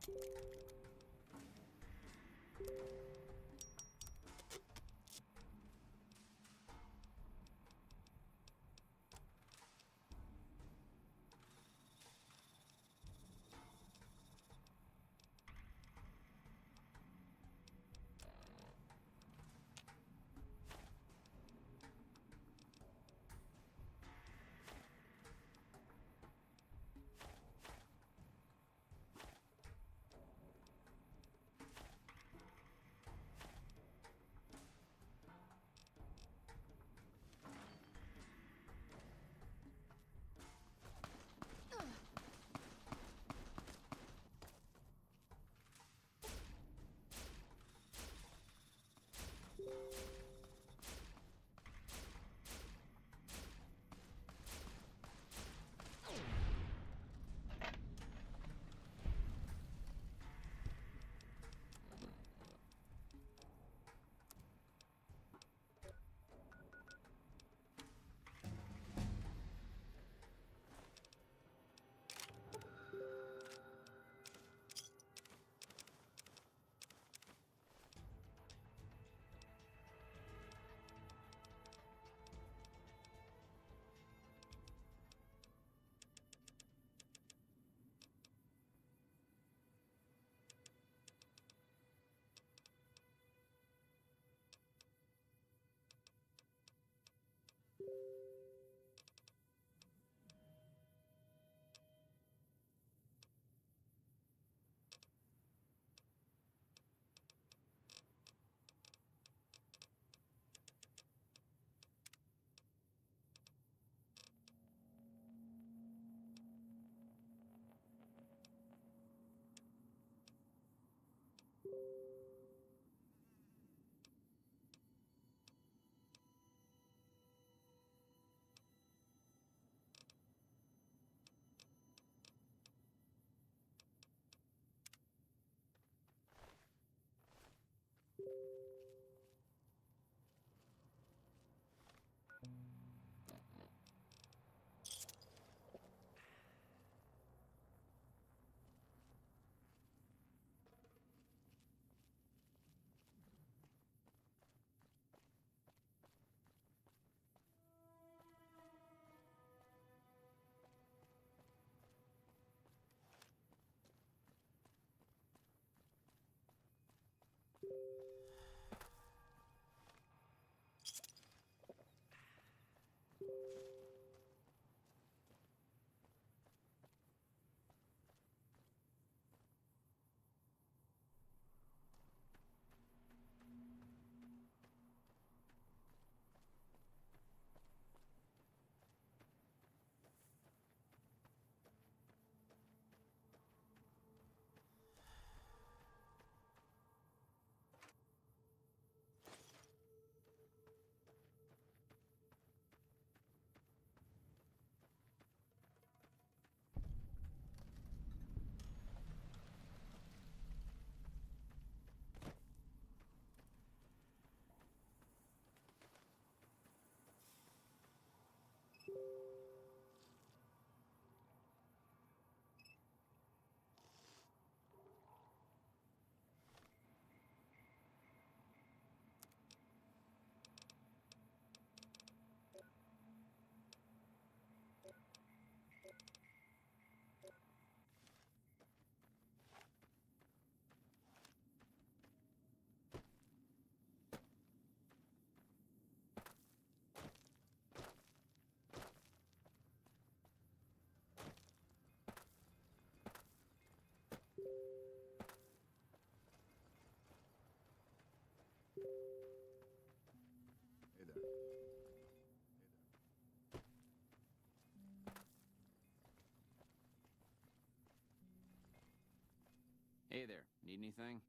Hey there. Hey there, need anything?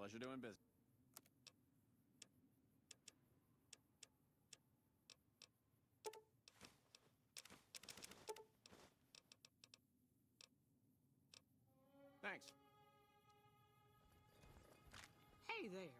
Pleasure doing business. Thanks. Hey there.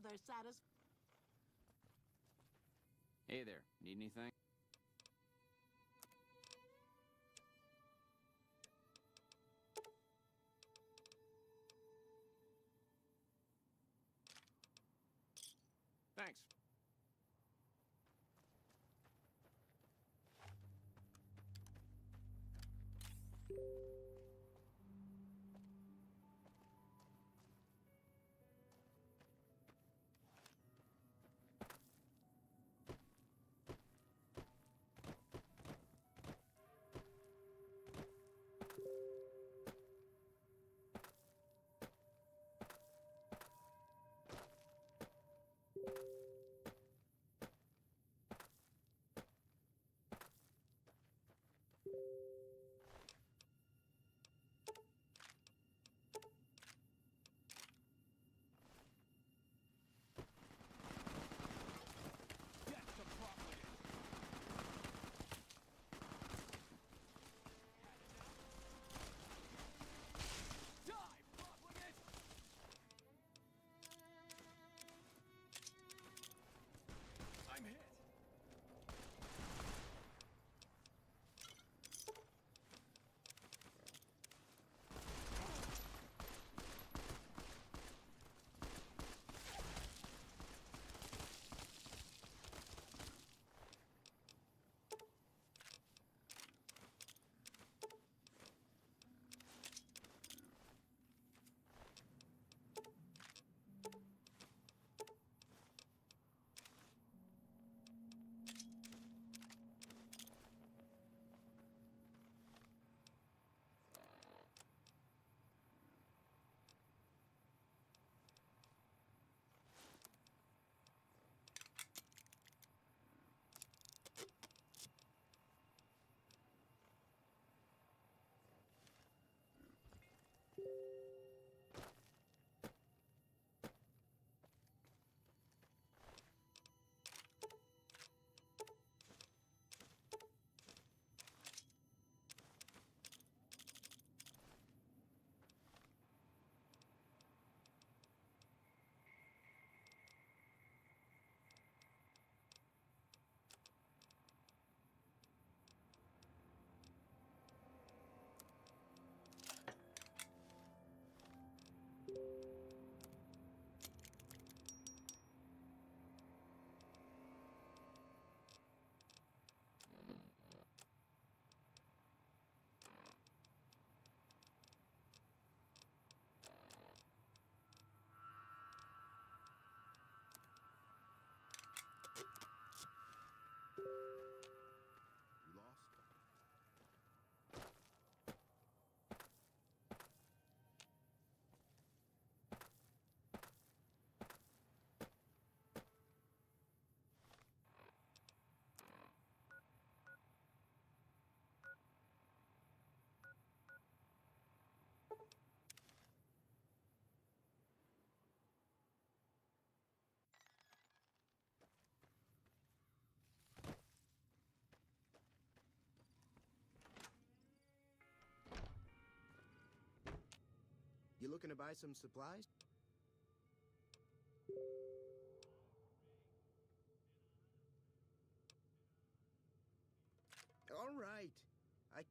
Another Hey there, need anything? Thanks. looking to buy some supplies? All right. I...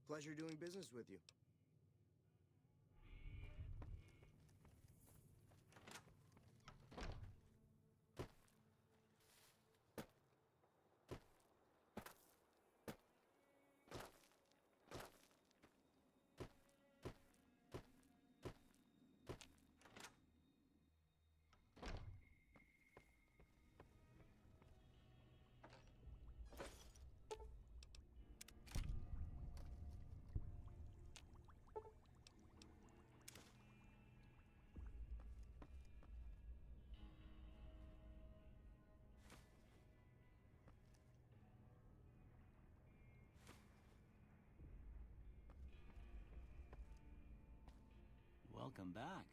Pleasure doing business with you. Welcome back.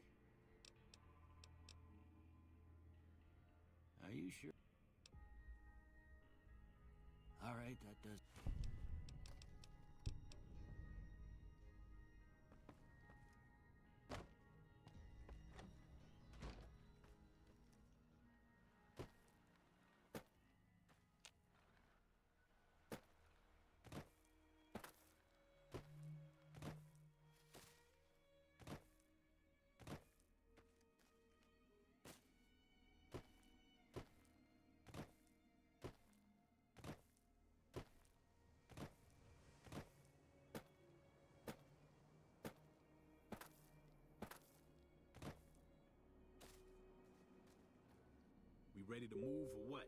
Are you sure? All right, that does. We ready to move or what?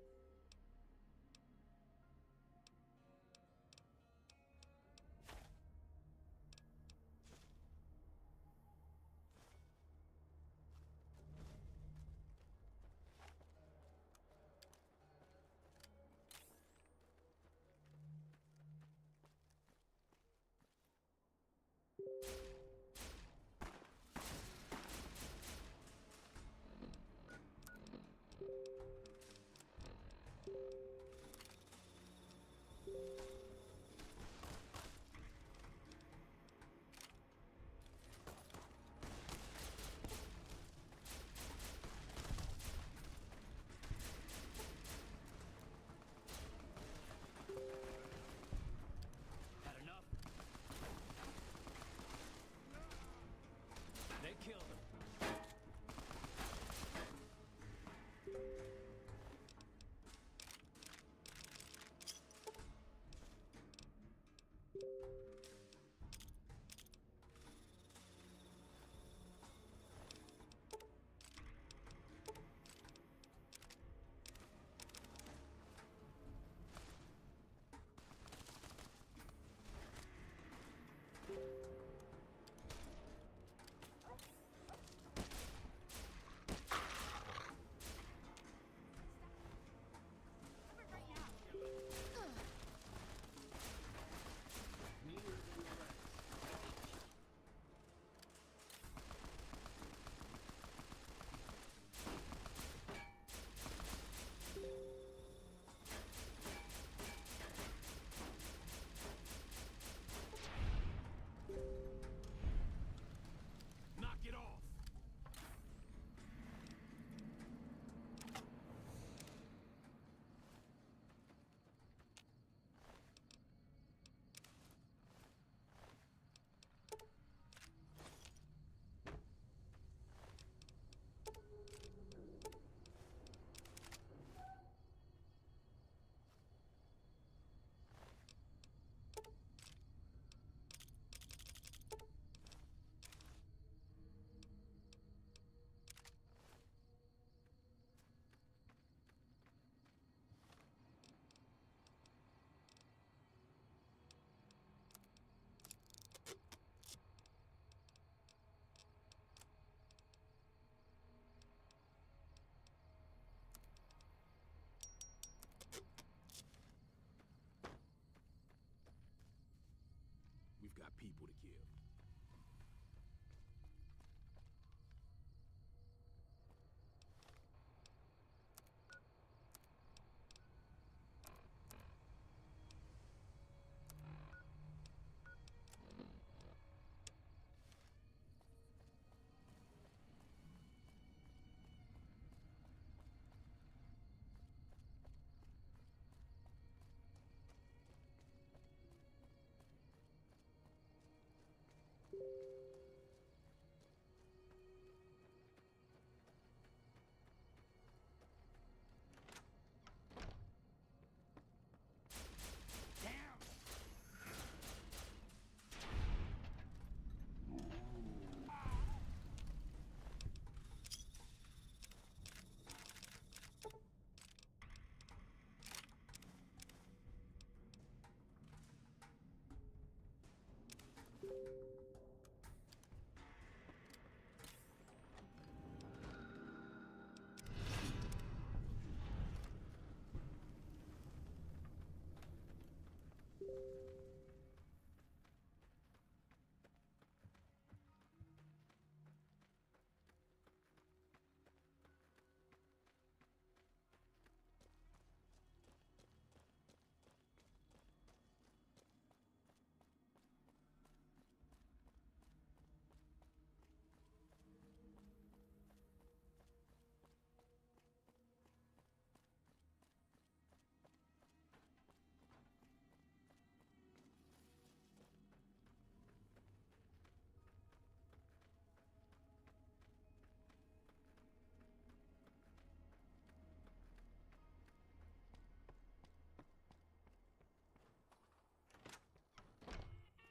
got people to kill.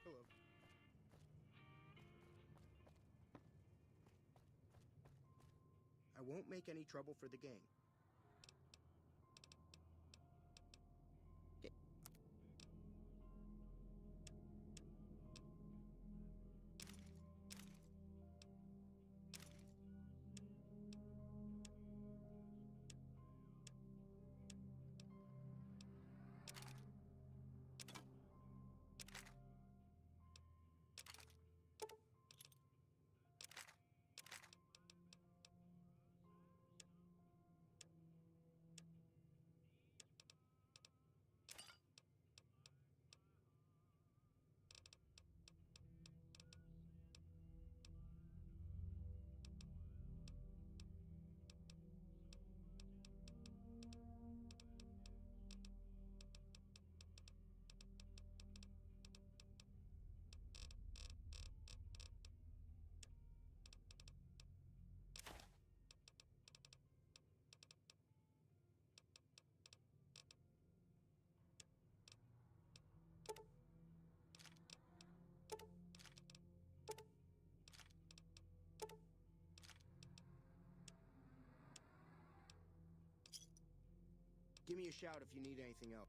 Hello. I won't make any trouble for the gang. Give me a shout if you need anything else.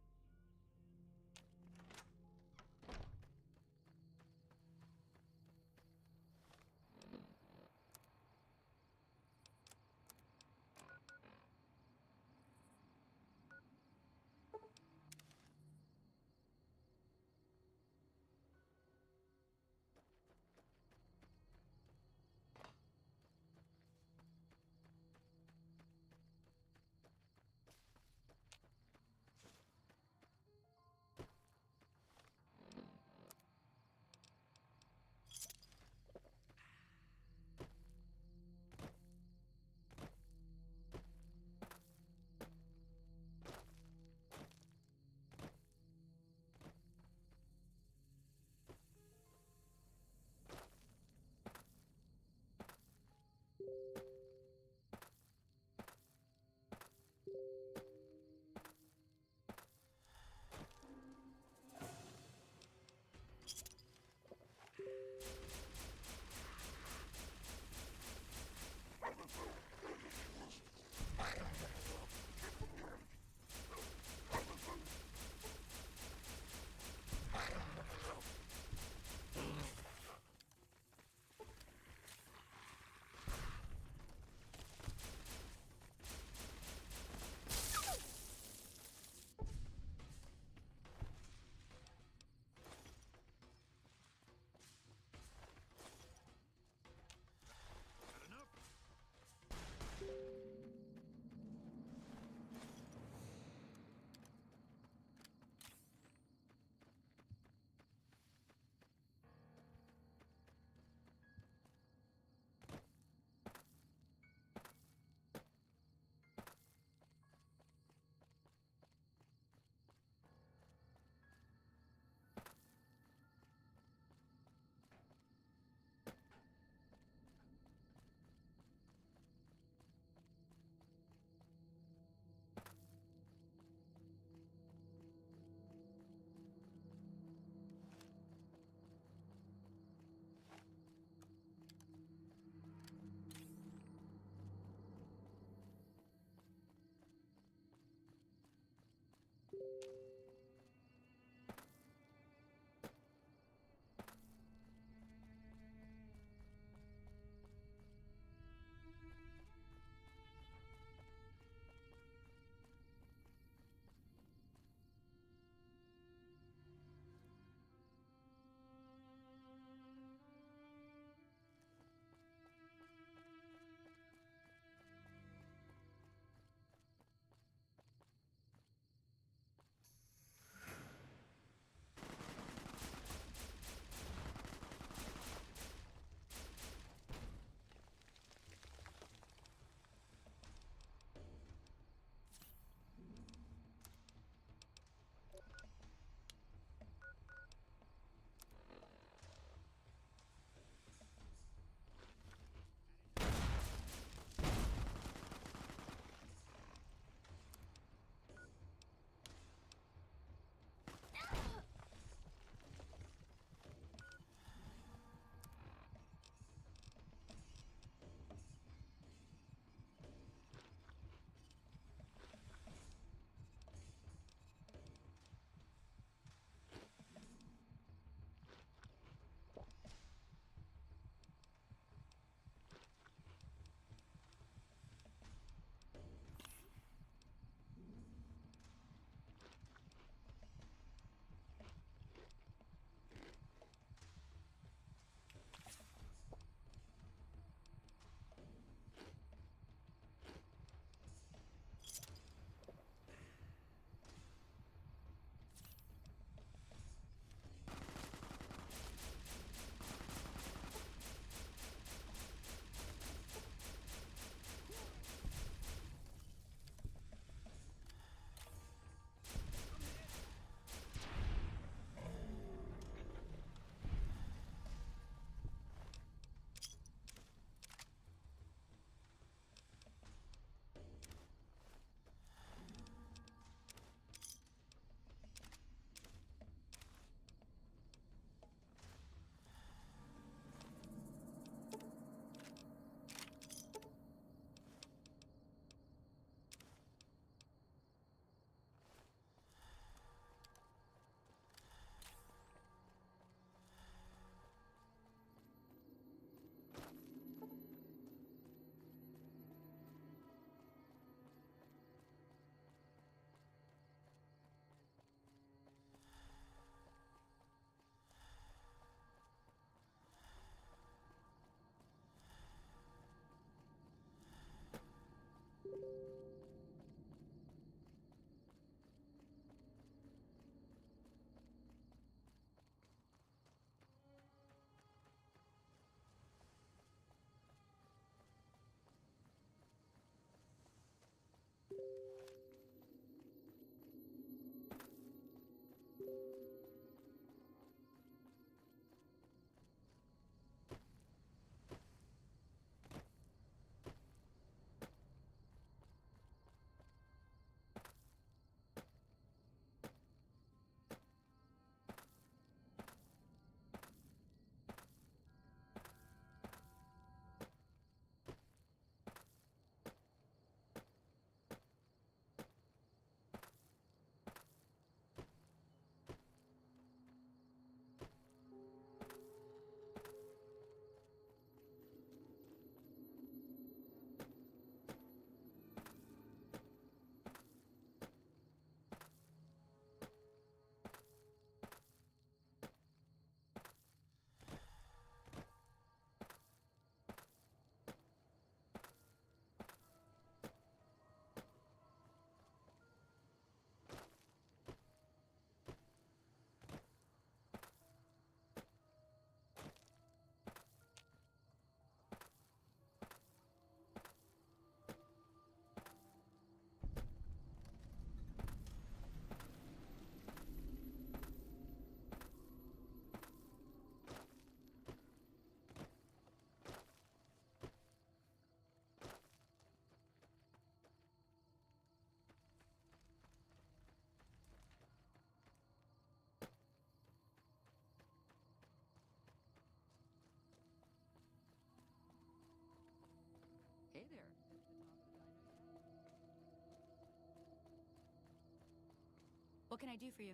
What can I do for you?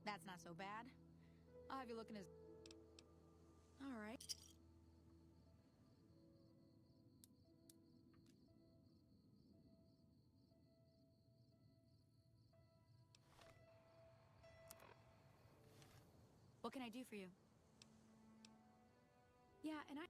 That's not so bad. I'll have you looking as... All right. What can I do for you? Yeah, and I...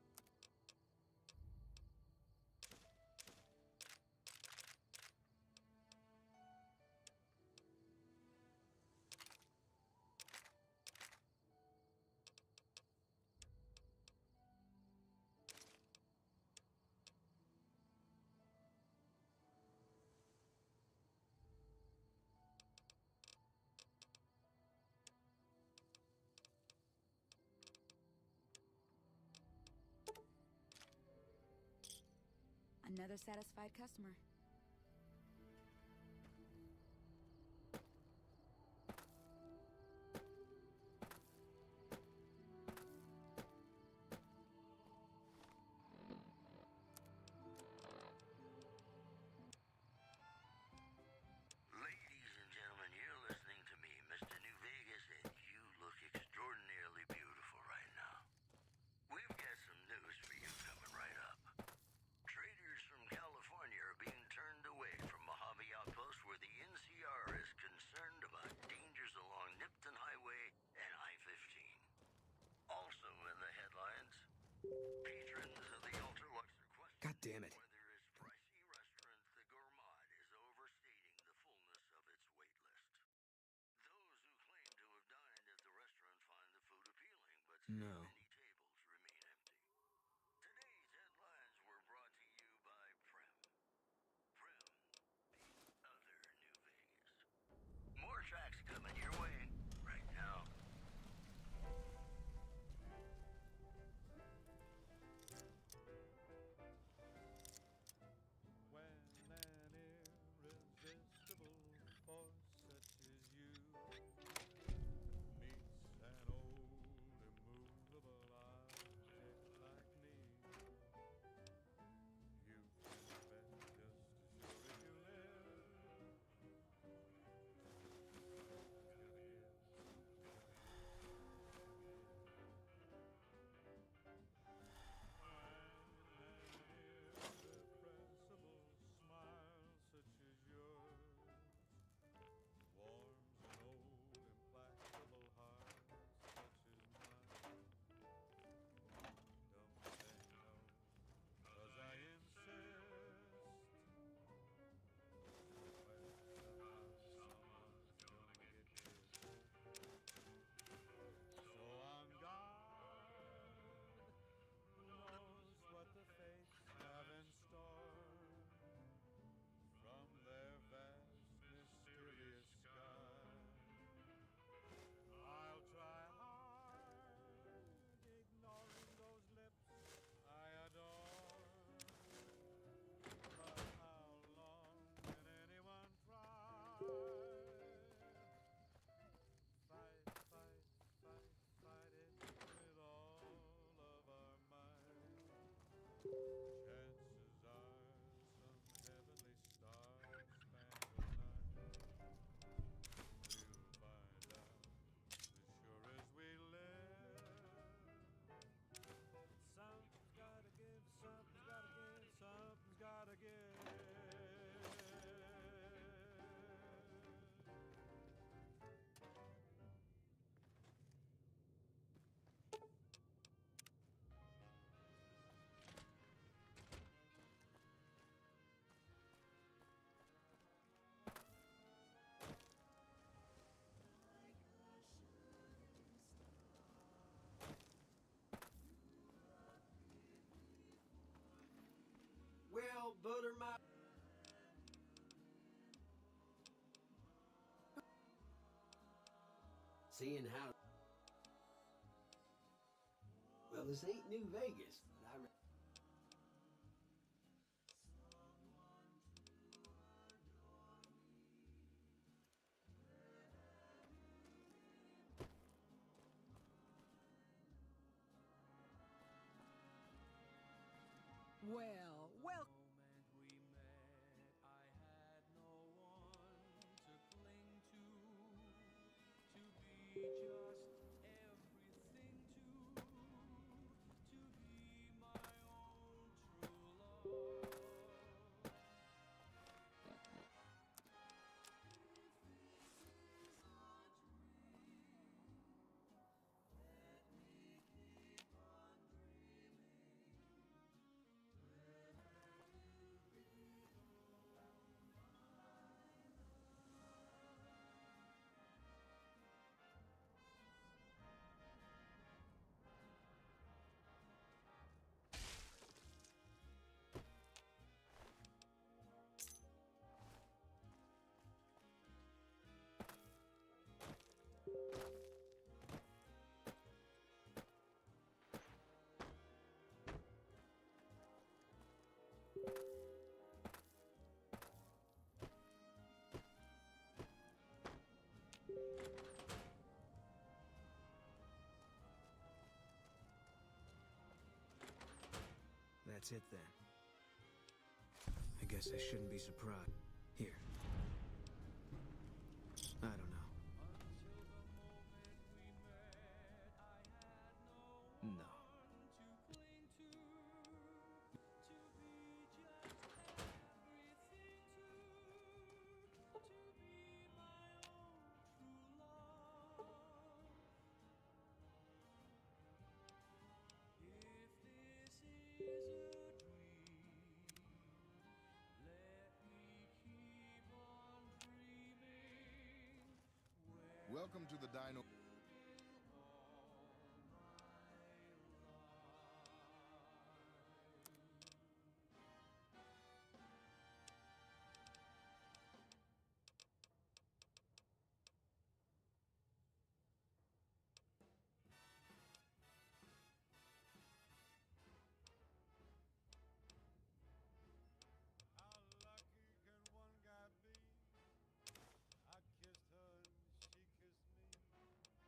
Another satisfied customer. Ladies and gentlemen, you're listening to me, Mr. New Vegas, and you look extraordinarily beautiful right now. We've got some news for you coming right up. Traders from California are being turned away from Mojave Outpost where the NCR is concerned about dangers along Nipton Highway and I-15. Also in the headlines, patrons of the Ultralux are questioning God damn it. whether its pricey restaurant, the Gourmand, is overstating the fullness of its wait list. Those who claim to have dined at the restaurant find the food appealing, but No. many tables remain empty. Today's headlines were brought to you by Prem. Prem, the other New Vegas. More tracks coming your way right now. When an irresistible force such as you meets an old immovable object like me, you can bet just as sure as you live. Irrepressible smile such as yours warms an old implacable heart such as mine. Don't say no, 'cause I insist. Well, someone's gonna get kissed. So on guard, who knows what the fates have in store from their vast, mysterious sky. I'll try hard, ignoring those lips I adore. But how long can anyone try? Fight, fight, fight, fight it with all of our might. Chances are some heavenly star-spangled night we'll find out as sure as we live. Something's gotta give, something's gotta give, something's gotta give. Well, butter my... Seeing how... Well, this ain't New Vegas, but I... Well, moment we met, I had no one to cling That's it then. I guess I shouldn't be surprised. Here. I don't know. No. Welcome to the Dino. How lucky can one guy be? I kissed her and she kissed me.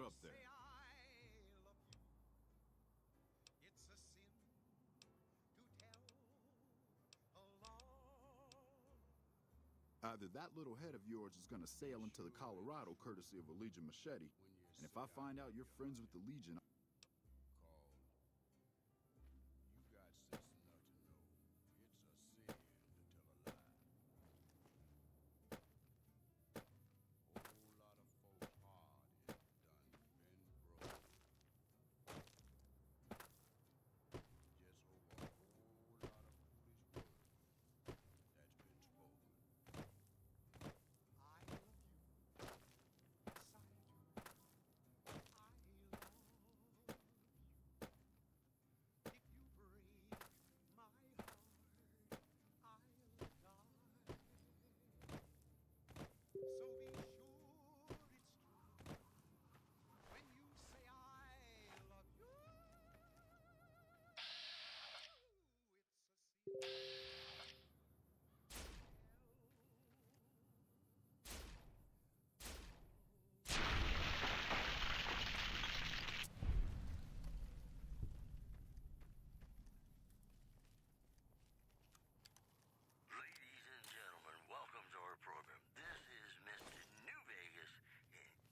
up there? Say I love you. It's a sin to tell a lie. Either that little head of yours is gonna sail into the Colorado courtesy of a Legion machete, and if I find out you're friends with the Legion, You got sense enough to know it's a sin to tell a lie. Whole lot of folks' heart is done been broke. Just over a whole lot of foolish words that's been spoken. I love you. Yes, I do. I love you. If you break my heart, I'll die. So be sure it's true when you say I love you. It's a sin. Ladies and gentlemen, welcome to our program. This is Mr. New Vegas, and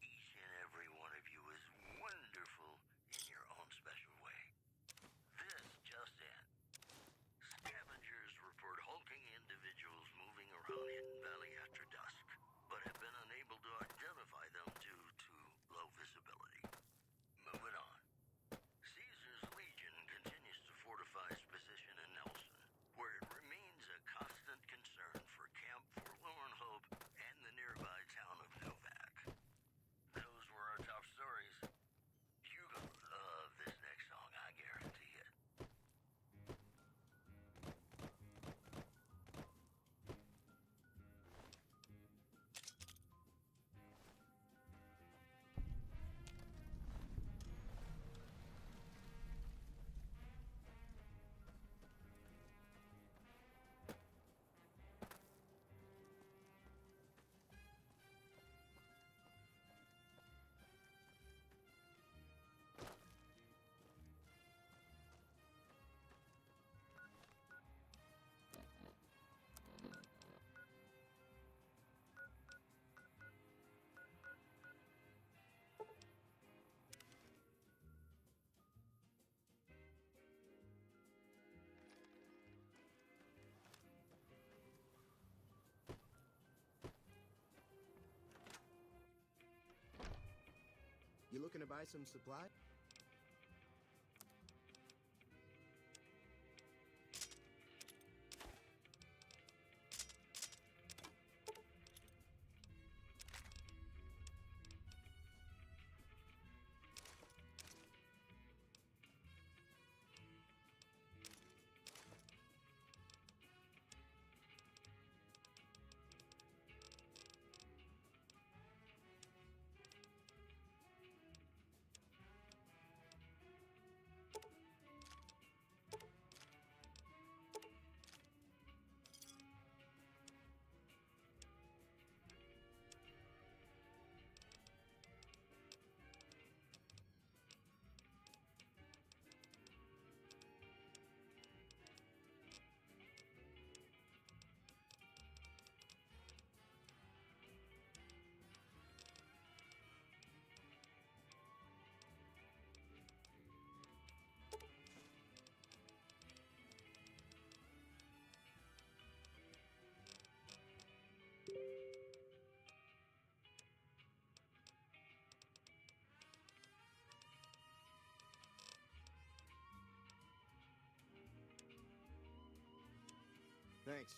each and every one of you is wonderful in your own special way. This just in. Scavengers report hulking individuals moving around Hidden Valley after dusk, but have been unable to identify them due to low visibility. Moving on. Caesar's Legion continues to fortify its position in Nelson, where it remains a constant concern for Camp Forlorn Hope and the nearby town of Novak. Those were our top stories. You gonna love this next song, I guarantee it. You looking to buy some supply? Thanks.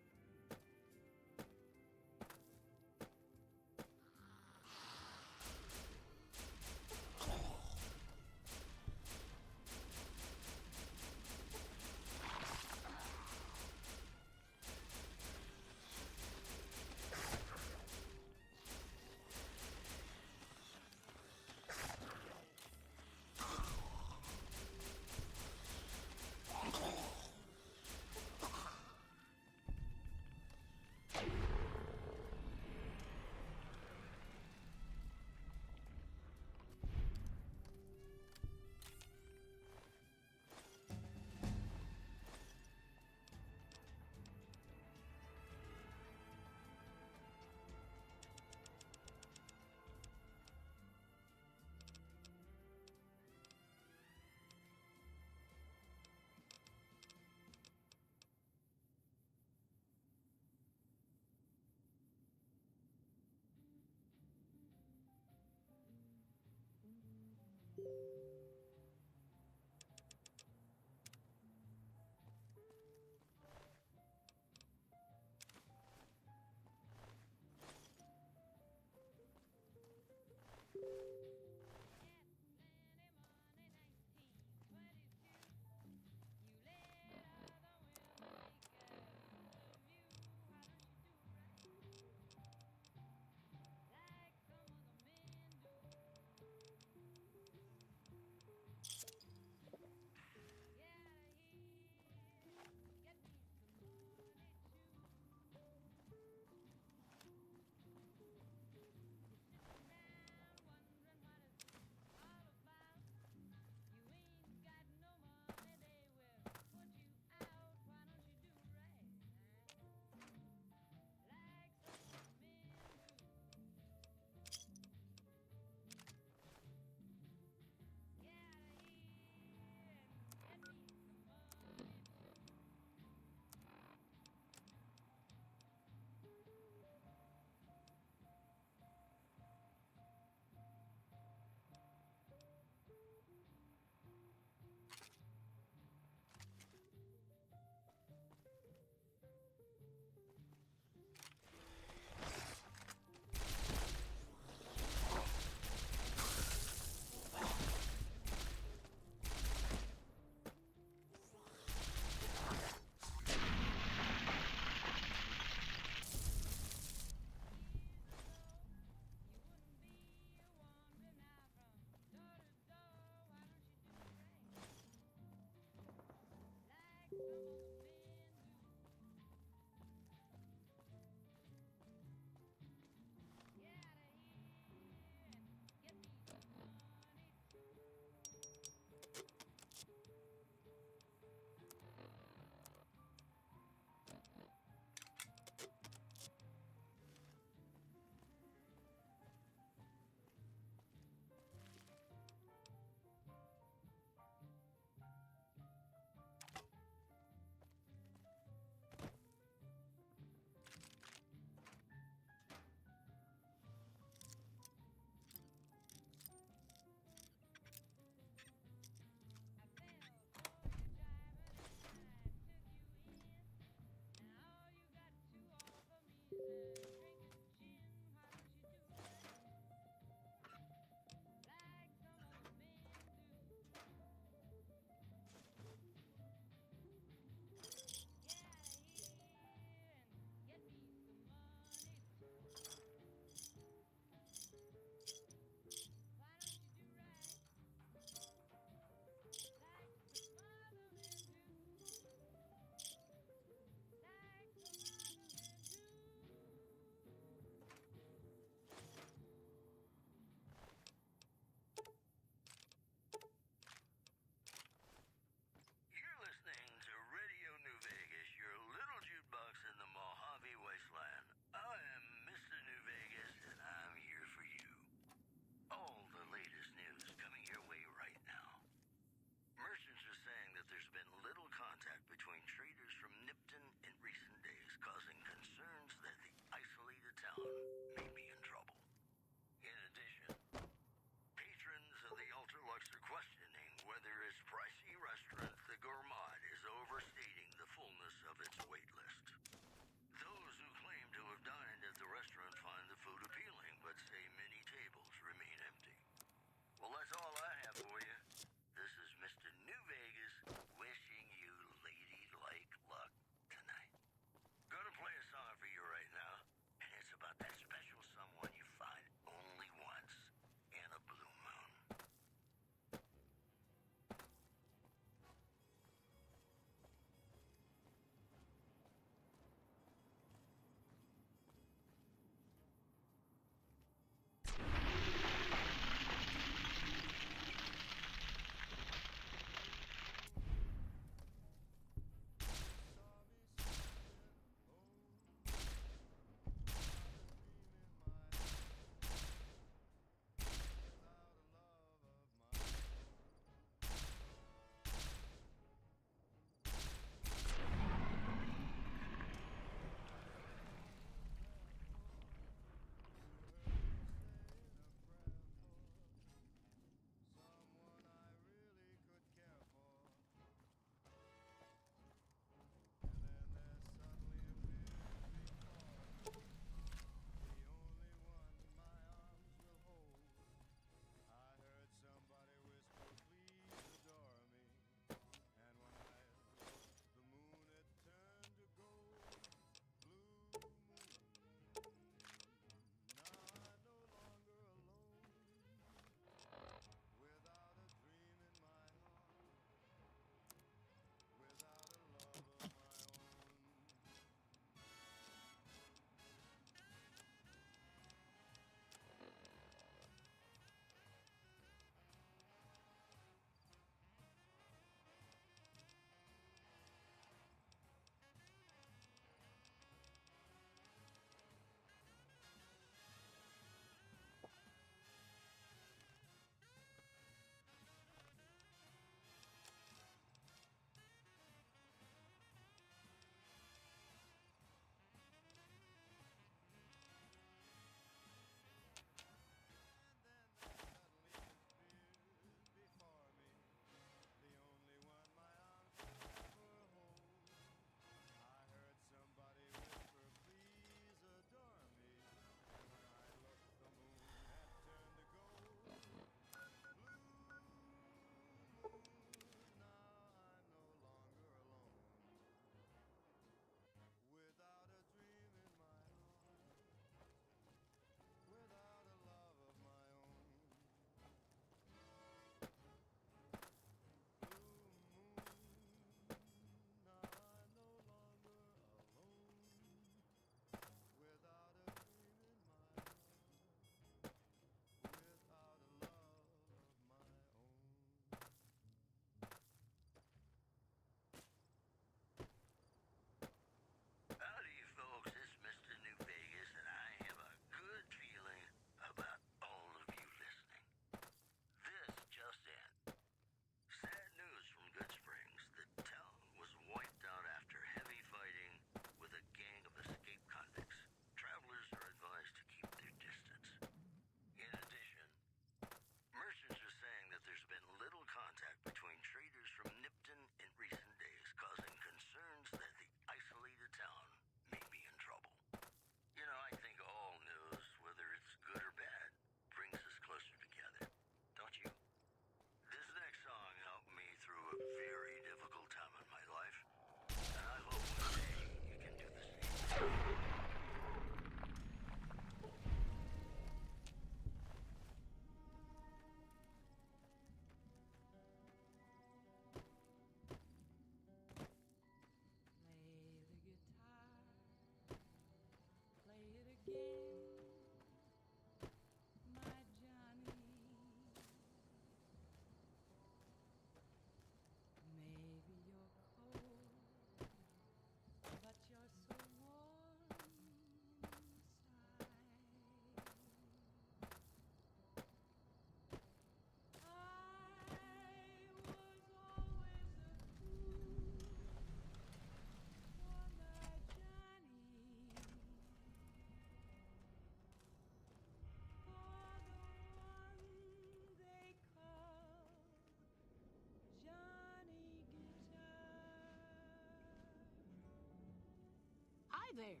there.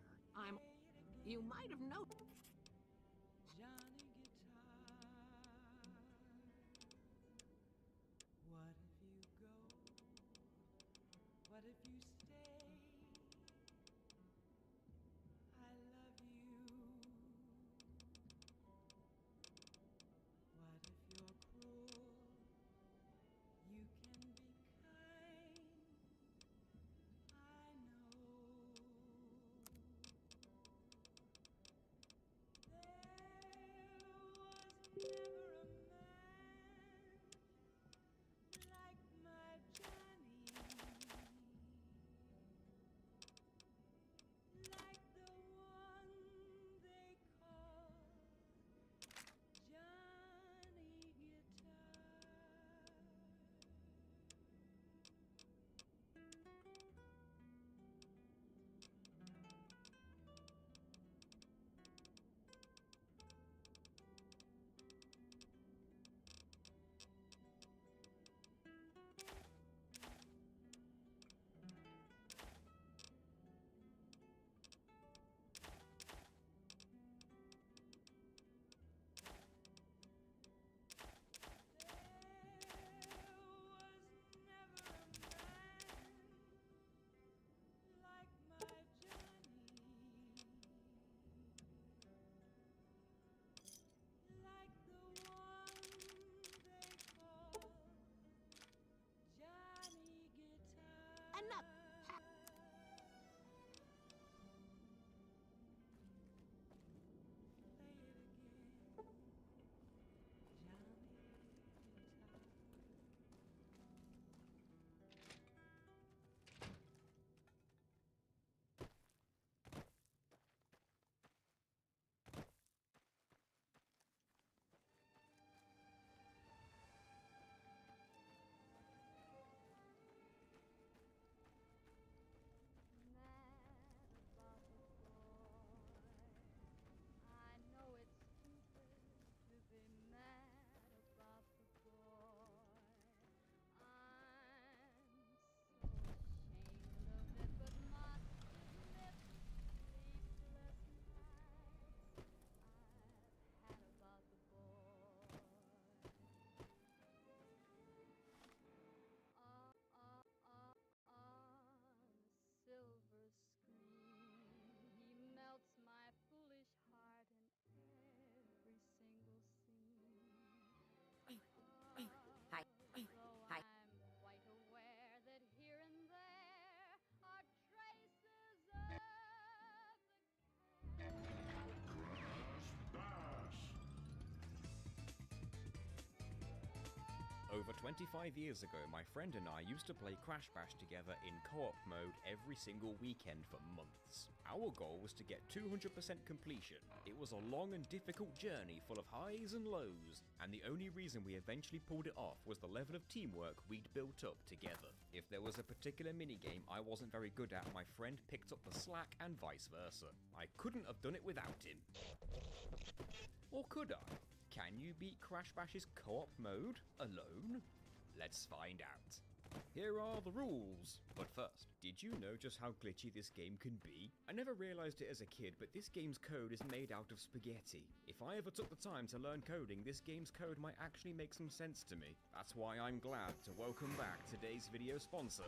You might have noticed. Johnny Guitar, what if you go? What if you stay? I love you. What if you're cruel? You can be kind. I know. There was never a man like my Johnny, like the one they call Johnny Guitar. Enough. Over 25 years ago, my friend and I used to play Crash Bash together in co-op mode every single weekend for months. Our goal was to get 200% completion. It was a long and difficult journey full of highs and lows, and the only reason we eventually pulled it off was the level of teamwork we'd built up together. If there was a particular minigame I wasn't very good at, my friend picked up the slack and vice versa. I couldn't have done it without him. Or could I? Can you beat Crash Bash's co-op mode alone? Let's find out. Here are the rules. But first, did you know just how glitchy this game can be? I never realized it as a kid, but this game's code is made out of spaghetti. If I ever took the time to learn coding, this game's code might actually make some sense to me. That's why I'm glad to welcome back today's video sponsor,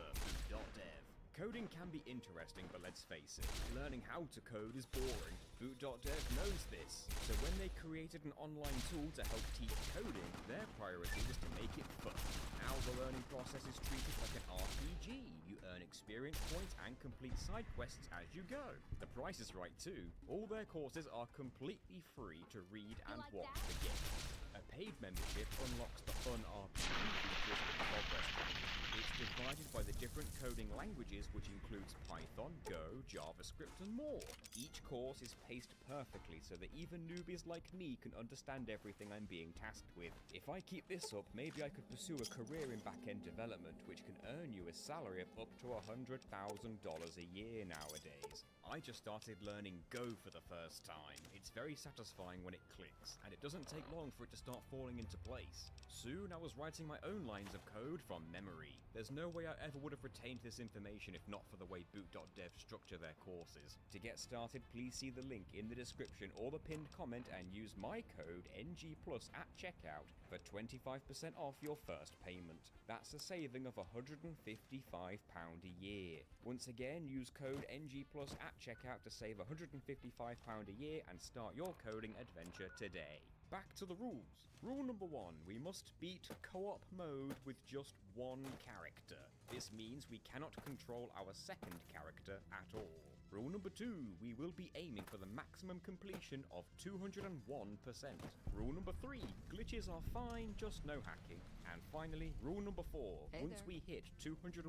Boot.dev. Coding can be interesting, but let's face it, learning how to code is boring. Boot.dev knows this, so when they created an online tool to help teach coding, their priority was to make it fun. Now the learning process is treated like an RPG. You earn experience points and complete side quests as you go. The price is right too. All their courses are completely free to read and watch the game. A paid membership unlocks the fun RPG features of Progress Pack. It's divided by the different coding languages, which includes Python, Go, JavaScript, and more. Each course is paced perfectly so that even newbies like me can understand everything I'm being tasked with. If I keep this up, maybe I could pursue a career in back-end development, which can earn you a salary of up to $100,000 a year nowadays. I just started learning Go for the first time. It's very satisfying when it clicks, and it doesn't take long for it to start falling into place. Soon I was writing my own lines of code from memory. There's no way I ever would have have retained this information if not for the way boot.dev structure their courses. To get started, please see the link in the description or the pinned comment and use my code NG+ at checkout for 25% off your first payment. That's a saving of £155 a year. Once again, use code NG+ at checkout to save £155 a year and start your coding adventure today. Back to the rules. Rule number 1, we must beat co-op mode with just one character. This means we cannot control our second character at all. Rule number 2, we will be aiming for the maximum completion of 201%. Rule number 3, glitches are fine, just no hacking. And finally, rule number 4, once we hit 201%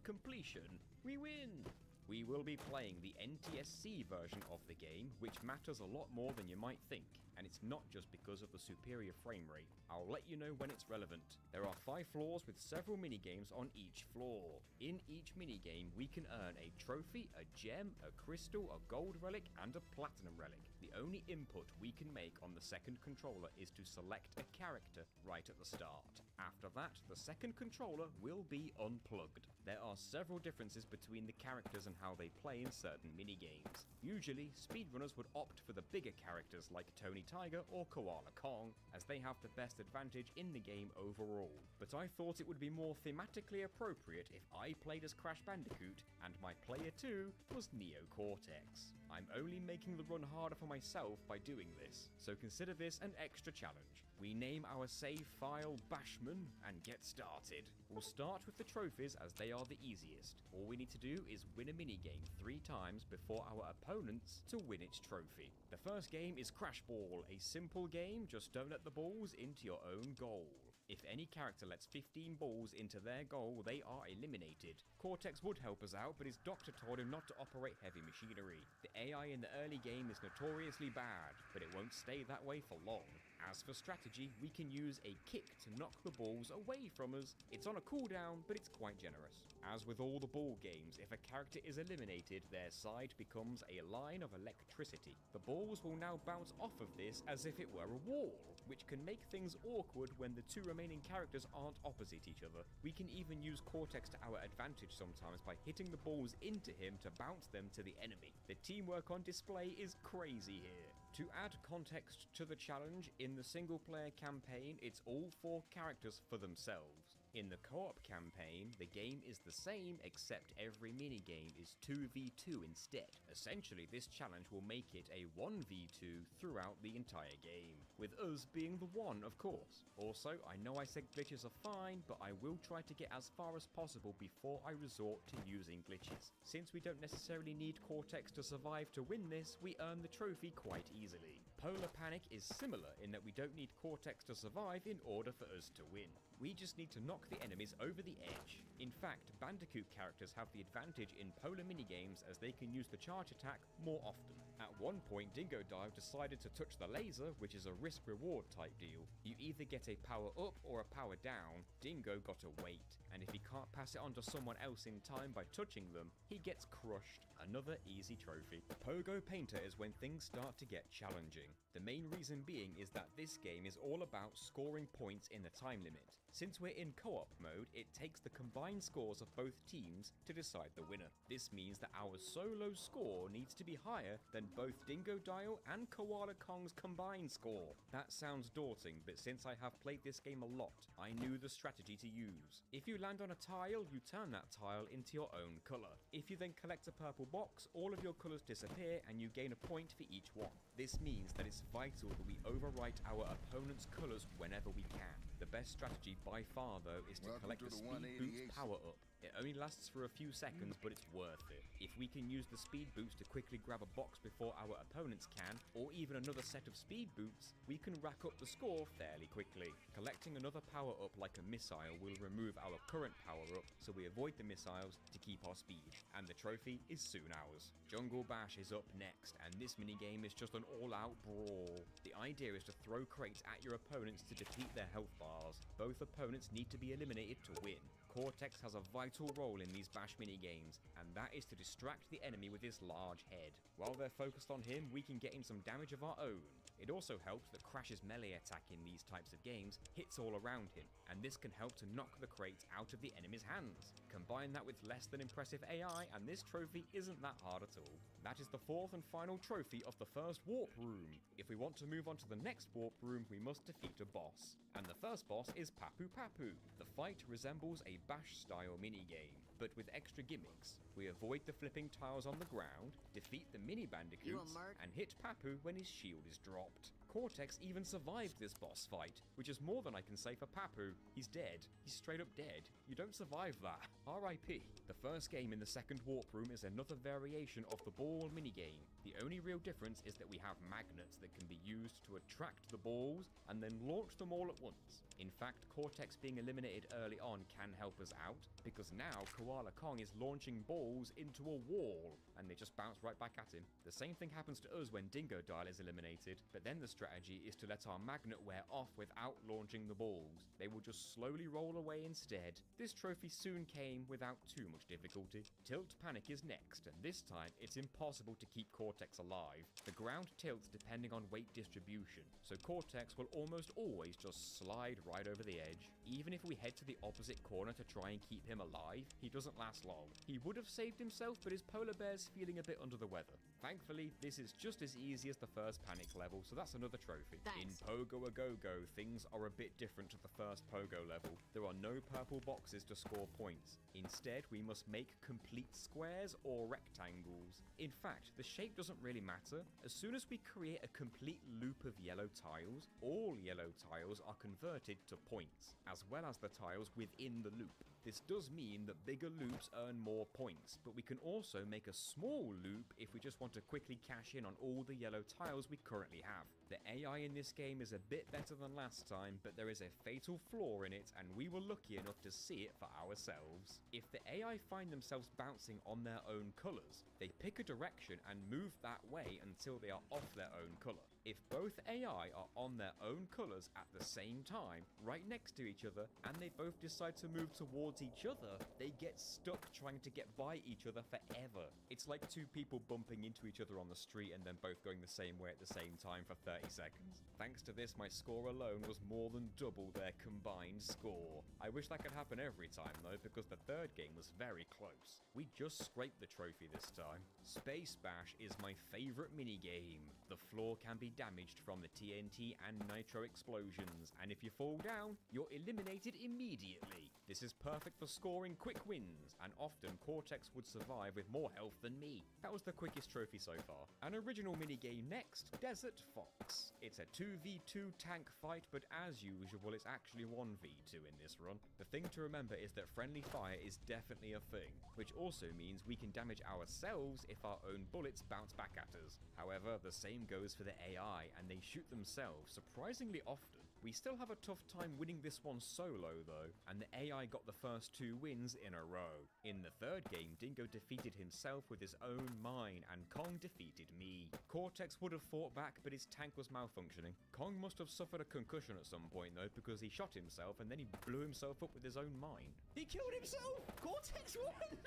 completion, we win! We will be playing the NTSC version of the game, which matters a lot more than you might think, and it's not just because of the superior frame rate. I'll let you know when it's relevant. There are 5 floors with several minigames on each floor. In each minigame, we can earn a trophy, a gem, a crystal, a gold relic, and a platinum relic. The only input we can make on the second controller is to select a character right at the start. After that, the second controller will be unplugged. There are several differences between the characters and how they play in certain minigames. Usually, speedrunners would opt for the bigger characters like Tony Tiger or Koala Kong, as they have the best advantage in the game overall. But I thought it would be more thematically appropriate if I played as Crash Bandicoot and my player 2 was Neo Cortex. I'm only making the run harder for myself by doing this, so consider this an extra challenge. We name our save file Bashman and get started. We'll start with the trophies as they are the easiest. All we need to do is win a minigame 3 times before our opponents to win its trophy. The first game is Crash Ball, a simple game, just don't let the balls into your own goal. If any character lets 15 balls into their goal, they are eliminated. Cortex would help us out, but his doctor told him not to operate heavy machinery. The AI in the early game is notoriously bad, but it won't stay that way for long. As for strategy, we can use a kick to knock the balls away from us. It's on a cooldown, but it's quite generous. As with all the ball games, if a character is eliminated, their side becomes a line of electricity. The balls will now bounce off of this as if it were a wall, which can make things awkward when the 2 remaining characters aren't opposite each other. We can even use Cortex to our advantage sometimes by hitting the balls into him to bounce them to the enemy. The teamwork on display is crazy here. To add context to the challenge, in the single-player campaign, it's all 4 characters for themselves. In the co-op campaign, the game is the same except every minigame is 2v2 instead. Essentially, this challenge will make it a 1v2 throughout the entire game, with us being the 1, of course. Also, I know I said glitches are fine, but I will try to get as far as possible before I resort to using glitches. Since we don't necessarily need Cortex to survive to win this, we earn the trophy quite easily. Polar Panic is similar in that we don't need Cortex to survive in order for us to win. We just need to knock the enemies over the edge. In fact, Bandicoot characters have the advantage in Polar minigames as they can use the charge attack more often. At one point, Dingo Dive decided to touch the laser, which is a risk-reward type deal. You either get a power up or a power down. Dingo got a wait, and if he can't pass it on to someone else in time by touching them, he gets crushed. Another easy trophy. Pogo Painter is when things start to get challenging. The main reason being is that this game is all about scoring points in the time limit. Since we're in co-op mode, it takes the combined scores of both teams to decide the winner. This means that our solo score needs to be higher than both Dingo Dial and Koala Kong's combined score. That sounds daunting, but since I have played this game a lot, I knew the strategy to use. If you land on a tile, you turn that tile into your own colour. If you then collect a purple box, all of your colours disappear and you gain a point for each one. This means that it's vital that we overwrite our opponent's colours whenever we can. The best strategy by far, though, is to collect the Speed Boots power-up. It only lasts for a few seconds, but it's worth it. If we can use the Speed Boots to quickly grab a box before our opponents can, or even another set of Speed Boots, we can rack up the score fairly quickly. Collecting another power-up like a missile will remove our current power-up, so we avoid the missiles to keep our speed. And the trophy is soon ours. Jungle Bash is up next, and this minigame is just an all-out brawl. The idea is to throw crates at your opponents to deplete their health bars. Both opponents need to be eliminated to win. Cortex has a vital role in these bash minigames, and that is to distract the enemy with his large head. While they're focused on him, we can get in some damage of our own. It also helps that Crash's melee attack in these types of games hits all around him, and this can help to knock the crates out of the enemy's hands. Combine that with less than impressive AI, and this trophy isn't that hard at all. That is the fourth and final trophy of the first warp room. If we want to move on to the next warp room, we must defeat a boss. And the first boss is Papu Papu. The fight resembles a bash-style minigame, but with extra gimmicks. We avoid the flipping tiles on the ground, defeat the mini bandicoots, and hit Papu when his shield is dropped. Cortex even survived this boss fight, which is more than I can say for Papu. He's dead. He's straight up dead. You don't survive that. R.I.P. The first game in the second warp room is another variation of the ball minigame. The only real difference is that we have magnets that can be used to attract the balls and then launch them all at once. In fact, Cortex being eliminated early on can help us out, because now Koala Kong is launching balls into a wall, and they just bounce right back at him. The same thing happens to us when Dingodile is eliminated, but then the strategy is to let our magnet wear off without launching the balls. They will just slowly roll away instead. This trophy soon came without too much difficulty. Tilt Panic is next, and this time it's impossible to keep Cortex alive. The ground tilts depending on weight distribution, so Cortex will almost always just slide right over the edge. Even if we head to the opposite corner to try and keep him alive, he doesn't last long. He would have saved himself, but his polar bear's feeling a bit under the weather. Thankfully, this is just as easy as the first Panic level, so that's another trophy. Thanks. In Pogo-A-Go-Go, things are a bit different to the first Pogo level. There are no purple boxes to score points. Instead, we must make complete squares or rectangles. In fact, the shape doesn't really matter. As soon as we create a complete loop of yellow tiles, all yellow tiles are converted to points, as well as the tiles within the loop. This does mean that bigger loops earn more points, but we can also make a small loop if we just want to quickly cash in on all the yellow tiles we currently have. The AI in this game is a bit better than last time, but there is a fatal flaw in it, and we were lucky enough to see it for ourselves. If the AI find themselves bouncing on their own colours, they pick a direction and move that way until they are off their own colour. If both AI are on their own colours at the same time, right next to each other, and they both decide to move towards each other, they get stuck trying to get by each other forever. It's like two people bumping into each other on the street and then both going the same way at the same time for 30 seconds. Thanks to this, my score alone was more than double their combined score. I wish that could happen every time though, because the third game was very close. We just scraped the trophy this time. Space Bash is my favourite minigame. The floor can be damaged from the TNT and nitro explosions, and if you fall down, you're eliminated immediately. This is perfect for scoring quick wins, and often Cortex would survive with more health than me. That was the quickest trophy so far. An original minigame next, Desert Fox. It's a 2v2 tank fight, but as usual, it's actually 1v2 in this run. The thing to remember is that friendly fire is definitely a thing, which also means we can damage ourselves if our own bullets bounce back at us. However, the same goes for the AI, and they shoot themselves surprisingly often. We still have a tough time winning this one solo though, and the AI got the first 2 wins in a row. In the third game, Dingo defeated himself with his own mine, and Kong defeated me. Cortex would have fought back, but his tank was malfunctioning. Kong must have suffered a concussion at some point though, because he shot himself and then he blew himself up with his own mine. He killed himself! Cortex won!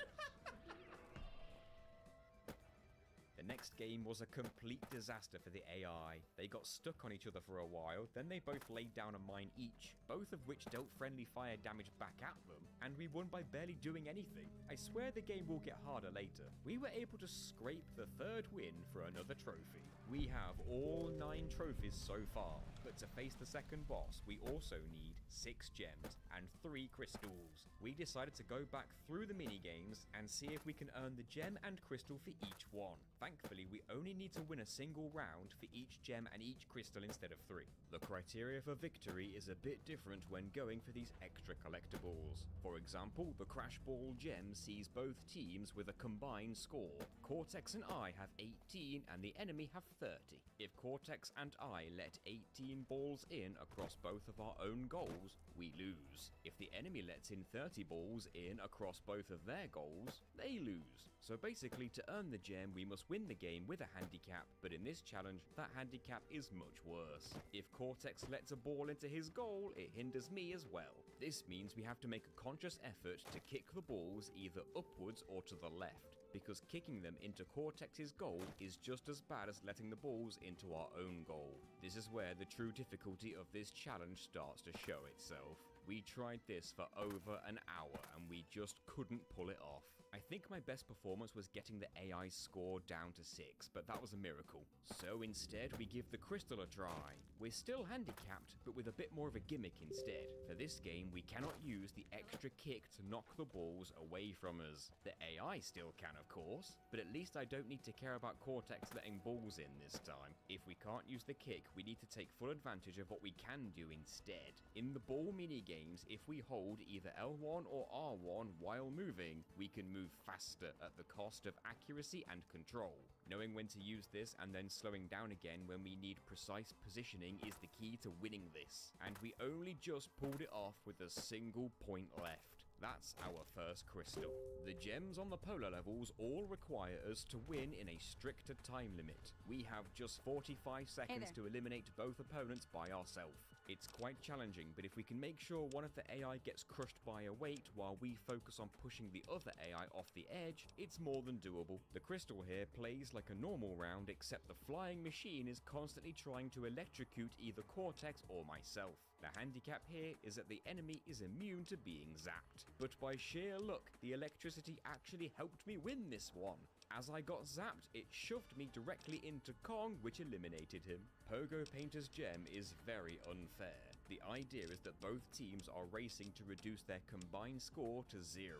The next game was a complete disaster for the AI. They got stuck on each other for a while, then they both laid down a mine each, both of which dealt friendly fire damage back at them, and we won by barely doing anything. I swear the game will get harder later. We were able to scrape the third win for another trophy. We have all 9 trophies so far, but to face the second boss, we also need 6 gems and 3 crystals. We decided to go back through the minigames and see if we can earn the gem and crystal for each one. Thankfully, we only need to win a single round for each gem and each crystal instead of 3. The criteria for victory is a bit different when going for these extra collectibles. For example, the Crash Ball gem sees both teams with a combined score. Cortex and I have 18 and the enemy have 30. If Cortex and I let 18 balls in across both of our own goals, we lose. If the enemy lets in 30 balls in across both of their goals, they lose. So basically, to earn the gem, we must win the game with a handicap, but in this challenge, that handicap is much worse. If Cortex lets a ball into his goal, it hinders me as well. This means we have to make a conscious effort to kick the balls either upwards or to the left, because kicking them into Cortex's goal is just as bad as letting the balls into our own goal. This is where the true difficulty of this challenge starts to show itself. We tried this for over an hour and we just couldn't pull it off. I think my best performance was getting the AI score down to 6, but that was a miracle. So instead, we give the crystal a try. We're still handicapped, but with a bit more of a gimmick instead. For this game, we cannot use the extra kick to knock the balls away from us. The AI still can, of course, but at least I don't need to care about Cortex letting balls in this time. If we can't use the kick, we need to take full advantage of what we can do instead. In the ball minigames, if we hold either L1 or R1 while moving, we can move faster at the cost of accuracy and control. Knowing when to use this and then slowing down again when we need precise positioning is the key to winning this, and we only just pulled it off with a single point left. That's our first crystal. The gems on the polar levels all require us to win in a stricter time limit. We have just 45 seconds to eliminate both opponents by ourselves. It's quite challenging, but if we can make sure one of the AI gets crushed by a weight while we focus on pushing the other AI off the edge, it's more than doable. The crystal here plays like a normal round, except the flying machine is constantly trying to electrocute either Cortex or myself. The handicap here is that the enemy is immune to being zapped. But by sheer luck, the electricity actually helped me win this one. As I got zapped, it shoved me directly into Kong, which eliminated him. Pogo Painter's gem is very unfair. The idea is that both teams are racing to reduce their combined score to 0.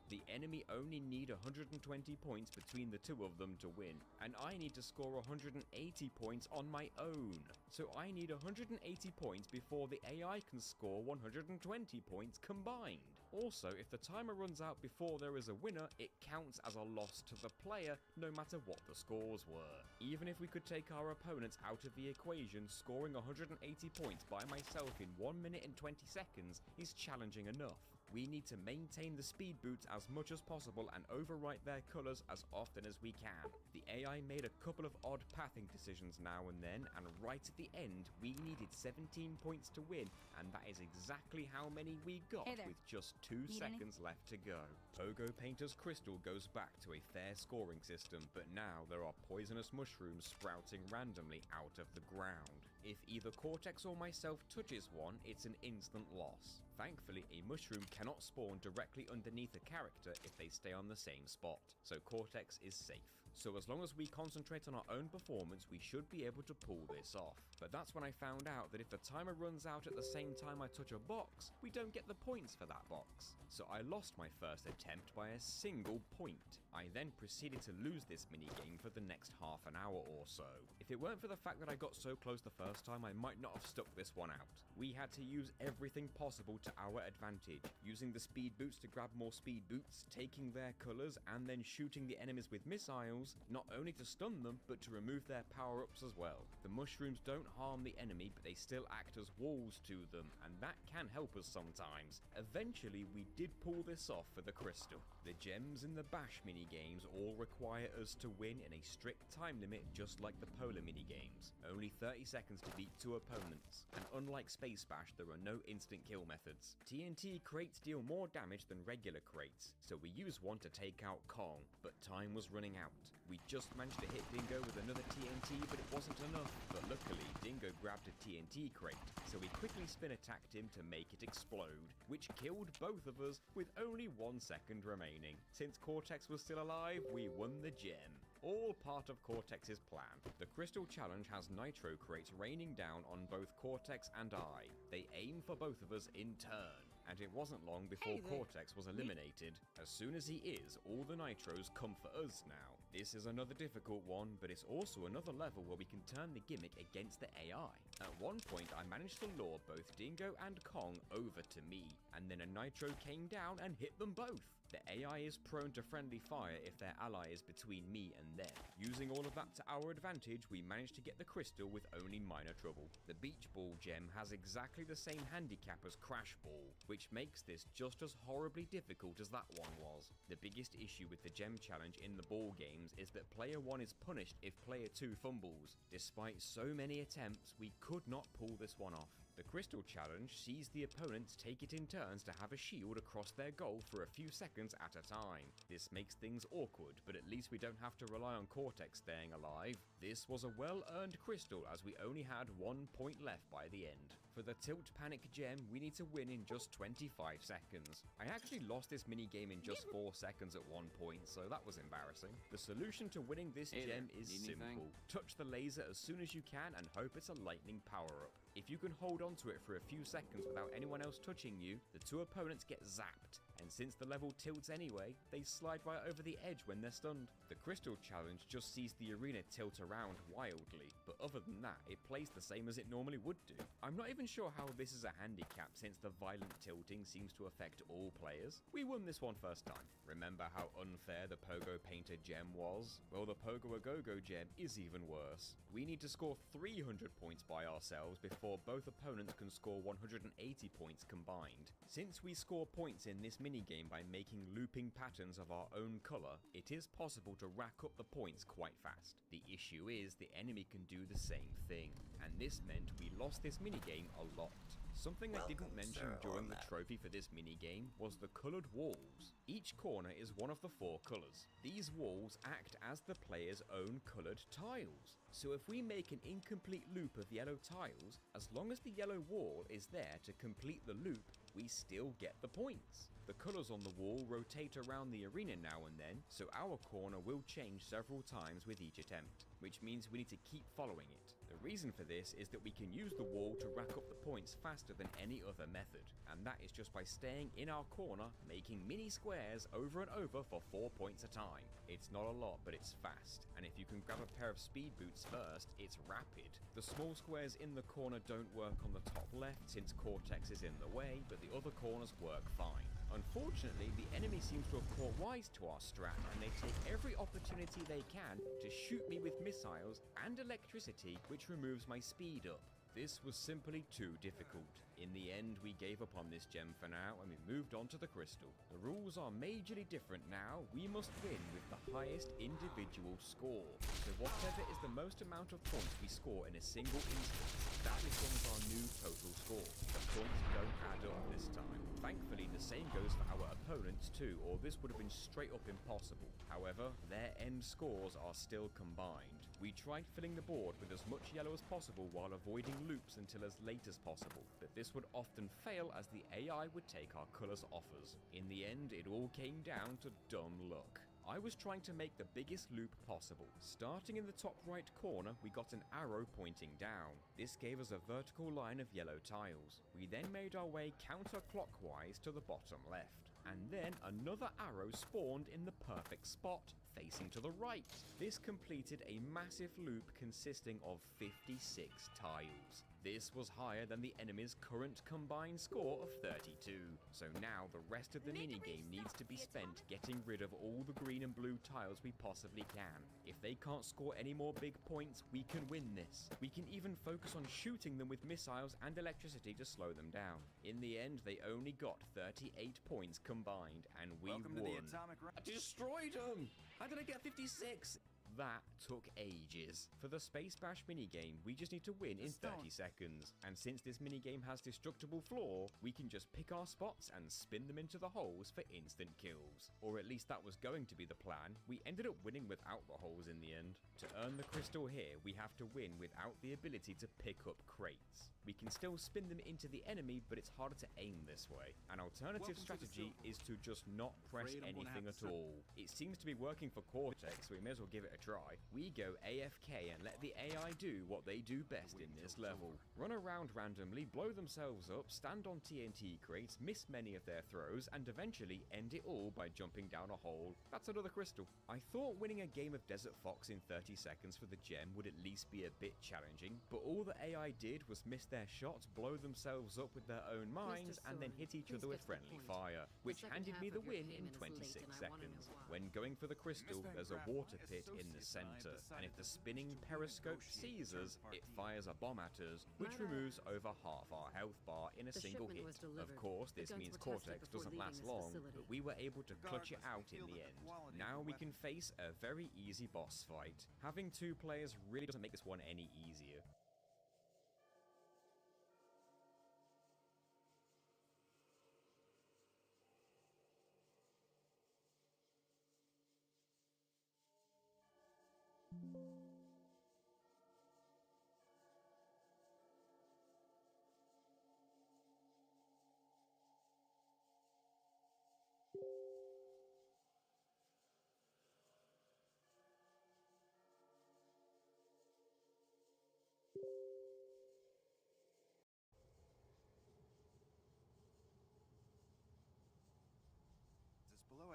The enemy only need 120 points between the two of them to win, and I need to score 180 points on my own. So I need 180 points before the AI can score 120 points combined. Also, if the timer runs out before there is a winner, it counts as a loss to the player, no matter what the scores were. Even if we could take our opponents out of the equation, scoring 180 points by myself in 1 minute and 20 seconds is challenging enough. We need to maintain the speed boots as much as possible and overwrite their colours as often as we can. The AI made a couple of odd pathing decisions now and then, and right at the end, we needed 17 points to win, and that is exactly how many we got with just 2 seconds left to go. Pogo Painter's crystal goes back to a fair scoring system, but now there are poisonous mushrooms sprouting randomly out of the ground. If either Cortex or myself touches one, it's an instant loss. Thankfully, a mushroom cannot spawn directly underneath a character if they stay on the same spot, so Cortex is safe. So as long as we concentrate on our own performance, we should be able to pull this off. But that's when I found out that if the timer runs out at the same time I touch a box, we don't get the points for that box. So I lost my first attempt by a single point. I then proceeded to lose this minigame for the next half an hour or so. If it weren't for the fact that I got so close the first time, I might not have stuck this one out. We had to use everything possible to our advantage, using the speed boots to grab more speed boots, taking their colours, and then shooting the enemies with missiles, not only to stun them, but to remove their power-ups as well. The mushrooms don't harm the enemy, but they still act as walls to them, and that can help us sometimes. Eventually, we did pull this off for the crystal. The gems in the bash minigames all require us to win in a strict time limit, just like the polar minigames. Only 30 seconds to beat 2 opponents, and unlike Space Bash, there are no instant kill methods. TNT crates deal more damage than regular crates, so we use one to take out Kong, but time was running out. We just managed to hit Dingo with another TNT, but it wasn't enough. But luckily, Dingo grabbed a TNT crate, so we quickly spin attacked him to make it explode, which killed both of us with only 1 second remaining. Since Cortex was still alive, we won the gem. All part of Cortex's plan. The Crystal Challenge has nitro crates raining down on both Cortex and I. They aim for both of us in turn, and it wasn't long before Cortex was eliminated. As soon as he is, all the nitros come for us now. This is another difficult one, but it's also another level where we can turn the gimmick against the AI. At one point, I managed to lure both Dingo and Kong over to me, and then a nitro came down and hit them both. The AI is prone to friendly fire if their ally is between me and them. Using all of that to our advantage, we managed to get the crystal with only minor trouble. The Beach Ball gem has exactly the same handicap as Crash Ball, which makes this just as horribly difficult as that one was. The biggest issue with the gem challenge in the ball games is that player 1 is punished if player 2 fumbles. Despite so many attempts, we could not pull this one off. The Crystal Challenge sees the opponents take it in turns to have a shield across their goal for a few seconds at a time. This makes things awkward, but at least we don't have to rely on Cortex staying alive. This was a well-earned crystal as we only had 1 point left by the end. For the Tilt Panic gem, we need to win in just 25 seconds. I actually lost this minigame in just 4 seconds at one point, so that was embarrassing. The solution to winning this gem is simple. Touch the laser as soon as you can and hope it's a lightning power-up. If you can hold on to it for a few seconds without anyone else touching you, the two opponents get zapped. And since the level tilts anyway, they slide right over the edge when they're stunned. The Crystal Challenge just sees the arena tilt around wildly, but other than that, it plays the same as it normally would do. I'm not even sure how this is a handicap since the violent tilting seems to affect all players. We won this one first time. Remember how unfair the Pogo Painter gem was? Well, the Pogo A Go-Go gem is even worse. We need to score 300 points by ourselves before both opponents can score 180 points combined. Since we score points in this minigame by making looping patterns of our own color, it is possible to rack up the points quite fast. The issue is the enemy can do the same thing, and this meant we lost this minigame a lot. Something I didn't mention during the trophy for this minigame was the colored walls. Each corner is one of the 4 colors. These walls act as the player's own colored tiles. So if we make an incomplete loop of yellow tiles, as long as the yellow wall is there to complete the loop, we still get the points. The colors on the wall rotate around the arena now and then, so our corner will change several times with each attempt, which means we need to keep following it. The reason for this is that we can use the wall to rack up the points faster than any other method, and that is just by staying in our corner, making mini squares over and over for 4 points a time. It's not a lot, but it's fast, and if you can grab a pair of speed boots first, it's rapid. The small squares in the corner don't work on the top left since Cortex is in the way, but the other corners work fine. Unfortunately, the enemy seems to have caught wise to our strat, and they take every opportunity they can to shoot me with missiles and electricity, which removes my speed up. This was simply too difficult. In the end, we gave up on this gem for now, and we moved on to the crystal. The rules are majorly different now. We must win with the highest individual score. So whatever is the most amount of points we score in a single instance, that becomes our new total score. The points don't add up this time. Thankfully, the same goes for our opponents too, or this would have been straight up impossible. However, their end scores are still combined. We tried filling the board with as much yellow as possible while avoiding loops until as late as possible, but this would often fail as the AI would take our colors off us. In the end, it all came down to dumb luck. I was trying to make the biggest loop possible. Starting in the top right corner, we got an arrow pointing down. This gave us a vertical line of yellow tiles. We then made our way counterclockwise to the bottom left. And then another arrow spawned in the perfect spot, facing to the right. This completed a massive loop consisting of 56 tiles. This was higher than the enemy's current combined score of 32. So now the rest of the minigame needs to be spent getting rid of all the green and blue tiles we possibly can. If they can't score any more big points, we can win this. We can even focus on shooting them with missiles and electricity to slow them down. In the end, they only got 38 points combined, and we won. To the atomic I destroyed them! How did I get 56? That took ages. For the Space Bash minigame, we just need to win in 30 seconds. And since this minigame has destructible floor, we can just pick our spots and spin them into the holes for instant kills. Or at least that was going to be the plan. We ended up winning without the holes in the end. To earn the crystal here, we have to win without the ability to pick up crates. We can still spin them into the enemy, but it's harder to aim this way. An alternative strategy is to just not press anything at all. It seems to be working for Cortex, so we may as well give it a try. We go AFK and let the AI do what they do best in this level. Run around randomly, blow themselves up, stand on TNT crates, miss many of their throws, and eventually end it all by jumping down a hole. That's another crystal. I thought winning a game of Desert Fox in 30 seconds for the gem would at least be a bit challenging, but all the AI did was miss their shots, blow themselves up with their own mines, and then hit each other with friendly fire, which handed me the win in 26 seconds. When going for the crystal, there's a water pit in the center, and if the spinning periscope sees us, it fires a bomb at us, which removes over half our health bar in a single hit. Of course, this means Cortex doesn't last long, but we were able to clutch it out in the end. Now we can face a very easy boss fight. Having 2 players really doesn't make this one any easier.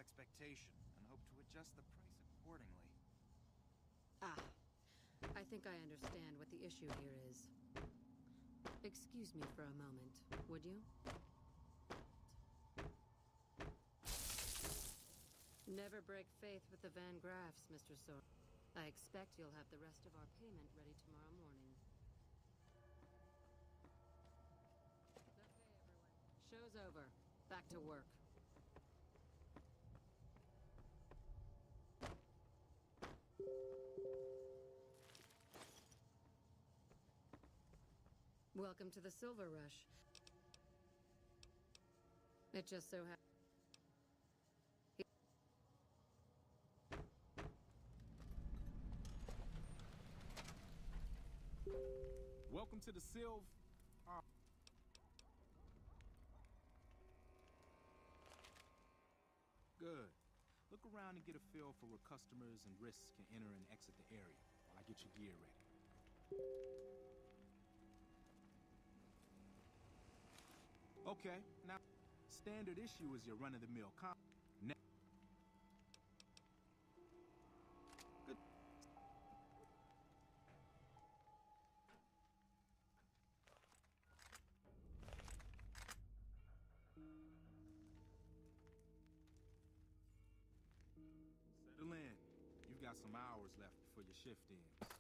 expectation and hope to adjust the price accordingly. Ah, I think I understand what the issue here is. Excuse me for a moment, would you? Never break faith with the Van Graffs, Mr. Sor. I expect you'll have the rest of our payment ready tomorrow morning. Okay, everyone. Show's over. Back to work. Welcome to the Silver Rush. It just so happens. Welcome to the Silv. Good. Look around and get a feel for where customers and risks can enter and exit the area while I get your gear ready. Okay, now, standard issue is your run-of-the-mill Good. Settle in. You've got some hours left before your shift ends.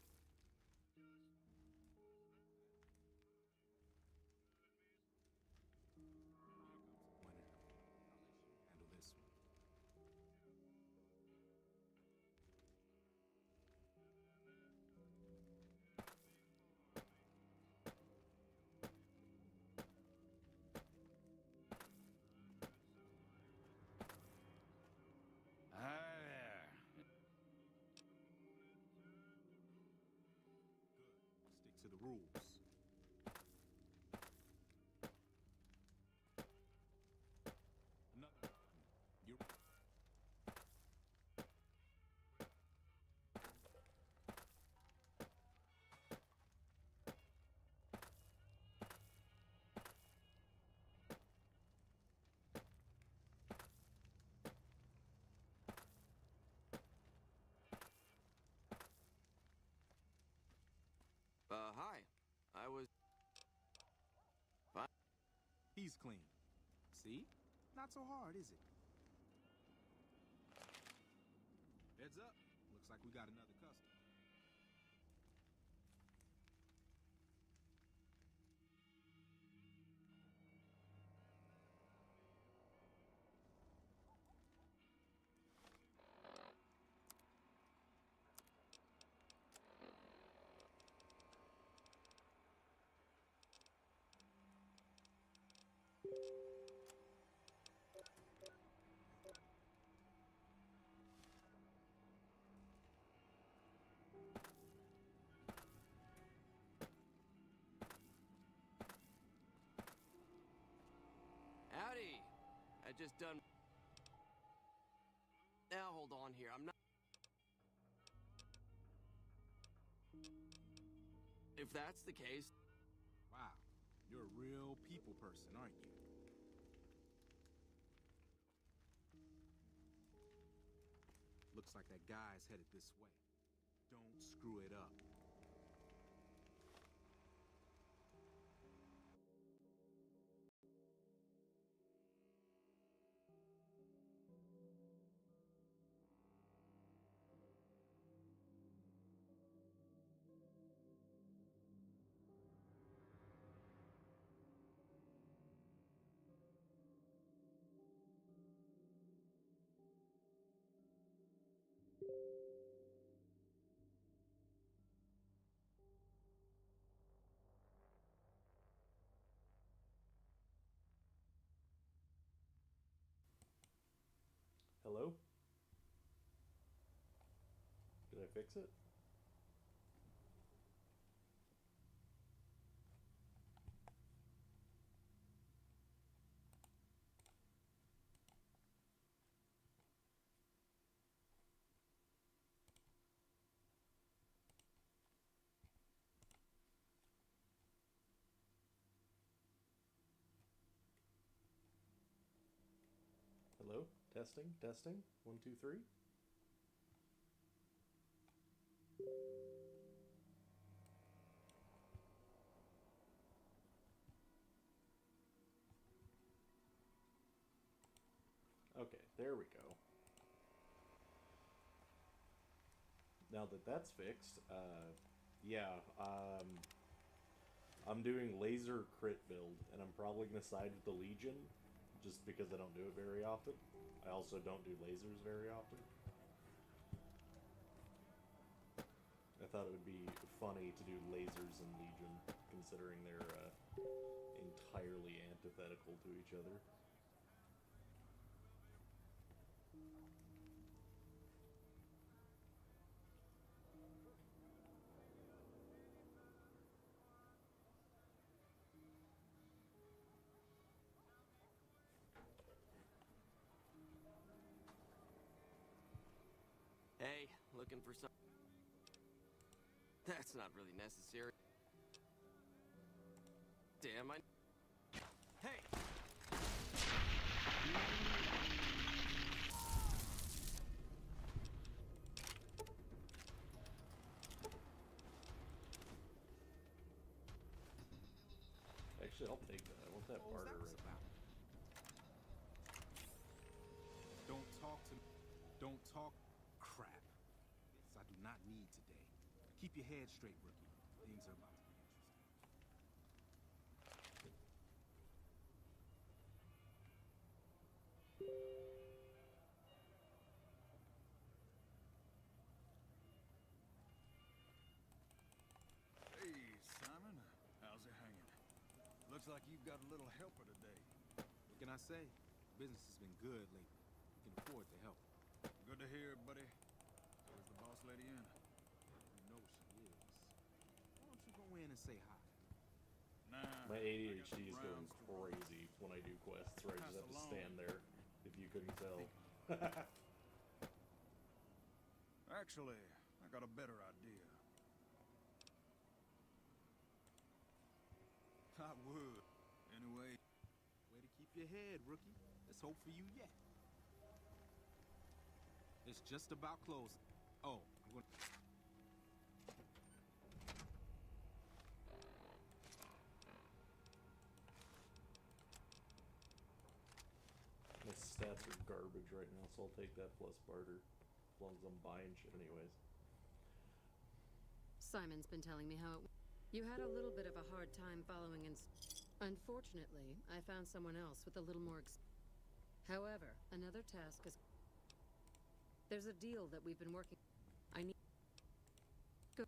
Handle this one. There. Stick to the rules. Another. You. Hi. I was... Fine. He's clean. See? Not so hard, is it? Heads up. Looks like we got another customer. Howdy. I just done... Now, hold on here. I'm not... If that's the case... Wow. You're a real people person, aren't you? Looks like that guy's headed this way. Don't screw it up. Hello? Did I fix it? Hello? Testing, testing. 1, 2, 3. Okay, there we go. Now that that's fixed, yeah, I'm doing laser crit build, and I'm probably going to side with the Legion, just because I don't do it very often. I also don't do lasers very often. I thought it would be funny to do lasers and Legion, considering they're entirely antithetical to each other. Hey, looking for some... That's not really necessary. Damn, I... Hey! Actually, I'll take that. I want that barter right now. Don't talk to me. Don't talk crap. This I do not need today. Keep your head straight, rookie. Things are about to be interesting. Hey, Simon. How's it hanging? Looks like you've got a little helper today. What can I say? Business has been good lately. We can afford to help. Good to hear, buddy. Where's the boss lady in? You know she is. Why don't you go in and say hi? Nah. My ADHD is going crazy when I do quests where I just have to stand there, if you couldn't tell. Actually, I got a better idea. I would. Anyway. Way to keep your head, rookie. There's hope for you yet. It's just about closing. Oh, I'm gonna... My stats are garbage right now, so I'll take that plus barter. As long as I'm buying shit anyways. Simon's been telling me how you had a little bit of a hard time following Unfortunately, I found someone else with a little more However, another task is... There's a deal that we've been working... I need... Go.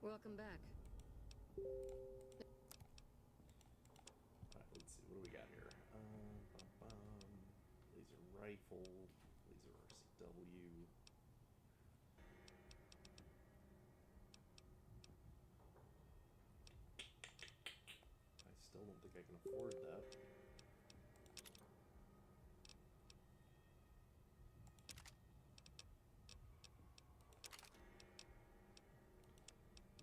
Welcome back. Alright, let's see. What do we got here? Laser rifle. Laser RCW. I still don't think I can afford that.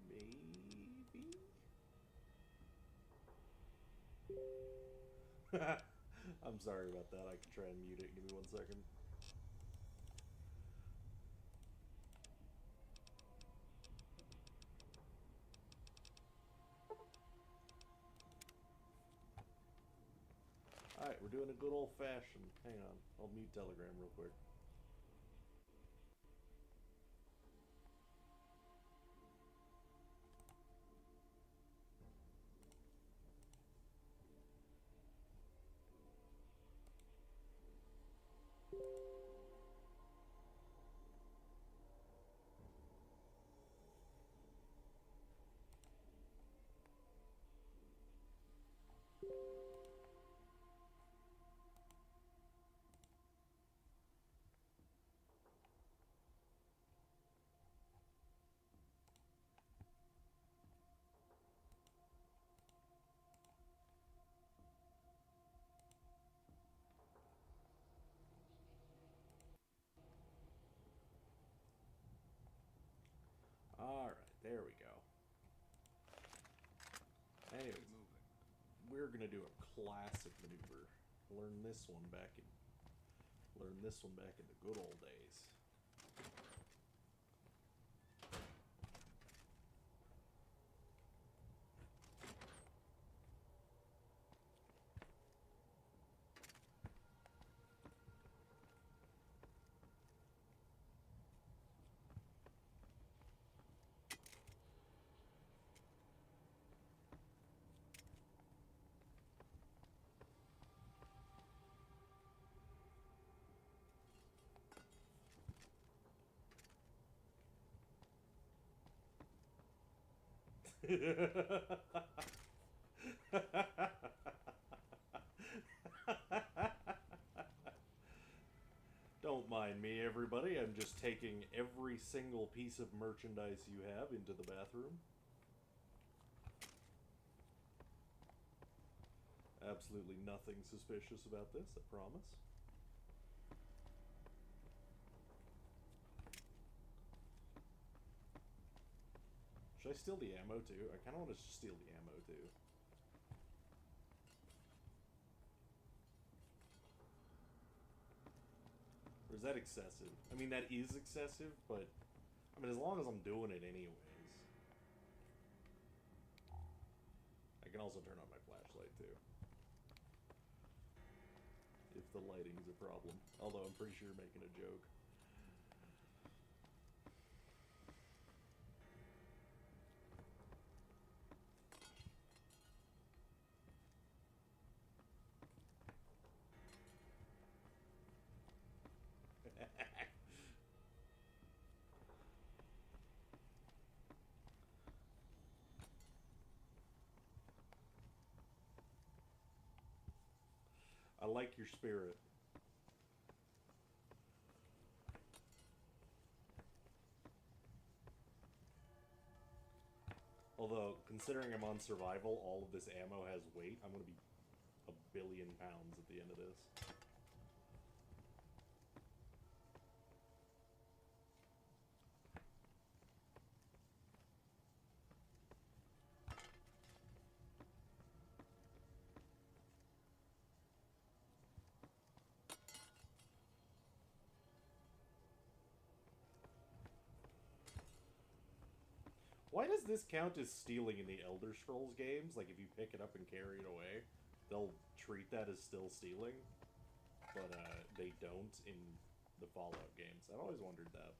Maybe? I'm sorry about that. I can try and mute it. Give me 1 second. Alright, we're doing a good old-fashioned. Hang on. I'll mute Telegram real quick. Alright, there we go. Anyways, we're gonna do a classic maneuver. Learn this one back in the good old days. Don't mind me, everybody. I'm just taking every single piece of merchandise you have into the bathroom. Absolutely nothing suspicious about this, I promise. Should I steal the ammo too? I kind of want to steal the ammo too. Or is that excessive? I mean, that is excessive, but I mean, as long as I'm doing it anyways. I can also turn on my flashlight too. If the lighting's a problem. Although I'm pretty sure you're making a joke. I like your spirit. Although, considering I'm on survival, all of this ammo has weight. I'm gonna be a billion pounds at the end of this. Why does this count as stealing in the Elder Scrolls games? Like, if you pick it up and carry it away, they'll treat that as still stealing, but they don't in the Fallout games. I've always wondered that.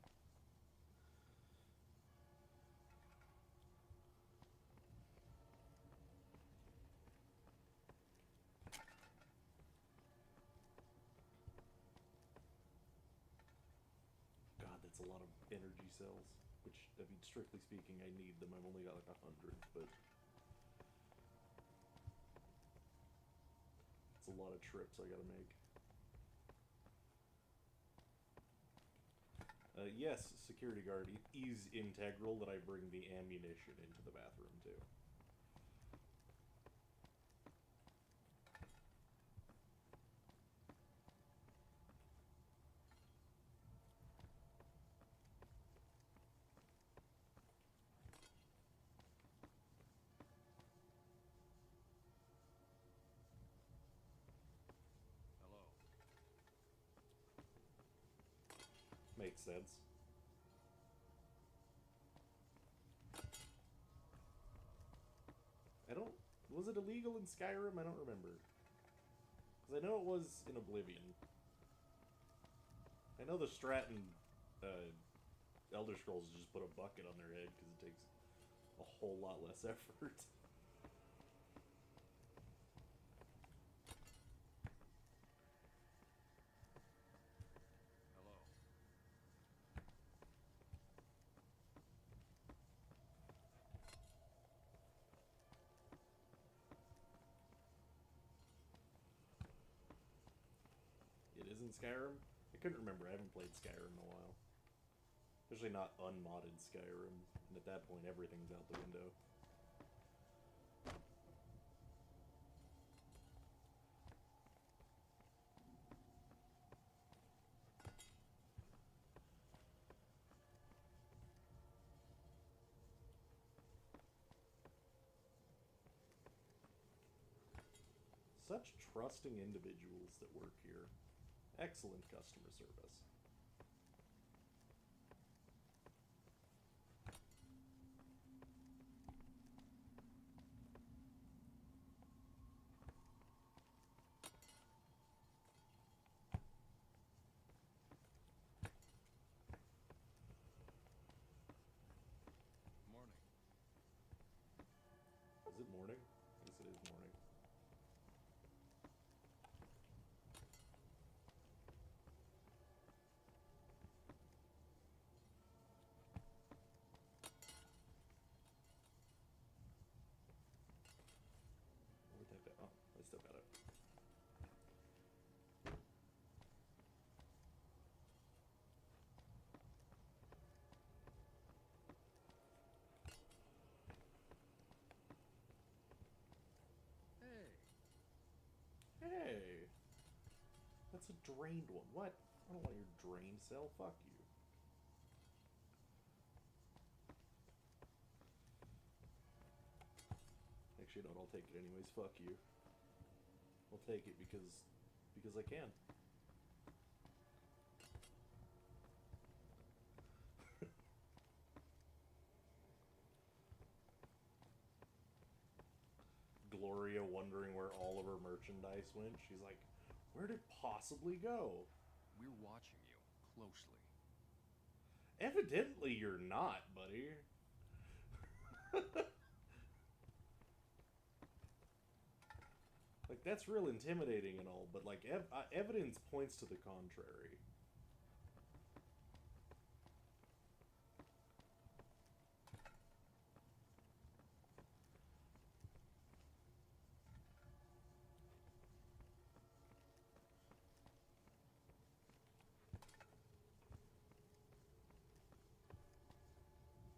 God, that's a lot of energy cells. Which, I mean, strictly speaking, I need them. I've only got like 100, but it's a lot of trips I gotta make. Yes, security guard, it is integral that I bring the ammunition into the bathroom, too. Makes sense. Was it illegal in Skyrim? I don't remember. Because I know it was in Oblivion. I know the strat in Elder Scrolls is just put a bucket on their head because it takes a whole lot less effort. Skyrim? I couldn't remember. I haven't played Skyrim in a while. Especially not unmodded Skyrim. And at that point, everything's out the window. Such trusting individuals that work here. Excellent customer service. Morning. Is it morning? Yes, it is morning. Where'd that go? Oh, I still got it. Hey. Hey! That's a drained one. What? I don't want your drained cell. Fuck you. Actually, no, I'll take it anyways. Fuck you. I'll take it because I can. Gloria wondering where all of her merchandise went. She's like, where did it possibly go? We're watching you closely. Evidently you're not, buddy. Like, that's real intimidating and all, but, like, evidence points to the contrary.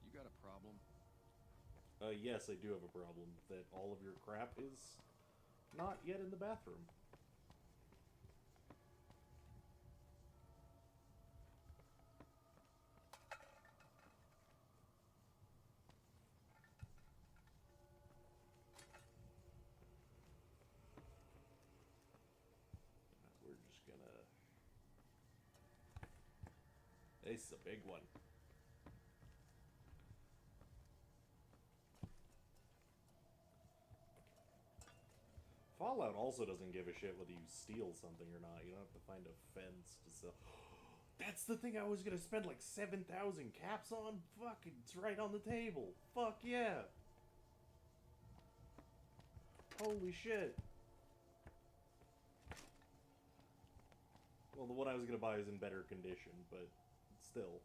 You got a problem? Yes, I do have a problem that all of your crap is not yet in the bathroom. We're just gonna... This is a big one. Fallout also doesn't give a shit whether you steal something or not. You don't have to find a fence to sell. That's the thing I was gonna spend like 7,000 caps on? Fuck, it's right on the table. Fuck yeah. Holy shit. Well, the one I was gonna buy is in better condition, but still.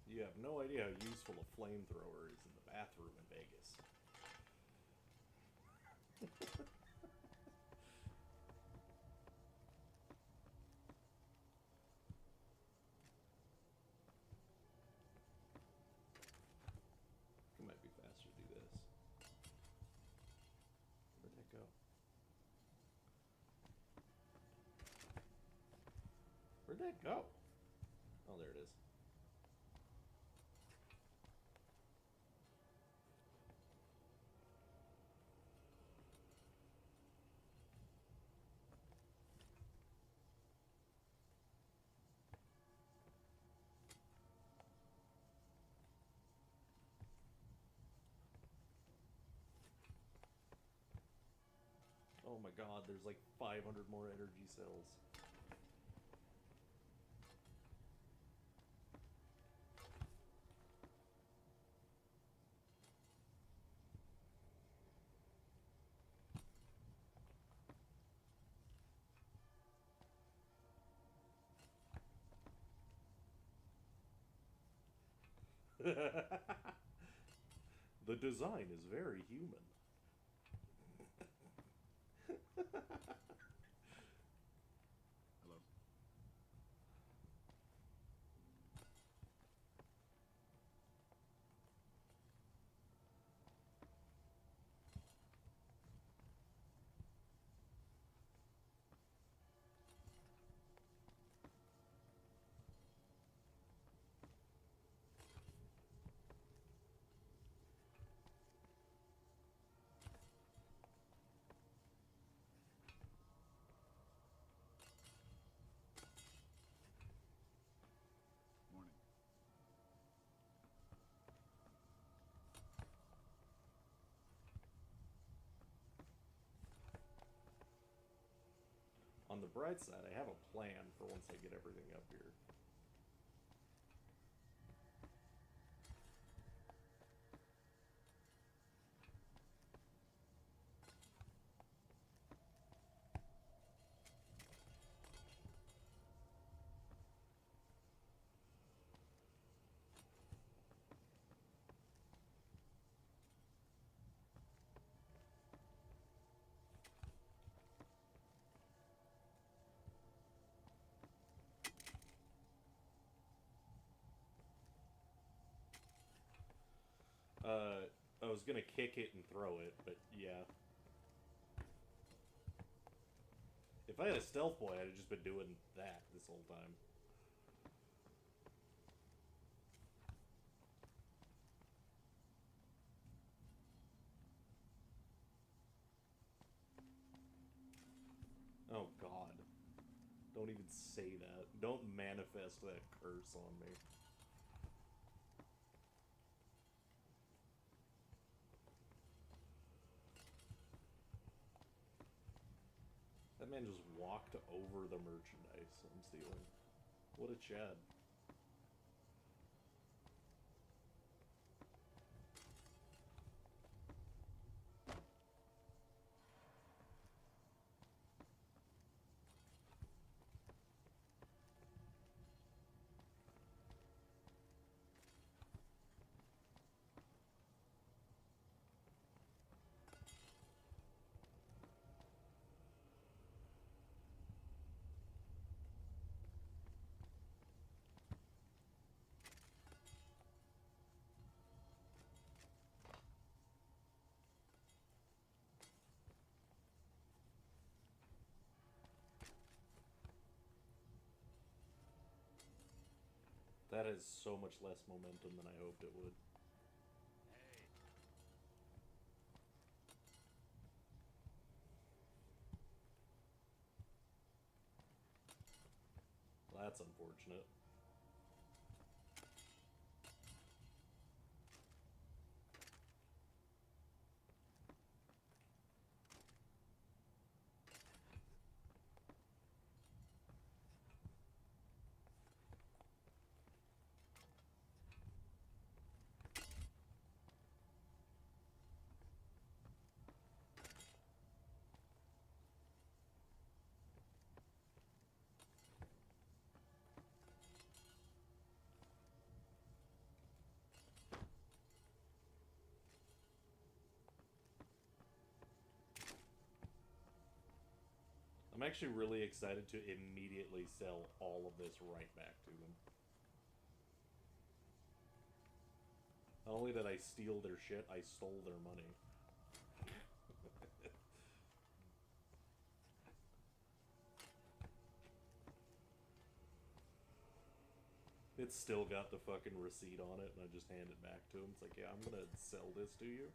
You have no idea how useful a flamethrower is in the bathroom in Vegas. It might be faster to do this. Where'd that go? Where'd that go? Oh, there it is. Oh my god, there's like 500 more energy cells. The design is very human. On the bright side, I have a plan for once I get everything up here. I was gonna kick it and throw it, but yeah. If I had a stealth boy, I'd have just been doing that this whole time. Oh god. Don't even say that. Don't manifest that curse on me. That man just walked over the merchandise I'm stealing. What a Chad. That has so much less momentum than I hoped it would. Well, that's unfortunate. I'm actually really excited to immediately sell all of this right back to them. Not only did I steal their shit, I stole their money. It's still got the fucking receipt on it, and I just hand it back to him. It's like, yeah, I'm gonna sell this to you.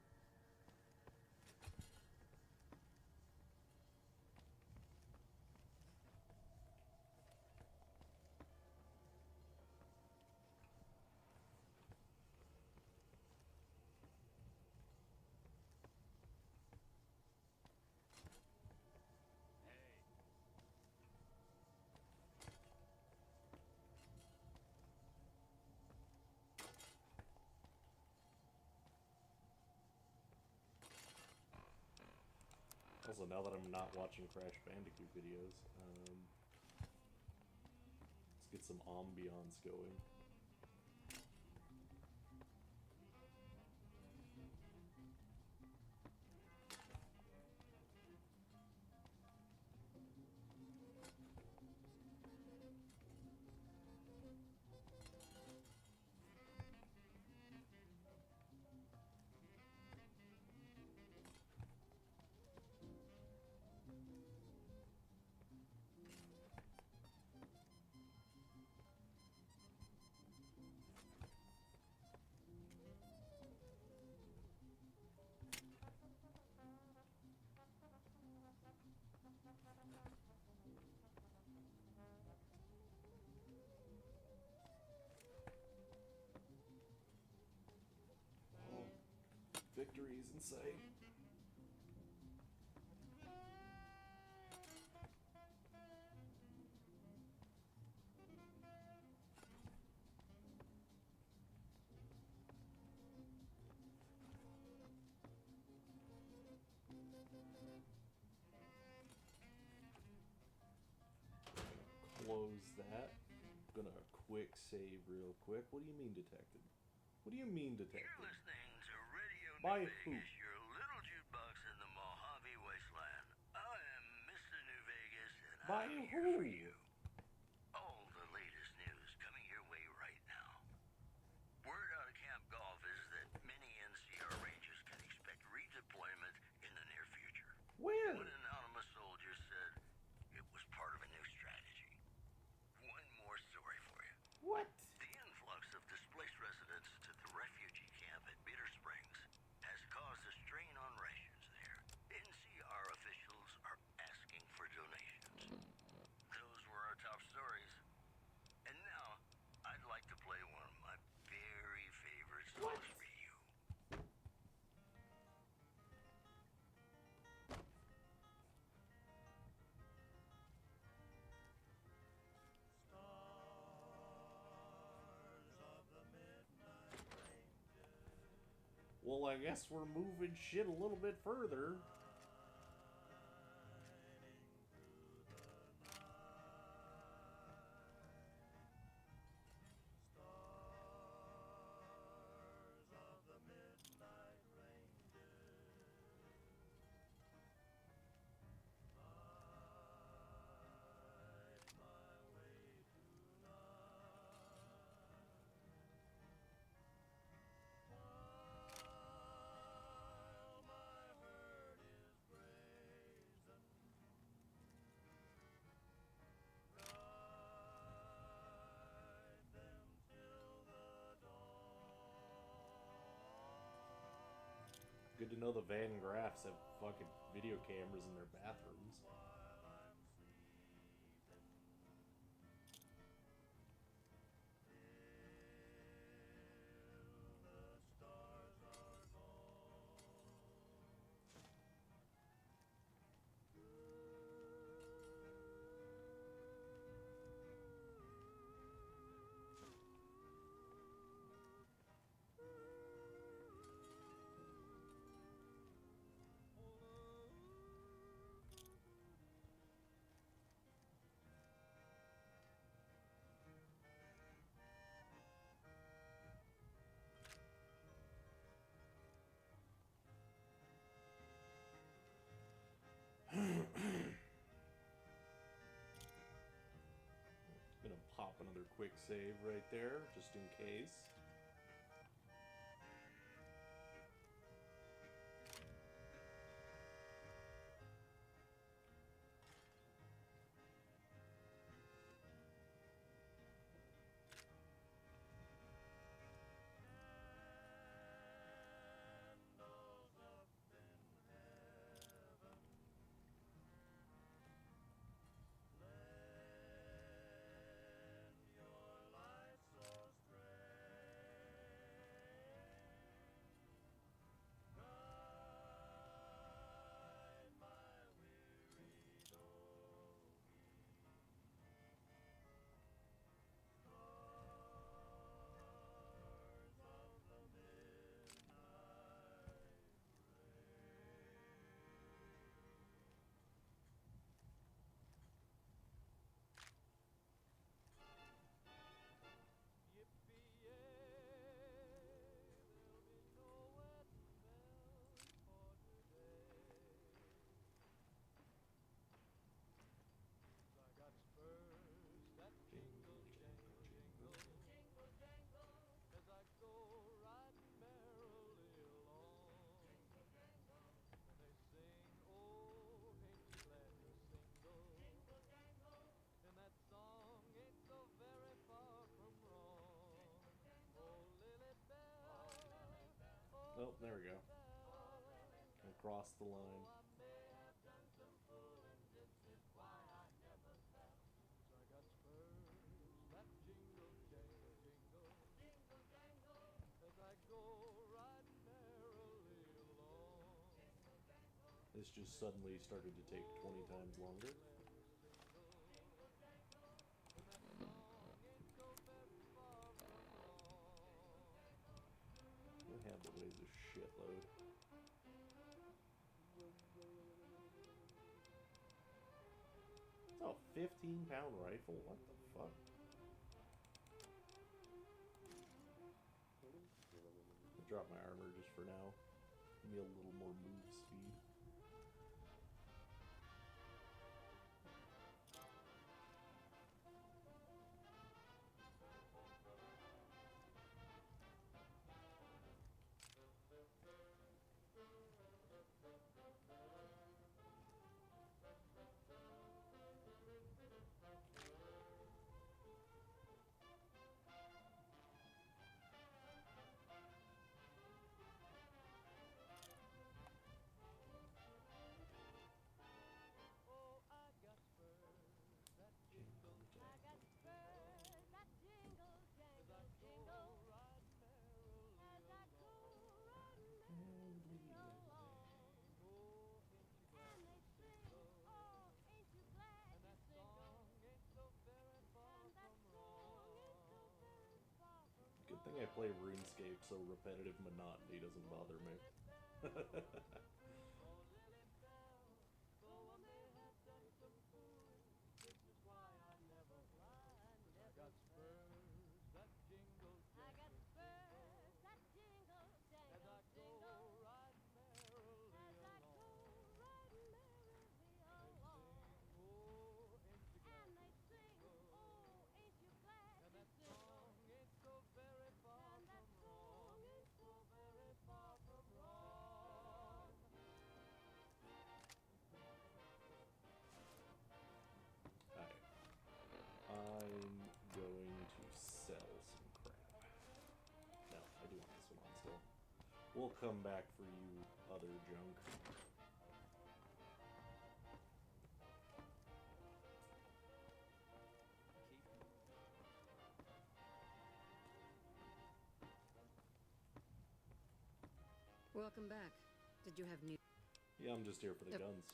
Also, now that I'm not watching Crash Bandicoot videos, let's get some ambiance going. Victory is in sight. close that. I'm gonna quick save real quick. What do you mean detected? What do you mean detected? You're listening to Radio By New who? Vegas, your little jukebox in the Mojave Wasteland. I am Mr. New Vegas, and By I'm who? here for you. All the latest news coming your way right now. Word out of Camp Golf is that many NCR Rangers can expect redeployment in the near future. Where? One anonymous soldier said it was part of a new strategy. One more story for you. What? The influx of displaced residents to the refugee camp at Bitter Springs has caused a strain on rations there. NCR officials are asking for donations. Those were our top stories. And now, I'd like to play one of my very favorite songs for you. Well, I guess we're moving shit a little bit further. Good to know the Van Graffs have fucking video cameras in their bathrooms. Gonna pop another quick save right there, just in case. Oh, there we go. Across the line. This just suddenly started to take 20 times longer. I have that weighs a shitload. Oh, 15-pound rifle? What the fuck? drop my armor just for now. Give me a little more move speed. Good thing I play RuneScape so repetitive monotony doesn't bother me. I'm going to sell some crap. No, I do want this one on still. We'll come back for you other junk. Welcome back. Did you have new... Yeah, I'm just here for the guns.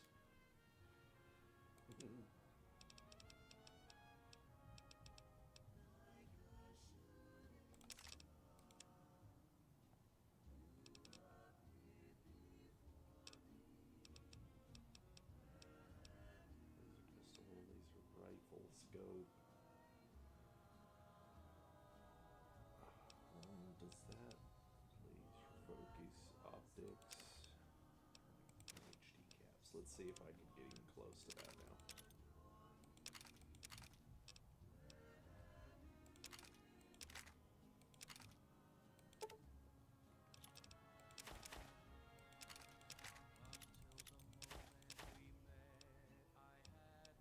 Laser rifle scope. Does that laser focus optics? HD caps. Let's see if I can get even close to that now.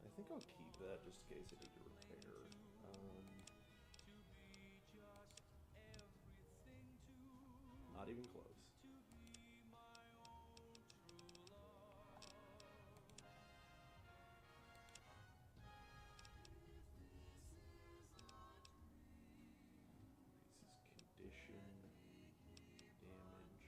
I think I'll keep that just in case I need to repair. Not even close. This is condition, damage.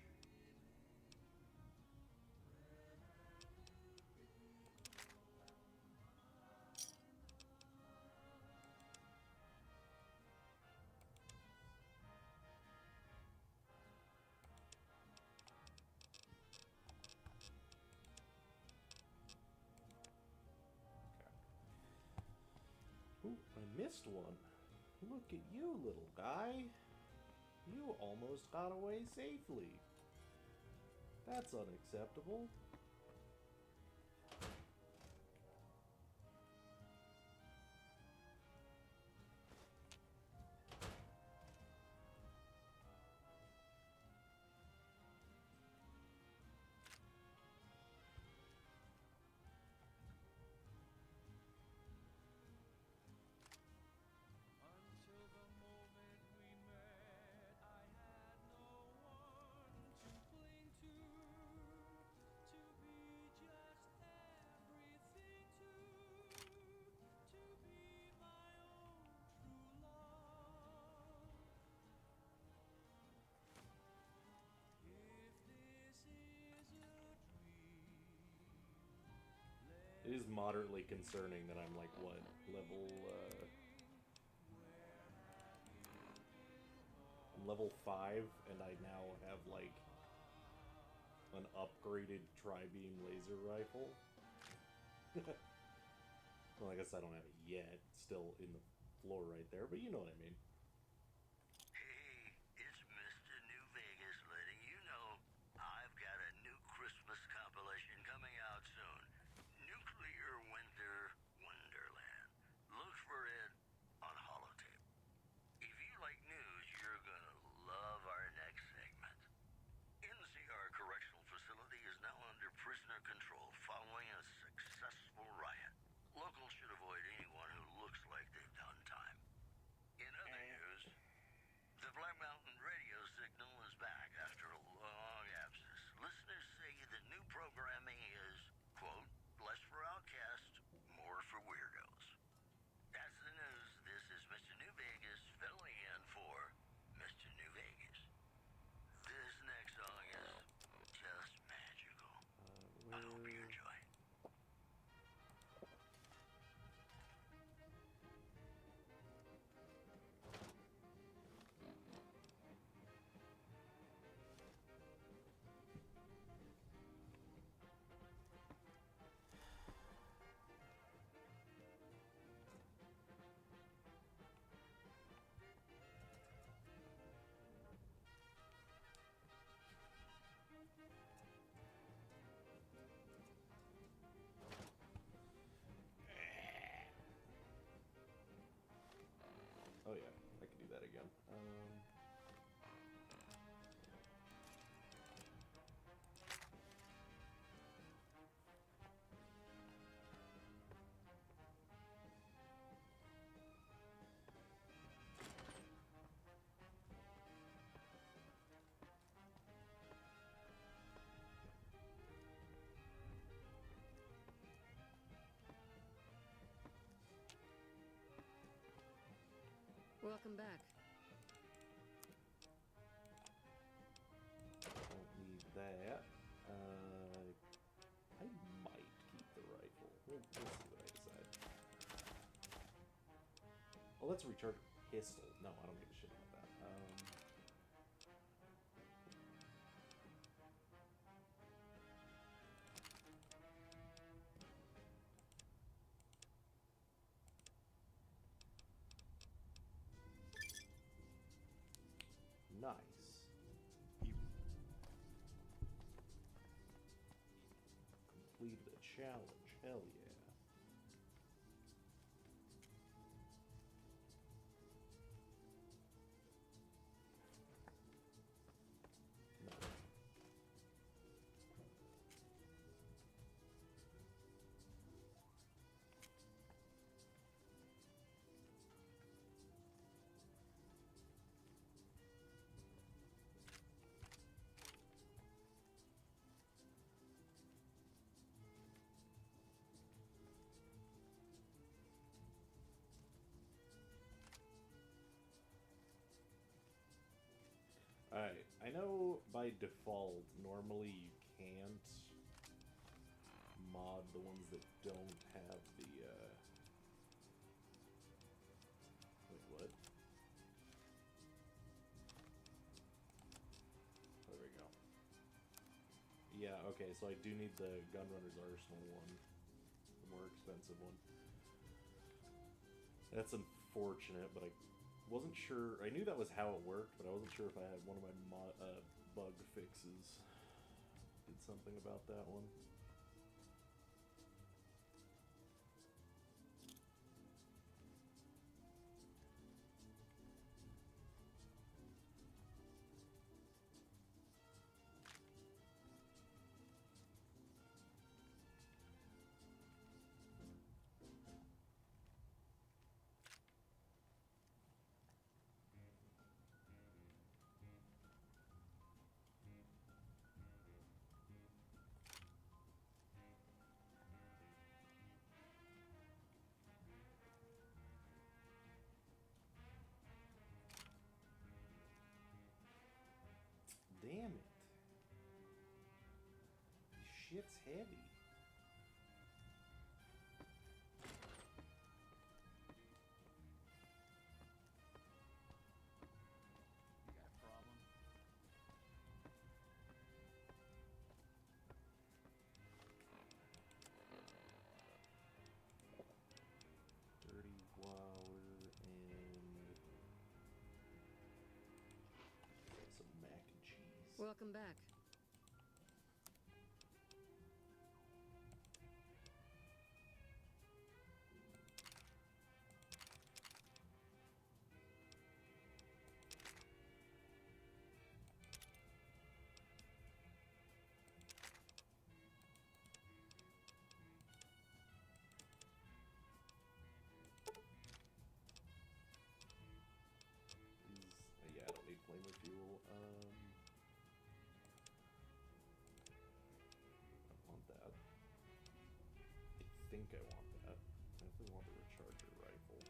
Ooh, I missed one. Look at you, little guy. You almost got away safely. That's unacceptable. It is moderately concerning that I'm like, what, level, I'm level 5, and I now have, like, an upgraded tri-beam laser rifle. Well, I guess I don't have it yet. It's still in the floor right there, but you know what I mean. Hey, it's Mr. New Vegas, ladies again. Welcome back. Don't need that. I might keep the rifle. We'll see what I decide. Oh, let's recharge a pistol. No, I don't give a shit about that. Nice. Completed a challenge. Hell yeah. Nice. Alright, I know by default, normally you can't mod the ones that don't have the, wait, what? There we go. Yeah, okay, so I do need the Gunrunner's Arsenal one. The more expensive one. That's unfortunate, but I wasn't sure. I knew that was how it worked, but I wasn't sure if I had one of my bug fixes did something about that one. Damn it. This shit's heavy. You got a problem? Dirty flour and some mac and cheese. Welcome back. Yeah, I don't need flamer fuel. I want that. I think I want that. I definitely want the recharger rifle.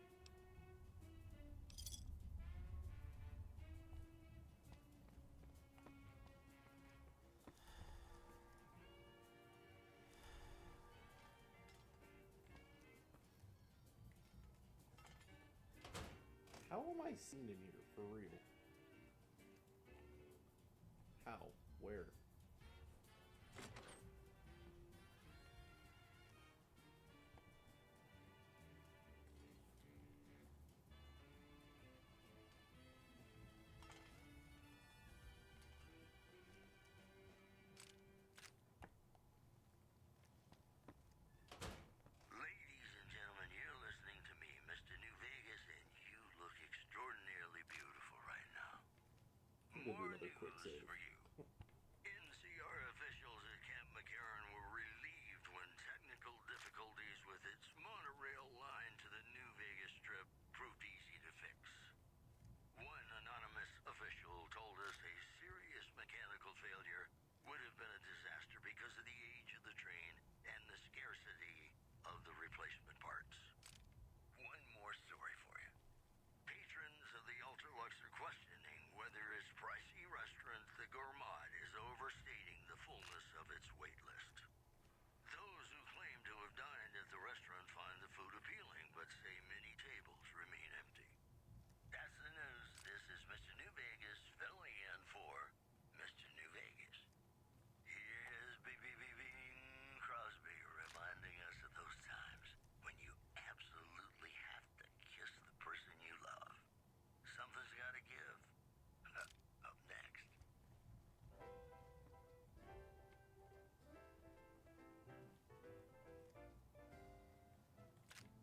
How am I seen in here, for real? How? Where? Ladies and gentlemen, you're listening to me, Mr. New Vegas, and you look extraordinarily beautiful. gonna do More another quick news save. for you. NCR officials at Camp McCarran were relieved when technical difficulties with its monorail line to the New Vegas Strip proved easy to fix. One anonymous official told us a serious mechanical failure would have been a disaster because of the age of the train and the scarcity of the replacement parts. One more story for you. Patrons of the Ultralux are questioning whether its pricey restaurant, the Gourmand, is overstating the fullness of its wait list. Those who claim to have dined at the restaurant find the food appealing, but say many tables remain empty. That's the news. This is Mr. New Vegas filling in for Mr. New Vegas. Here's Bing Crosby reminding us of those times when you absolutely have to kiss the person you love. Something's gotta give. Up next.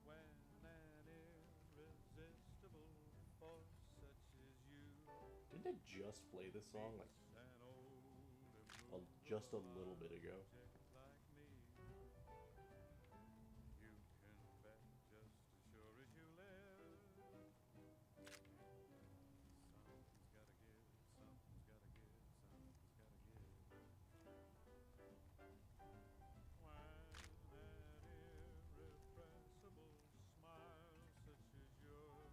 When an irresistible force such as you Didn't it just play this song like just a little bit ago? like me, you can bet just as sure as you live. Something's gotta give, something's gotta give, something's gotta give. When an irrepressible smile such as yours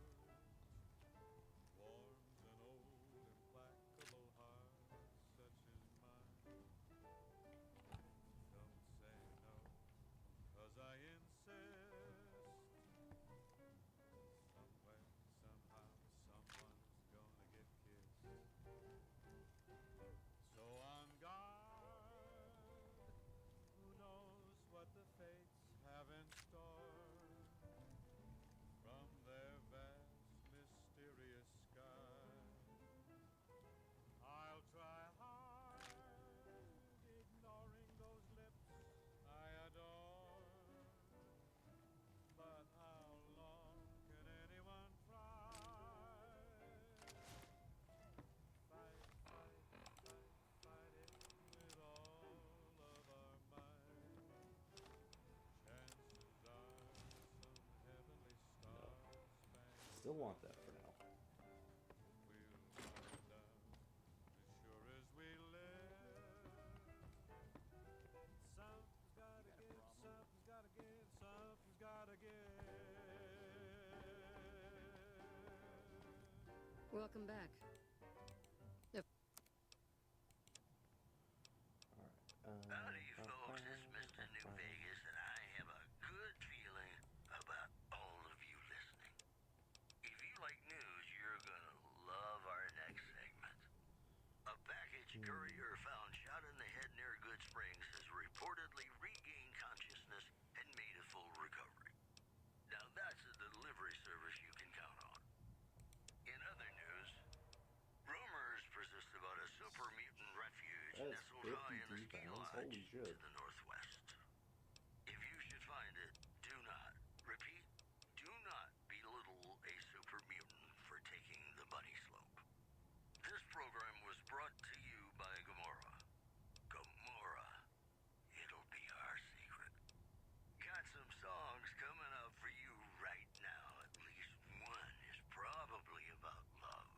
warms an old implacable heart such as mine. Don't say no, 'cause I insist. Somewhere, somehow, someone's gonna get kissed. So on guard, who knows what the fates have in store from their vast, mysterious sky. I'll try hard, ignoring those lips I adore. But how long can anyone try? Fight, fight, fight, fight it with all of our might. Chances are some heavenly star spangled Still want that for now. we'll find out as sure as we live. Something's gotta give, something's gotta give, something's gotta give. Welcome back. Howdy, folks. It's Mr. New Vegas, and I have a good feeling about all of you listening. If you like news, you're gonna love our next segment. A package courier found shot in the head near Good Springs has reportedly regained consciousness and made a full recovery. Now that's a delivery service you can count on. In other news, rumors persist about a super mutant refuge That is nestled high in a 52 ski pounds. lodge Holy to shit. the northwest. If you should find it, do not, repeat, do not belittle a super mutant for taking the bunny slope. This program was brought to you by Gamora. Gamora, it'll be our secret. Got some songs coming up for you right now. At least one is probably about love.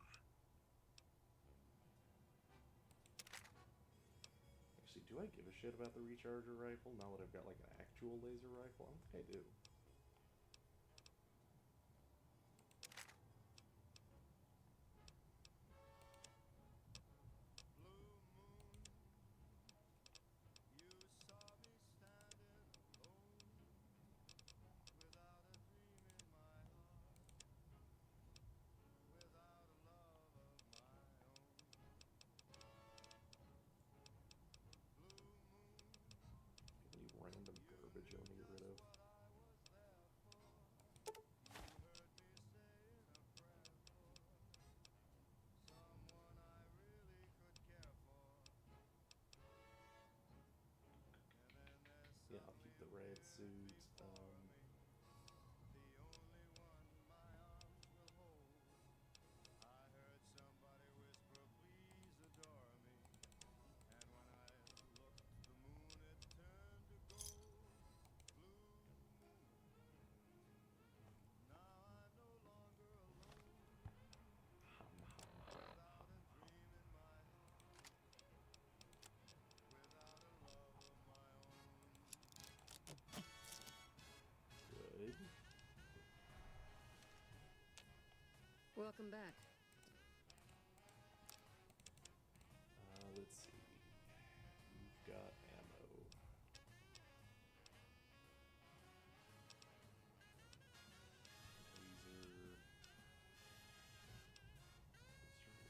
Actually, do I give a shit about the recharger rifle now that I've got like an actual laser rifle? I don't think I do. You saw me standing alone, without a dream in my heart, without a love of my own. Blue moon, Any random garbage I want to get rid of? what I was Welcome back. Let's see. You've got ammo. Laser.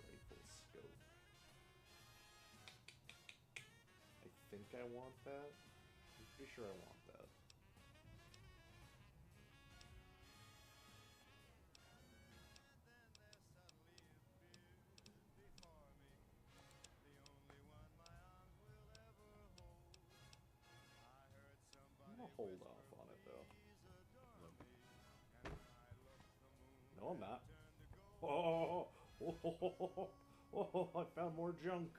Rifle scope. I think I want that. I'm pretty sure I want that. I'm gonna hold off on it though. No, I'm not. Oh, I found more junk.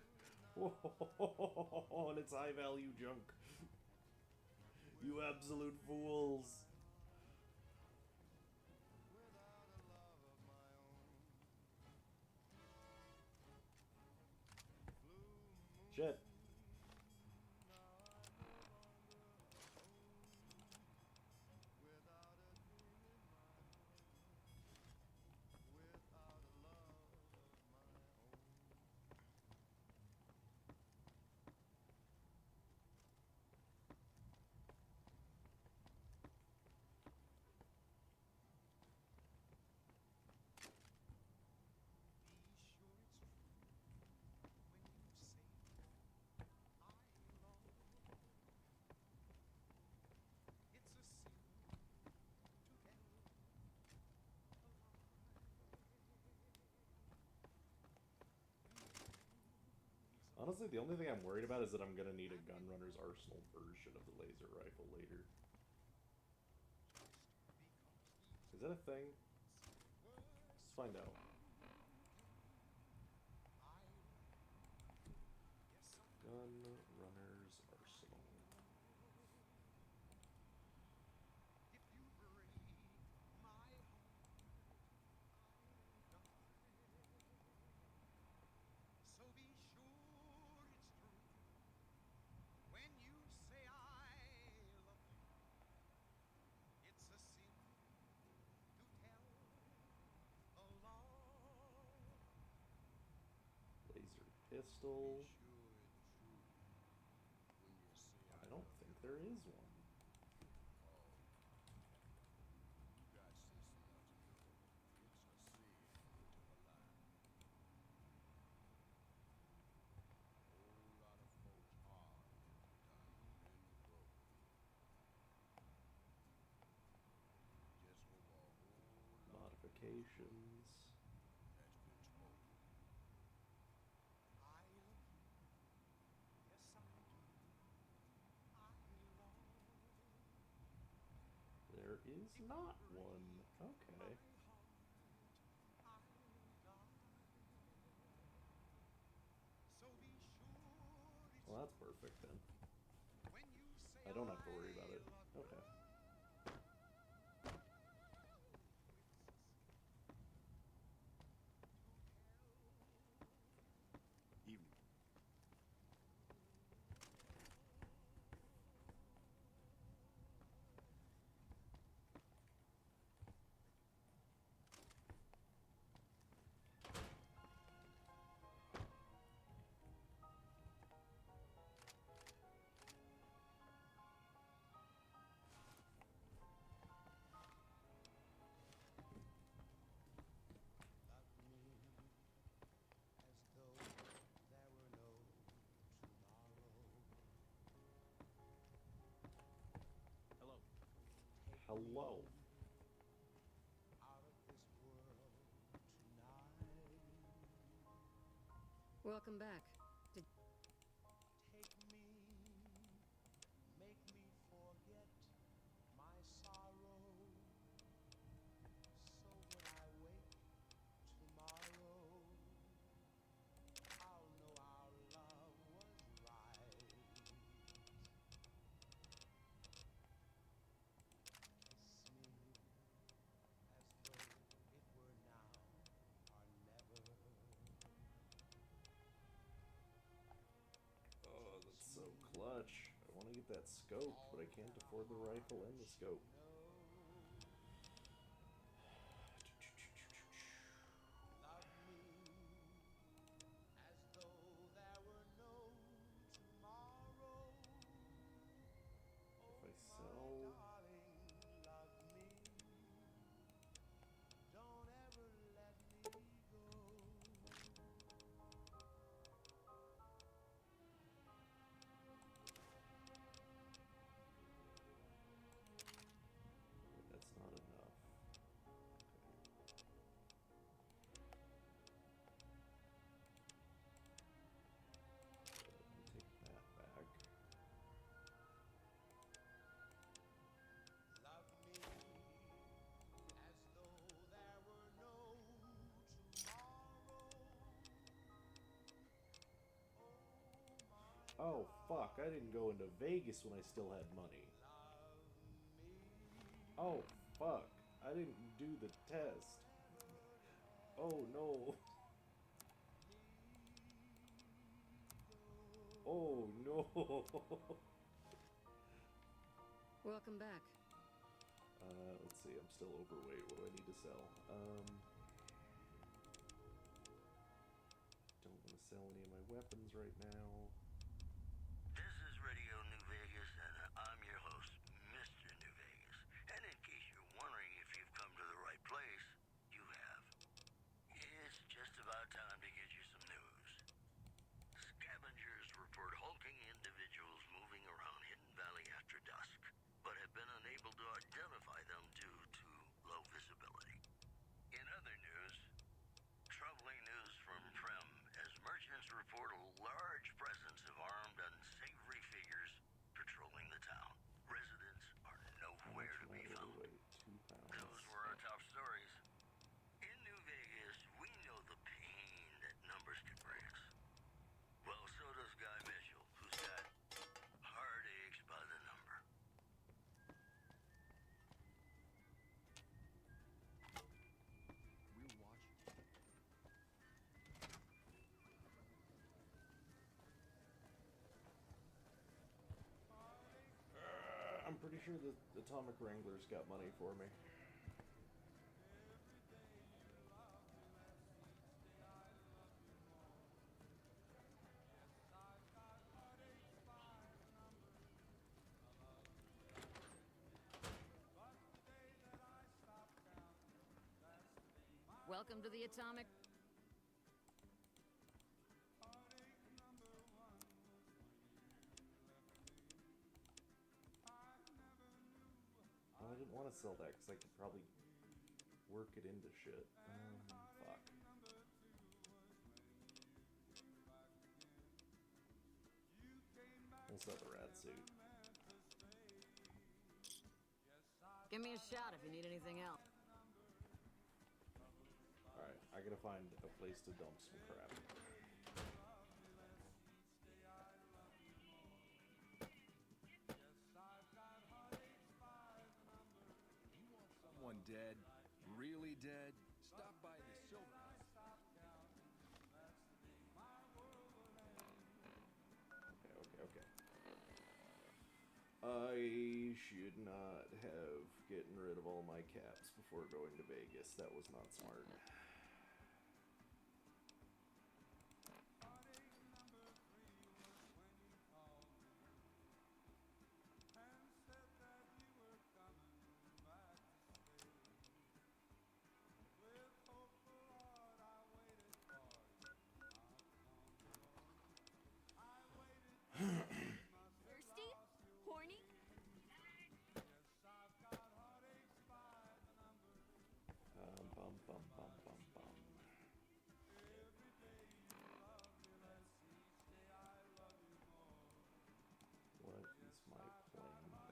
And it's high value junk. You absolute fools. Shit. Honestly, the only thing I'm worried about is that I'm gonna need a Gunrunner's Arsenal version of the laser rifle later. Is that a thing? Let's find out. Gunrunner's Arsenal. Laser pistol. I don't think there is one. Modifications. There is not one. Okay. Well, that's perfect then. I don't have to worry about it. Okay. Evening. Hello. Welcome back. Did Take me, make me forget my sorrow. So when I wake tomorrow, I'll know our love was right. Kiss me as though it were now or never. Oh, that's so clutch. I want to get that scope, but I can't afford the rifle and the scope. Oh, fuck. I didn't go into Vegas when I still had money. Oh, fuck. I didn't do the test. Oh, no. Oh, no. Welcome back. Let's see. I'm still overweight. What do I need to sell? Don't want to sell any of my weapons right now. This is Radio New Vegas, and I'm your host, Mr. New Vegas. And in case you're wondering if you've come to the right place, you have. It's just about time to get you some news. Scavengers report hulking individuals moving around Hidden Valley after dusk, but have been unable to identify them due to low visibility. In other news, troubling news from Trim as merchants report a large presence of armed, unsavory figures patrolling the town. Residents are nowhere to be found. Those were our top stories. In New Vegas, we know the pain that numbers can bring us. Well, so does Guy Mitchell, who's got heartaches by the number. We're watching. I'm pretty sure the Atomic Wranglers got money for me. Welcome to the Atomic. Well, I didn't want to sell that because I could probably work it into shit. Fuck. We'll sell the rat suit. Give me a shout if you need anything else. Alright, I gotta find a place to dump some crap. Someone dead, really dead. Stop by the silver. Okay. I should not have gotten rid of all my caps before going to Vegas. That was not smart. Thirsty? Horny? What is my plan now?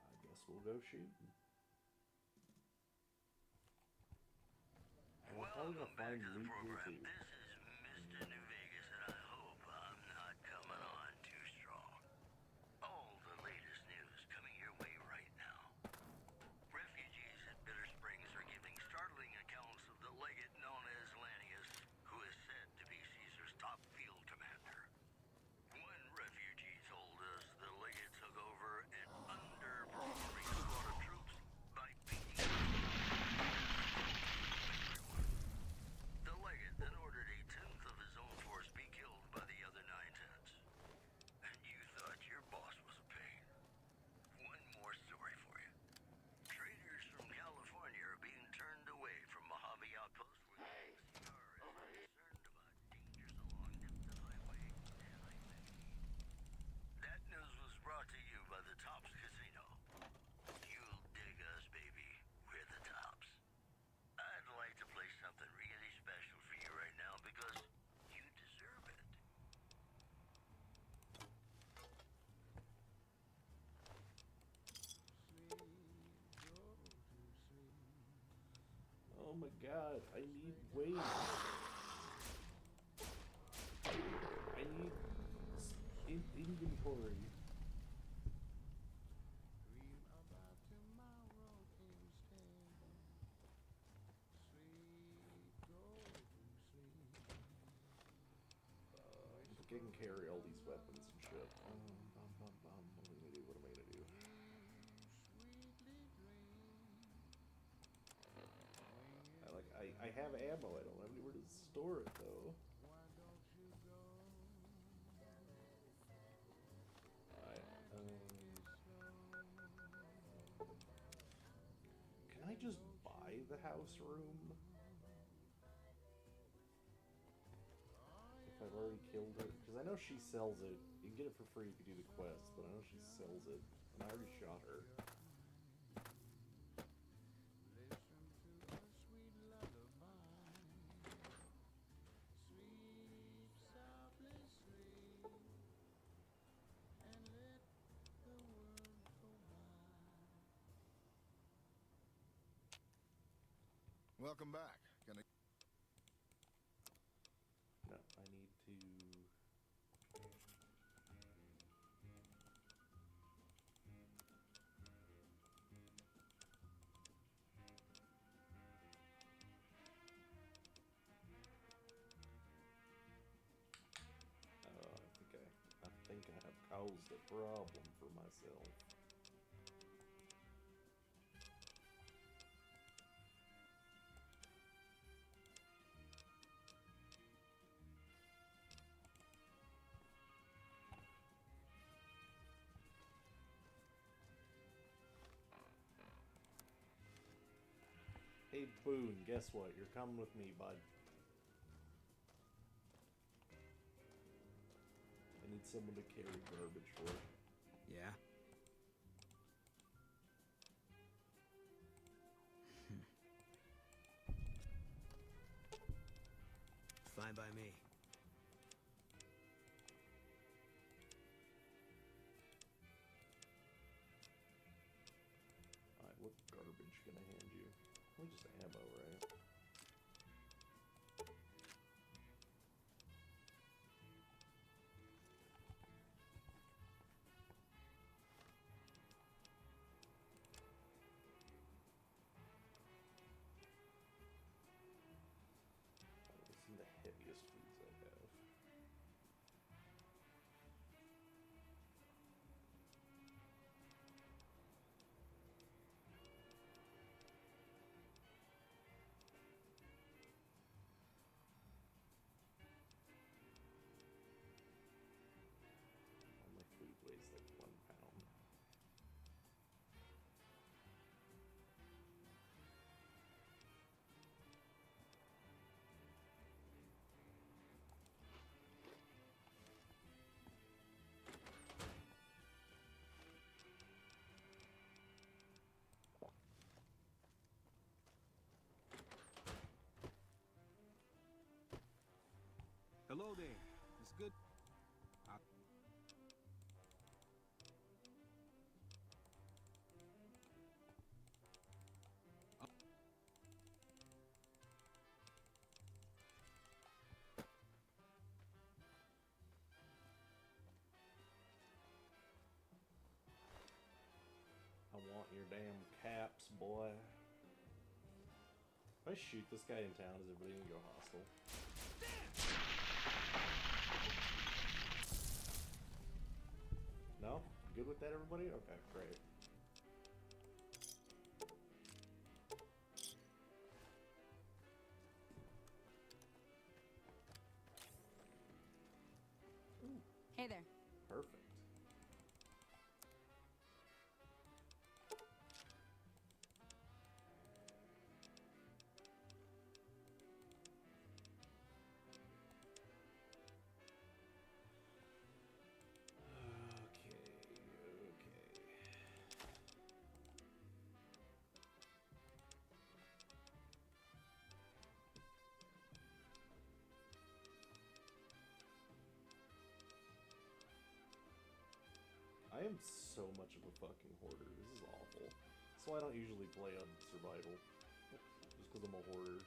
I guess we'll go shooting. And we're probably gonna find loot here too. This is Mr. New Vegas, and I hope I'm not coming on too strong. All the latest news coming your way right now. Refugees at Bitter Springs are giving startling accounts of the legate known as Lanius, who is said to be Caesar's top field commander. One refugee told us the legate took over an underperforming squad of troops by beating the legate then ordered a god, I need weight. I need inventory. I can carry all these weapons and shit. What am I gonna do? What am I gonna do? I have ammo. I don't have anywhere to store it though. Alright. Can I just buy the house room? If I've already killed it? Because I know she sells it. You can get it for free if you do the quest, but I know she sells it. And I already shot her. Welcome back. Gonna... No, I need to... I think I have caused a problem for myself. Hey, Boone, guess what? You're coming with me, bud. I need someone to carry garbage for. Yeah? Fine by me. Alright, what garbage can I hand you? Probably just ammo, right? These are the heaviest foods I have. All my food weighs like 1 pound. Hello there. It's good. I want your damn caps, boy. If I shoot this guy in town, is everybody gonna go hostile? No? Good with that, everybody? Okay, great. Hey there. Perfect. I am so much of a fucking hoarder. This is awful. That's why I don't usually play on survival. Just because I'm a hoarder.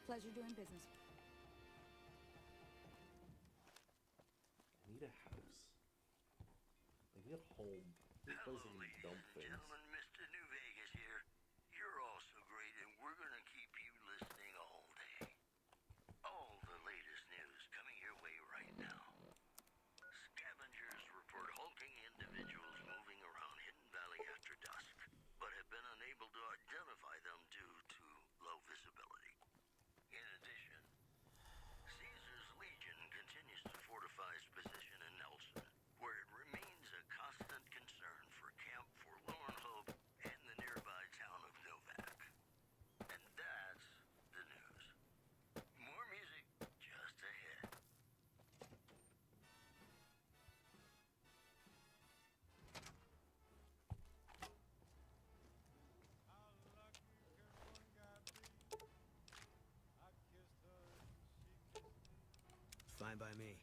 Pleasure doing business. I need a house. I need a home. This place I can dump things. Gentlemen, Mr. New Vegas here. You're all so great, and we're gonna keep you listening all day. All the latest news coming your way right now. Scavengers report hulking individuals moving around Hidden Valley after dusk, but have been unable to identify them due to low visibility. In addition, Caesar's Legion continues to fortify its position in Nelson, where it remains a constant concern for Camp Forlorn Hope and the nearby town of Novak. And that's the news. More music just ahead. Fine by me.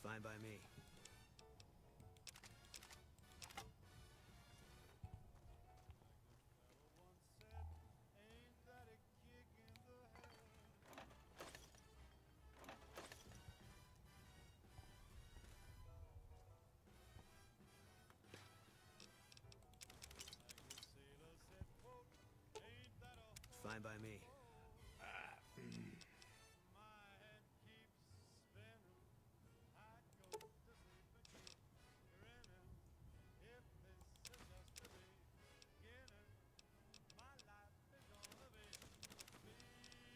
Fine by me. Fine by me.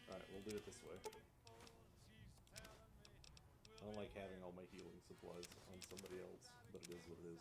Alright, we'll do it this way. I don't like having all my healing supplies on somebody else, but it is what it is.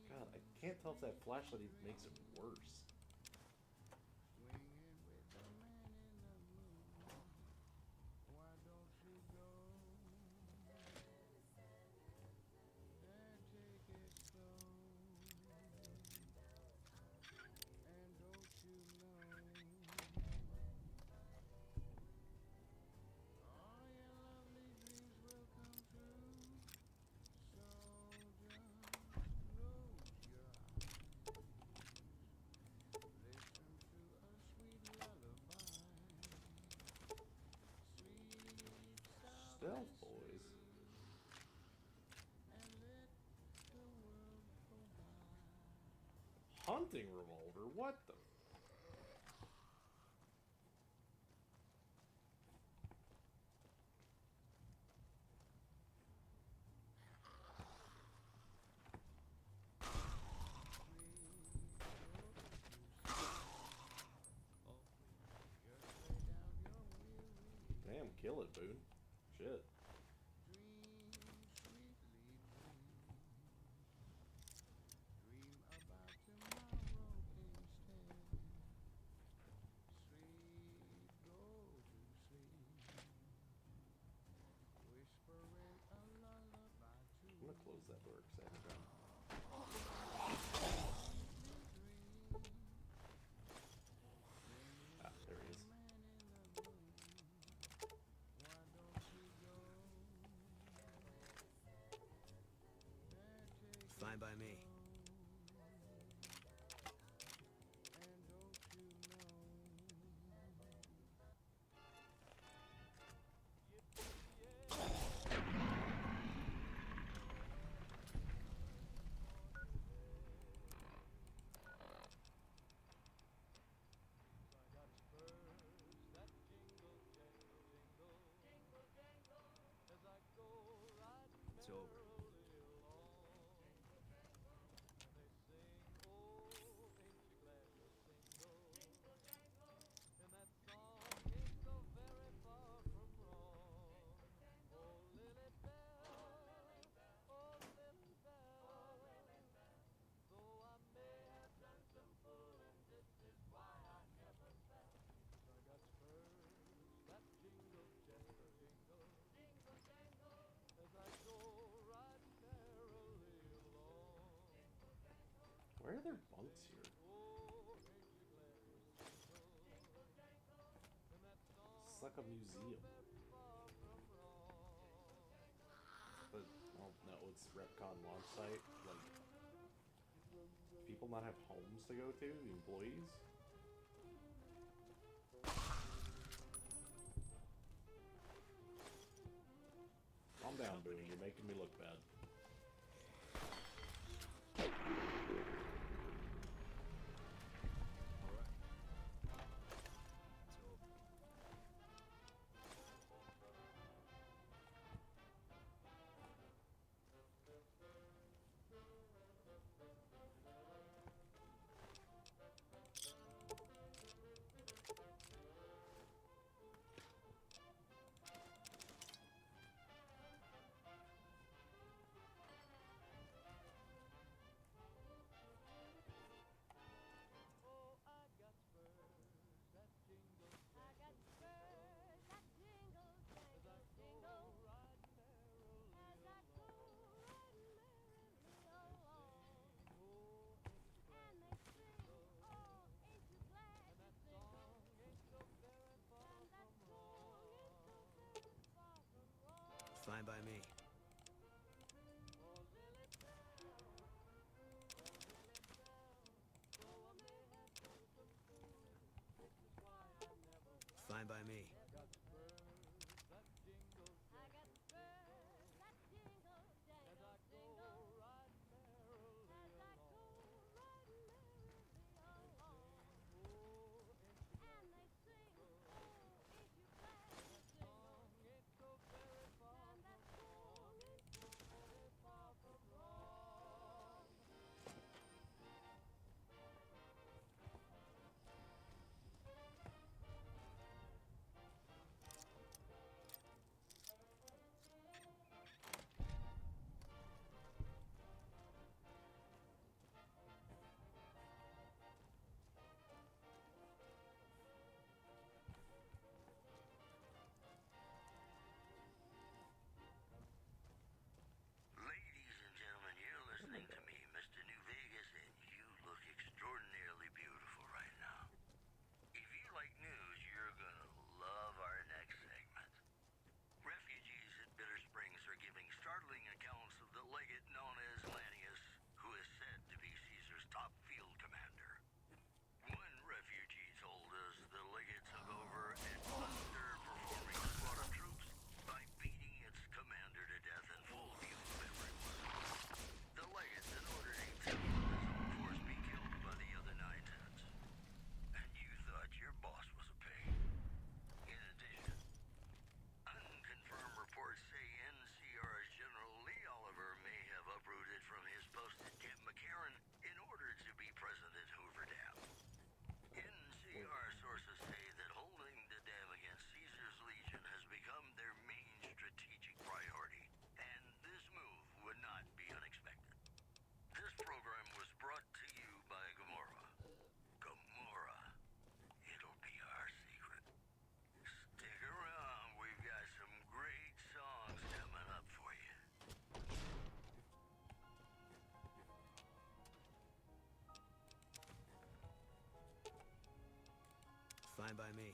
God, I can't tell if that flashlight even makes it worse. Stealth boys. Hunting revolver? What the? Damn, kill it, Boone. Shit. that works, actually. Ah, there he is. Fine by me. It's over. Where are there bunks here? It's like a museum. But, well, no, it's Repcon launch site. Like, people not have homes to go to? The employees? Calm down, Boone. You're making me look bad. Fine by me. Fine by me. Fine by me.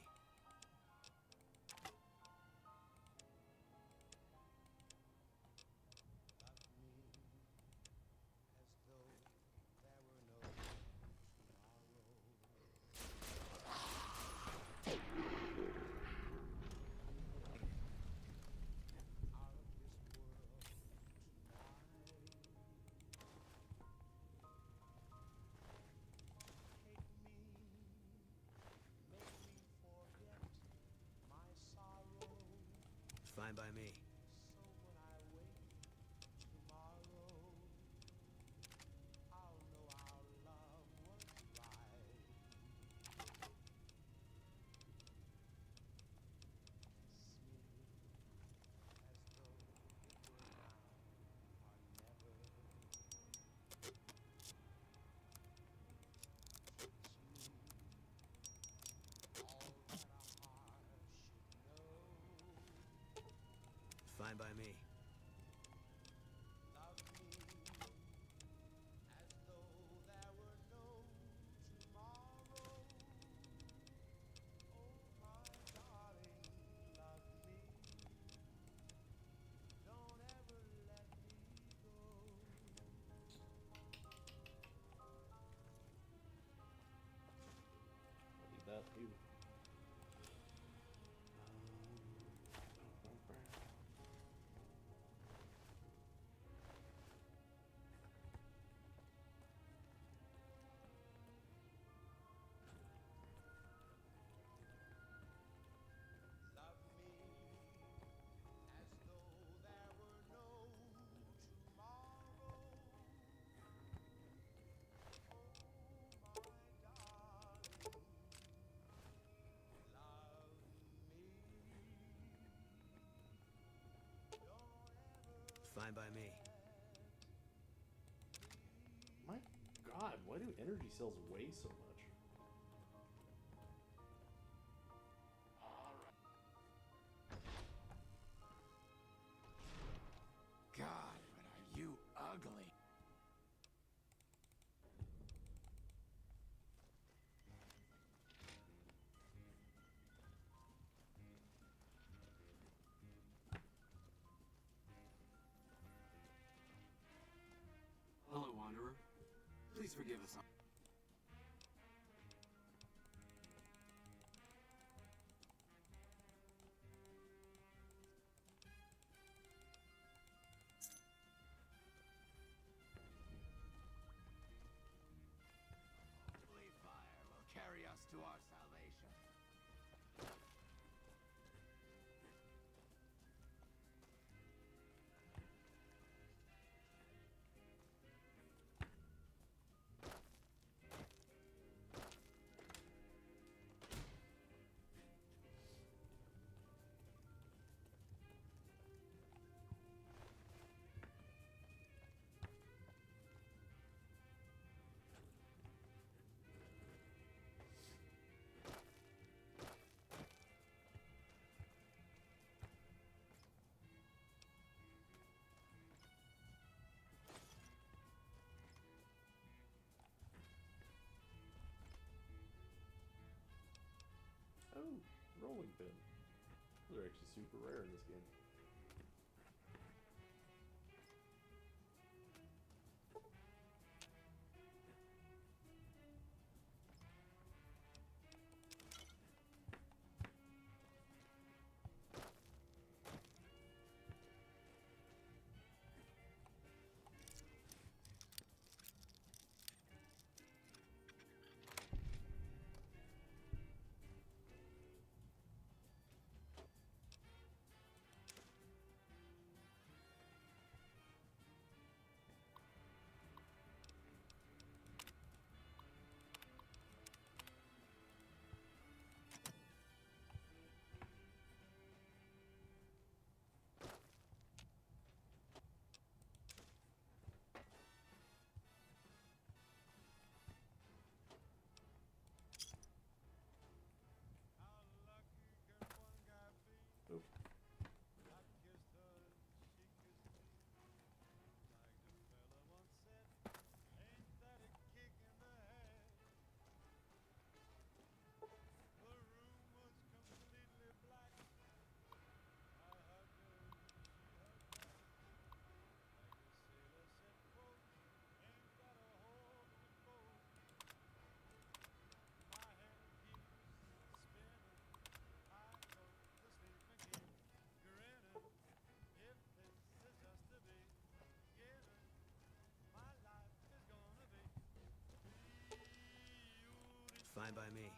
Fine by me. Fine by me. I'll leave that to you. Fine by me. My god, why do energy cells weigh so much? God, but are you ugly? Hello, Wanderer. Please forgive us. Holy fire will carry us to our salvation. Oh, rolling pin. Those are actually super rare in this game. Fine by me.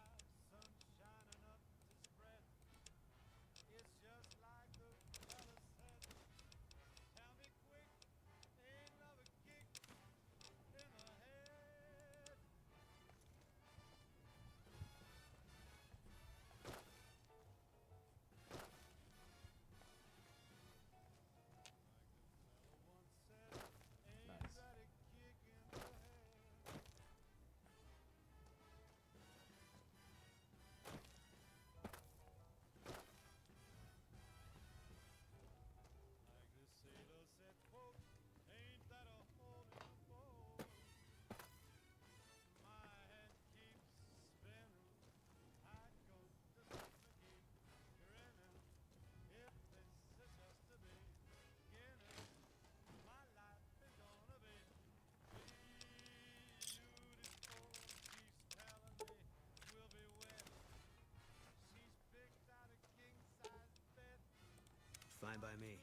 Fine by me.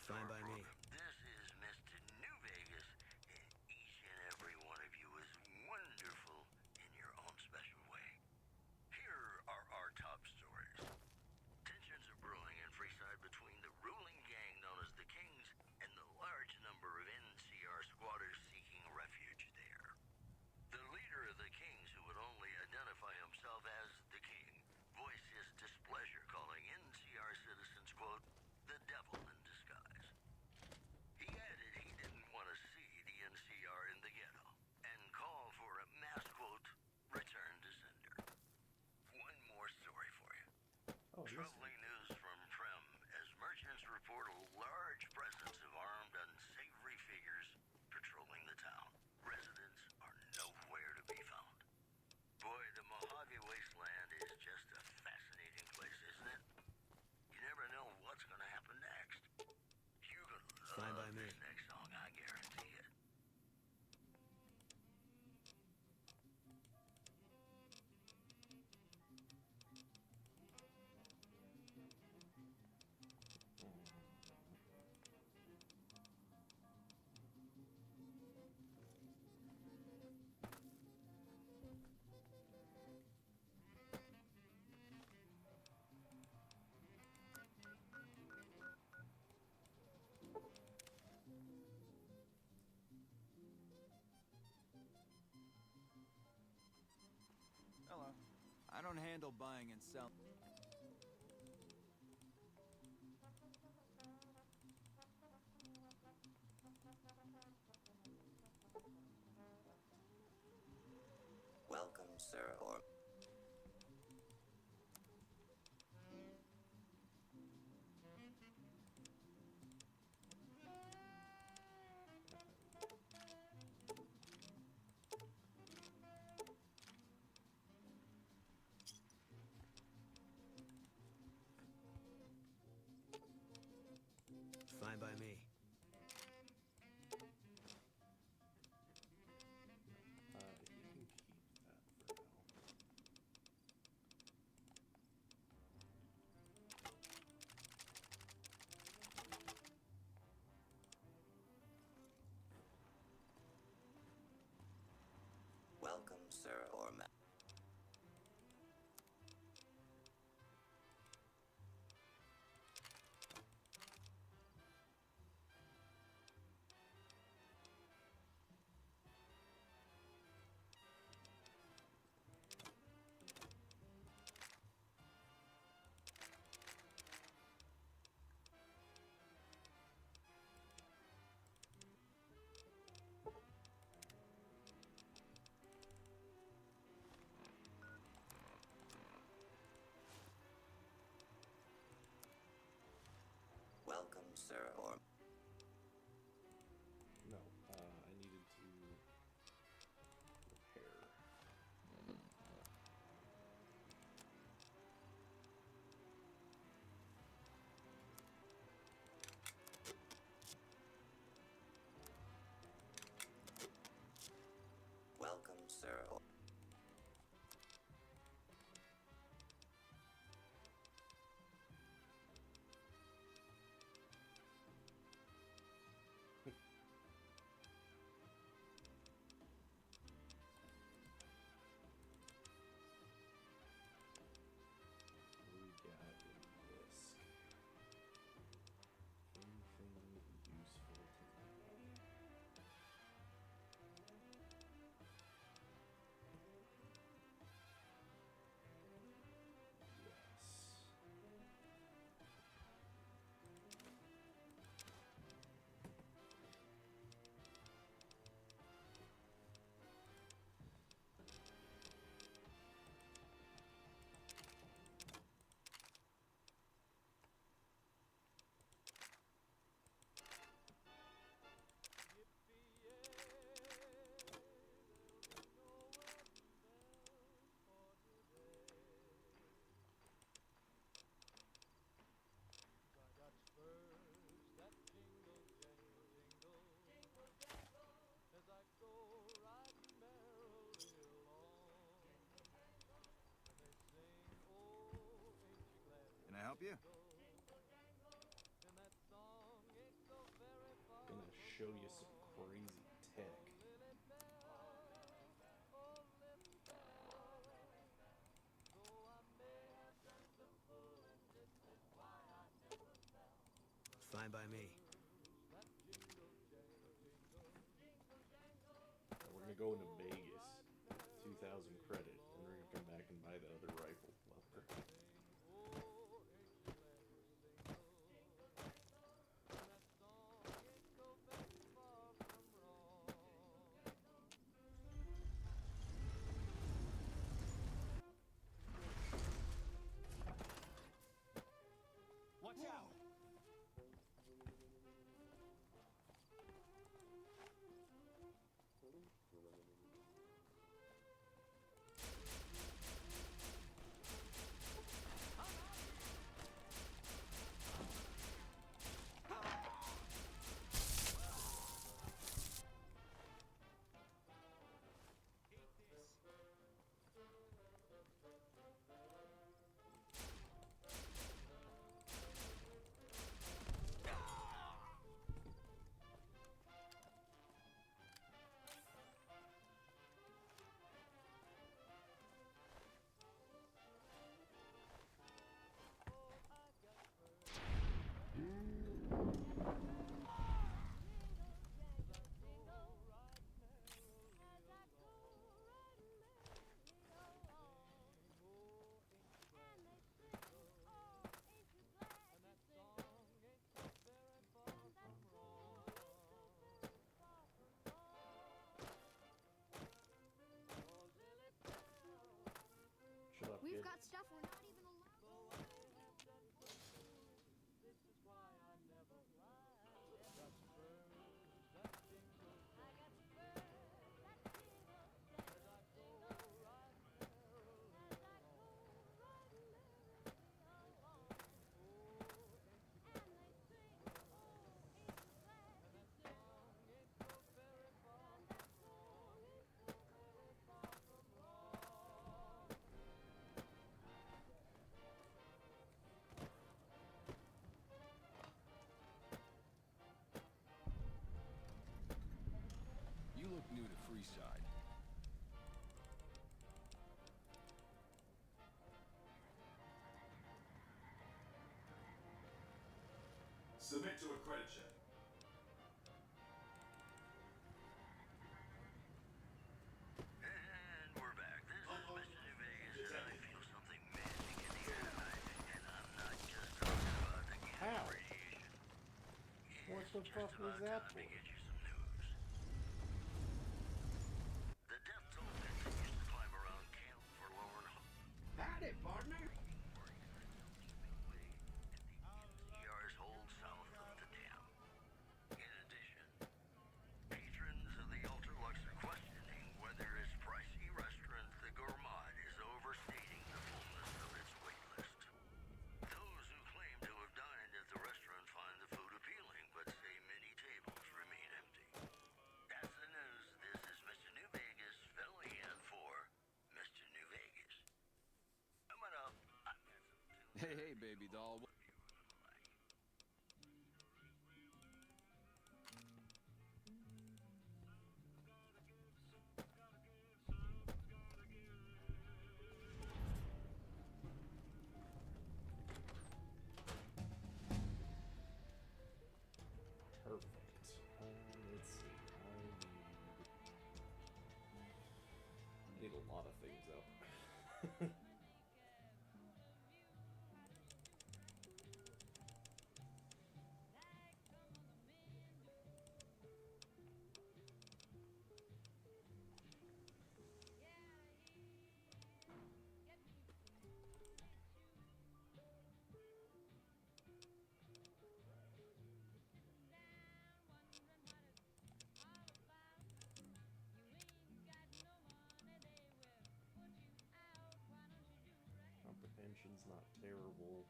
Fine by me. This is Mr. New Vegas, and each and every one of you is wonderful in your own special way. Here are our top stories. Tensions are brewing in Freeside between the ruling gang known as the Kings and the large number of NCR squatters seeking refuge there. The leader of the Kings, who would only identify himself as the King, voiced his displeasure, calling NCR citizens, quote, the devil in disguise. He added he didn't want to see the NCR in the ghetto and called for a mass, quote, return to sender. One more story for you. Troubling news from Trim as merchants report a large presence of armed, unsavory figures patrolling the town. Residents are nowhere to be found. Boy, the Mojave Wasteland is just a fascinating place, isn't it? You never know what's going to happen next. You're going to Fine by love me. this next song, I guarantee it. Hello. I don't handle buying and selling. Welcome, sir, or... Fine by me. You can keep that for now. Welcome, sir, or ma... Welcome, sir, or... No, I needed to repair. sir, or... We got a disc. Anything useful to me? Yes. Can I help you? Gonna show you some crazy tech. Fine by me. We're gonna go into Vegas, 2,000 credit, and we're gonna come back and buy the other rifle. Watch out! Shut up, We've kid. got stuff we're not even allowed. You look new to Freeside. Submit to a credit check. And we're back. This is Mr. New Vegas, and I feel something missing in the air tonight. And I'm not just talking about the gamma radiation. What the fuck was that for? To get you some news. The death toll continues to climb around Camp Forlorn. Howdy, partner. NCR's hold south of the dam. In addition, patrons of the Ultralux are questioning whether its pricey restaurant, the Gourmand, is overstating the fullness of its wait list. Those who claim to have dined at the restaurant find the food appealing, but say many tables remain Hey, baby doll. Perfect. Let's see. I need a lot of things up. Comprehension's not terrible.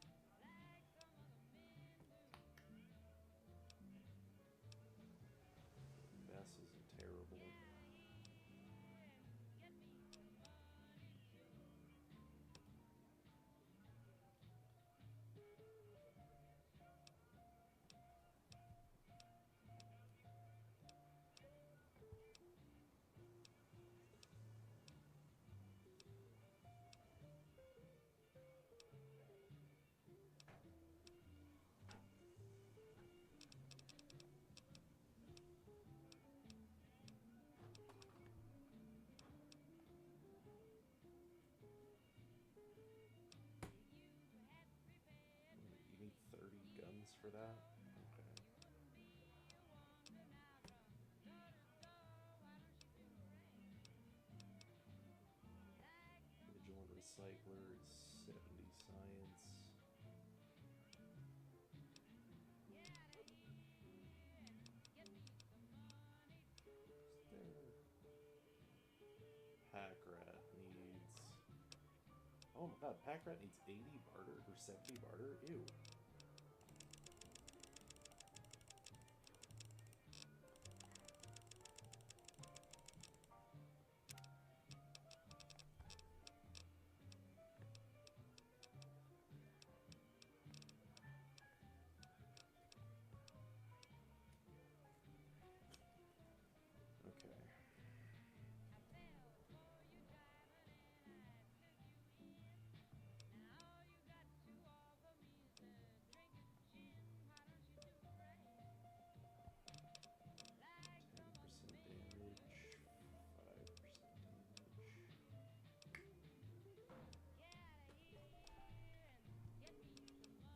Bess isn't terrible. You need 30 guns for that? Okay. Vigilant Recycler is 70 science. Pack Rat needs... Oh my god, Pack Rat needs 80 barter or 70 barter? Ew. Okay.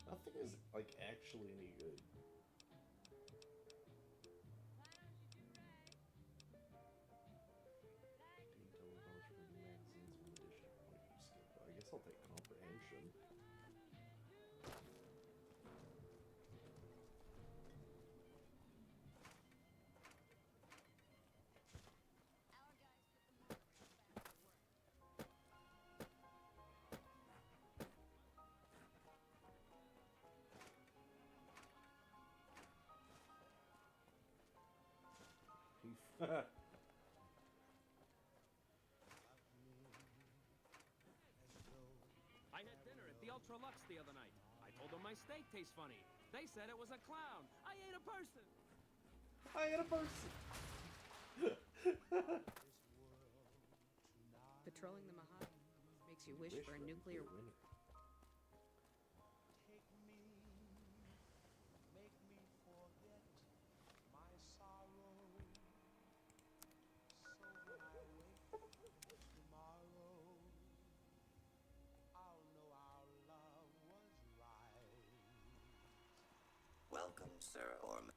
Nothing is, like, actually any good. I guess I'll take comprehension. I had dinner at the Ultra Lux the other night. I told them my steak tastes funny. They said it was a clown. I ate a person. I ate a person. Patrolling the Mojave makes you wish for a nuclear winter. Welcome, Sir Orman.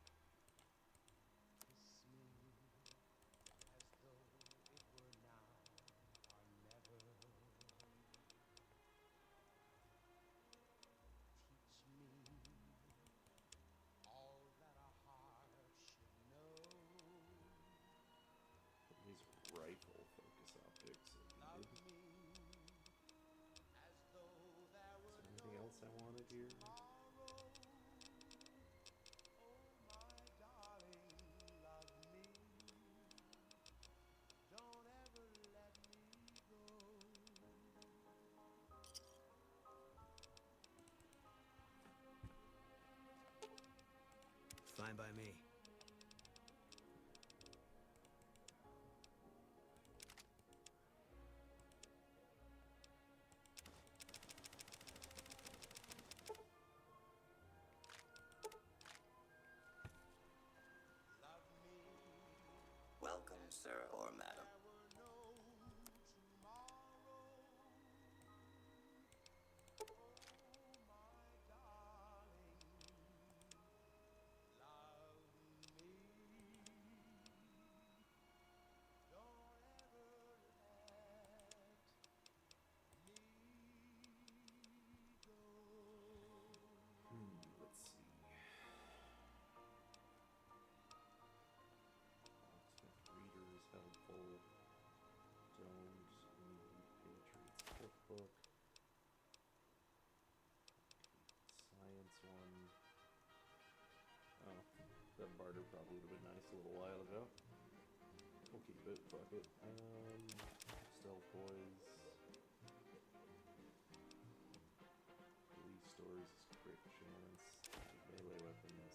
These rifle focus optics are needed. Is there anything else I wanted here? Fine by me. Welcome, sir or madam. Let's see. Locksmith Reader is helpful. Don't need Patriots Cookbook. Science one. Oh, that barter probably would have been nice a little while ago. We'll keep it, fuck it. Stealth Boys. Police Stories is quick chance. Melee weapons.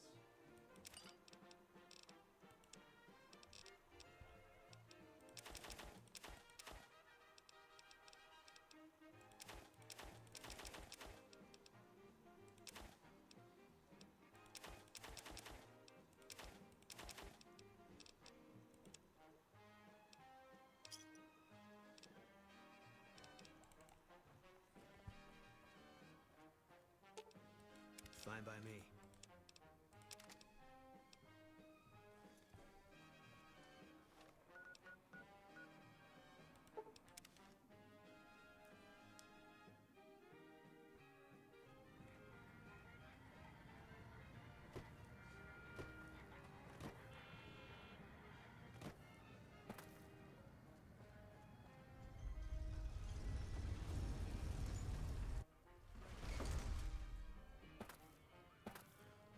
Fine by me.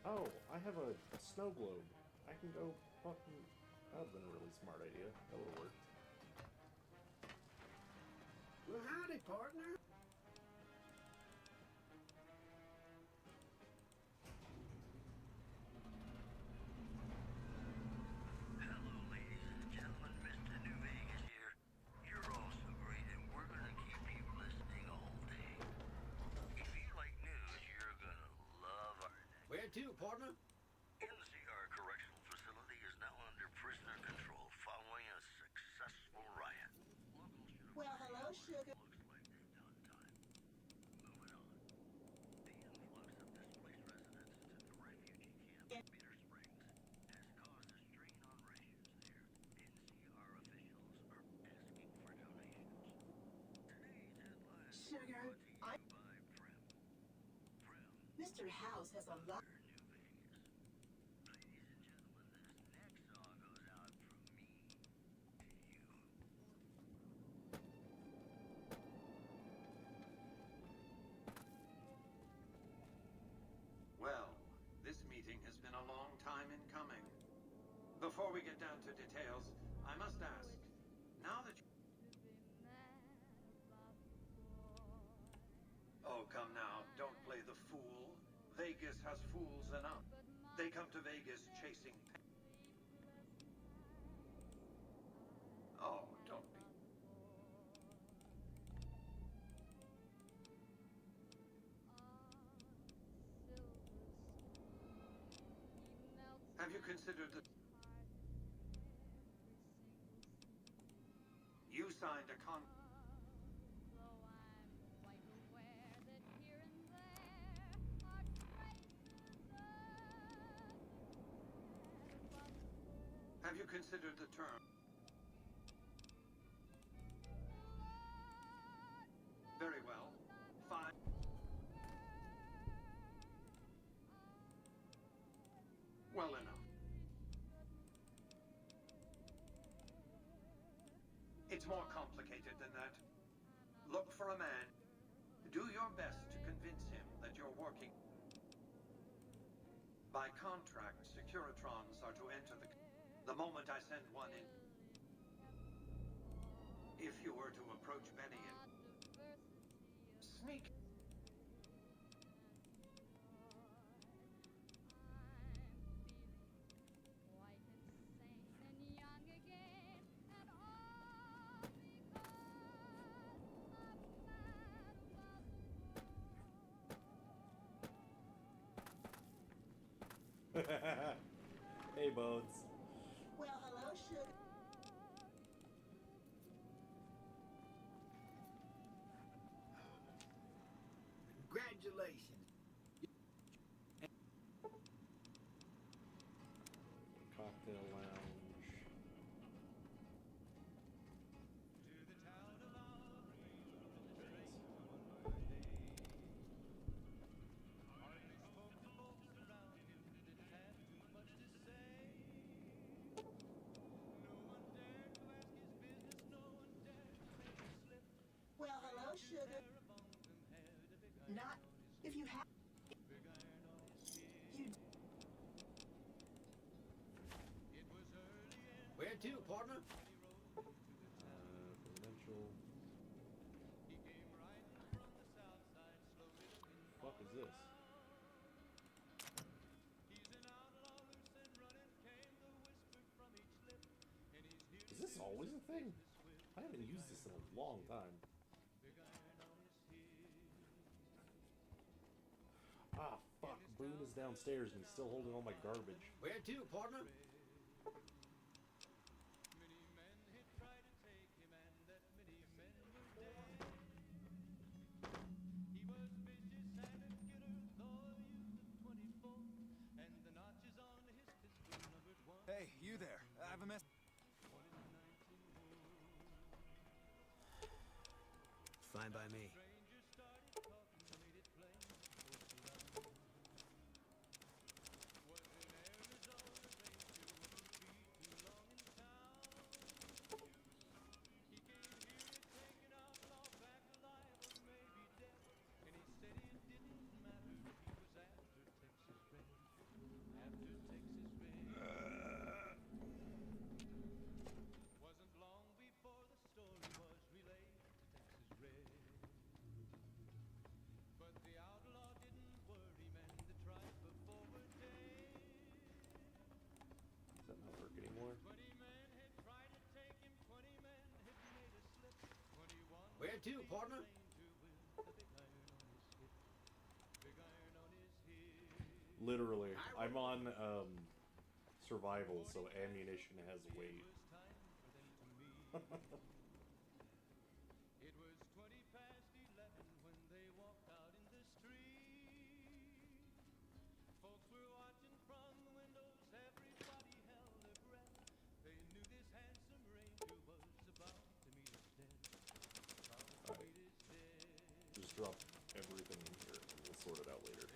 Oh, I have a snow globe. I can go fucking... That would have been a really smart idea. That would have worked. Well, howdy, partner. Hello, ladies and gentlemen. Mr. New Vegas here. You're all so great, and we're gonna keep you listening all day. If you like news, you're gonna love our next... Where to, partner? NCR Correctional Facility is now under prisoner control following a successful riot. Locals should have... Well, hello, sugar. Looks like they've done time. Moving on. The influx of displaced residents to the refugee camp in Bitter Springs has caused a strain on rations there. NCR officials are asking for donations. Today's headline is Sugar, brought to you by Prem. Prem, Mr. House has a lot. New Vegas. Ladies and gentlemen, this next song goes out from me to you. Well, this meeting has been a long time in coming. Before we get down to details, I must ask, now that you... Oh, come now, don't play the fool. Vegas has fools enough. They come to Vegas chasing... Oh, don't be... Have you considered the... You signed a con... Have you considered the term? Very well. Fine. Well enough. It's more complicated than that. Look for a man. Do your best to convince him that you're working. By contract, Securitrons are to enter the moment I send one in. If you were to approach Benny and sneak. Hey, Bones. Well, hello, sugar. Congratulations. Cocktail lounge. Well, hello, sugar. Not if you have. You. Where to, partner? Provincial. Fuck is this? Is this always a thing? I haven't used this in a long time. Ah, fuck. Boone is downstairs and he's still holding all my garbage. Where to, partner? Hey, you there. I have a mess. Fine by me. Does that not work anymore? Where to, partner? Literally. I'm on survival, so ammunition has weight. Just drop everything in here and we'll sort it out later.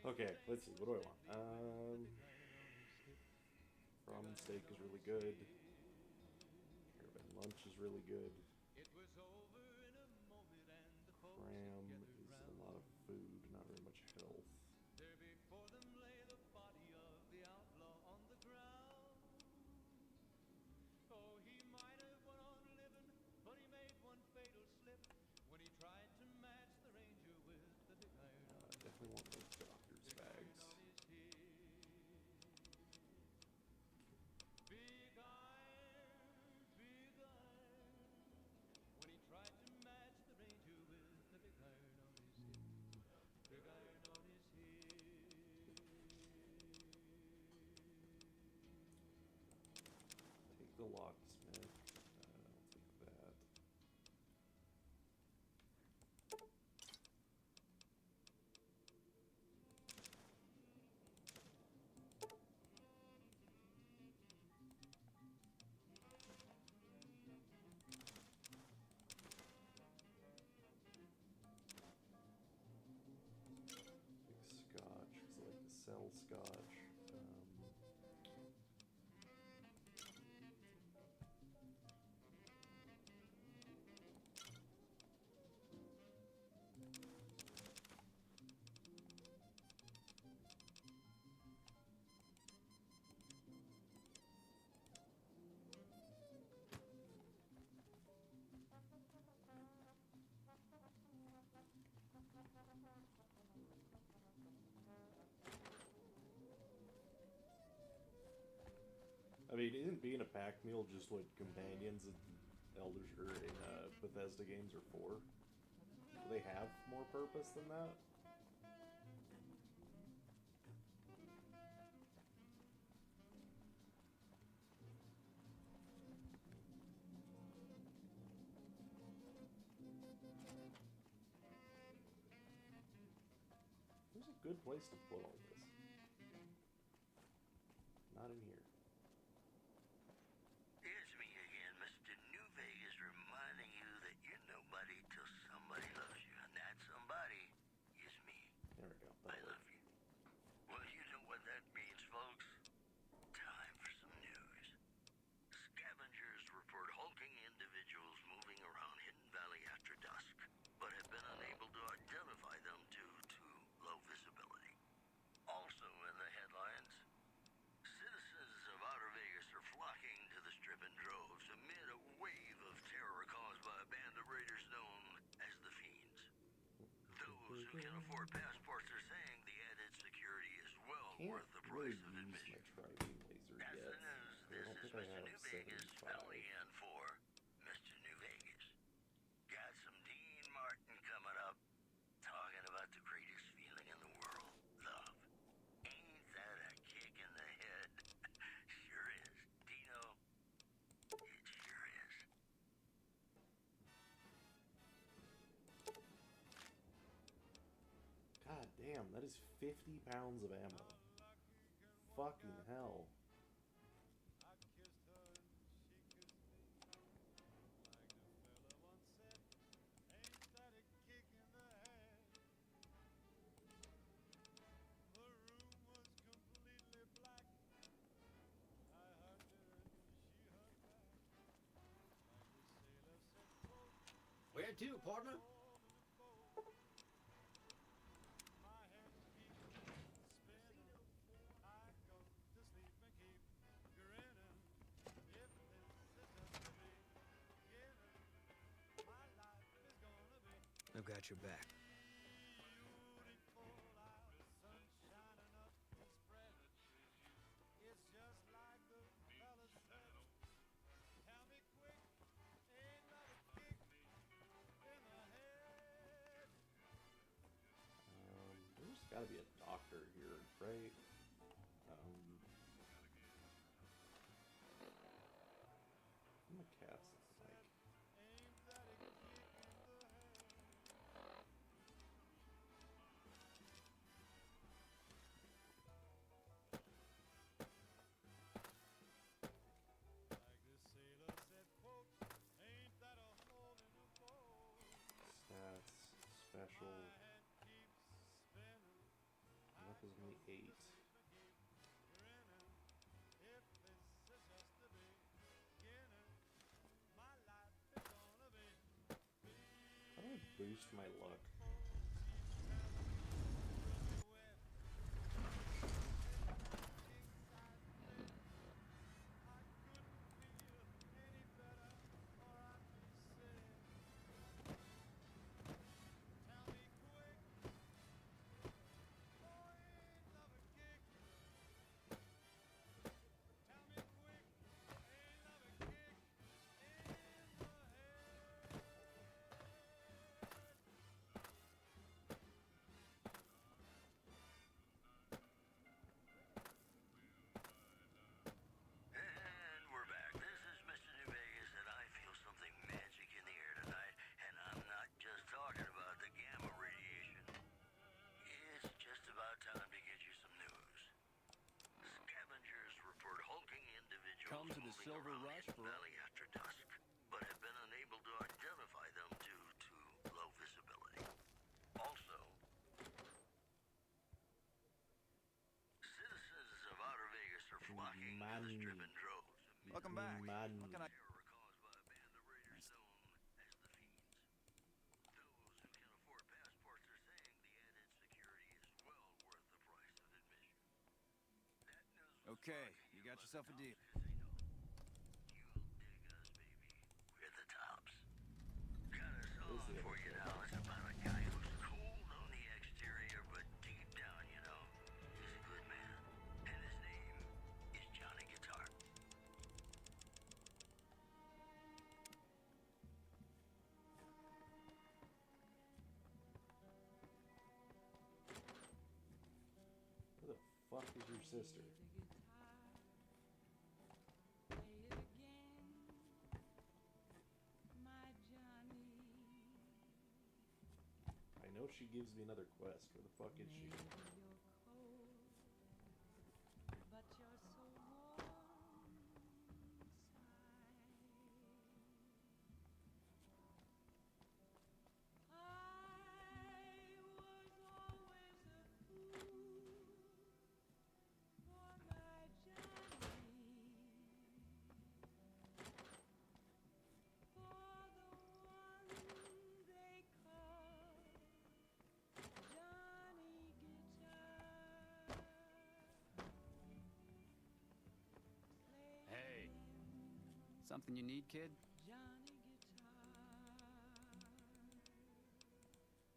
Okay, let's see. What do I want? Ramen steak is really good. Caravan lunch is really good. Cram is a lot of food, not very much health. Definitely want those doctor's bags. Take the locksmith. I'll take that. Scotch, because I like to sell scotch. I mean, isn't being a pack mule just what companions in Bethesda games are for? Do they have more purpose than that? There's a good place to put all this. Not in here. It's me again, Mr. New Vegas, reminding you that you're nobody till somebody loves you, and that somebody is me. There we go. I love you. Well, you know what that means, folks. Time for some news. Scavengers report hulking individuals moving around Hidden Valley after dusk, but have been unable to identify them due to low visibility. Also in the headlines, citizens of Outer Vegas are flocking to the Strip in droves amid a wave of terror caused by a band of raiders known as the Fiends. Those who can afford passports are saying the added security is well worth the price of admission. That's the news. This is Mr. New Vegas filling in for Mr. New Vegas. Got some Dean Martin coming up, talking about the greatest feeling in the world, love. Ain't that a kick in the head? Sure is. Dino, it sure is. God damn, that is 50 pounds of ammo. Fucking hell. Where to, partner? I've got your back. There's gotta be a doctor here, right? The cat's like. Stats, special. That gives me 8. How do I boost my luck? And we're back. This is Mr. New Vegas, and I feel something magic in the air tonight, and I'm not just talking about the gamma radiation. It's just about time to get you some news. Scavengers report hulking individuals Come to the moving Silver around Rush, Hidden bro. Valley after dusk, but have been unable to identify them due to low visibility. Also, citizens of Outer Vegas are flocking to the Strip in droves. Welcome back. Man. What can I... Terror caused by a band of raiders known as the Fiends. Those who can afford passports are saying the added security is well worth the price of admission. That news was Okay, brought to you got by yourself a the deal. Casino. You'll dig us, baby. We're the tops. Got a song for you now. It's about a guy who's cold on the exterior, but deep down, you know, he's a good man. And his name is Johnny Guitar. is your sister? I know she gives me another quest. Where the fuck is she? Hey. Something you need, kid?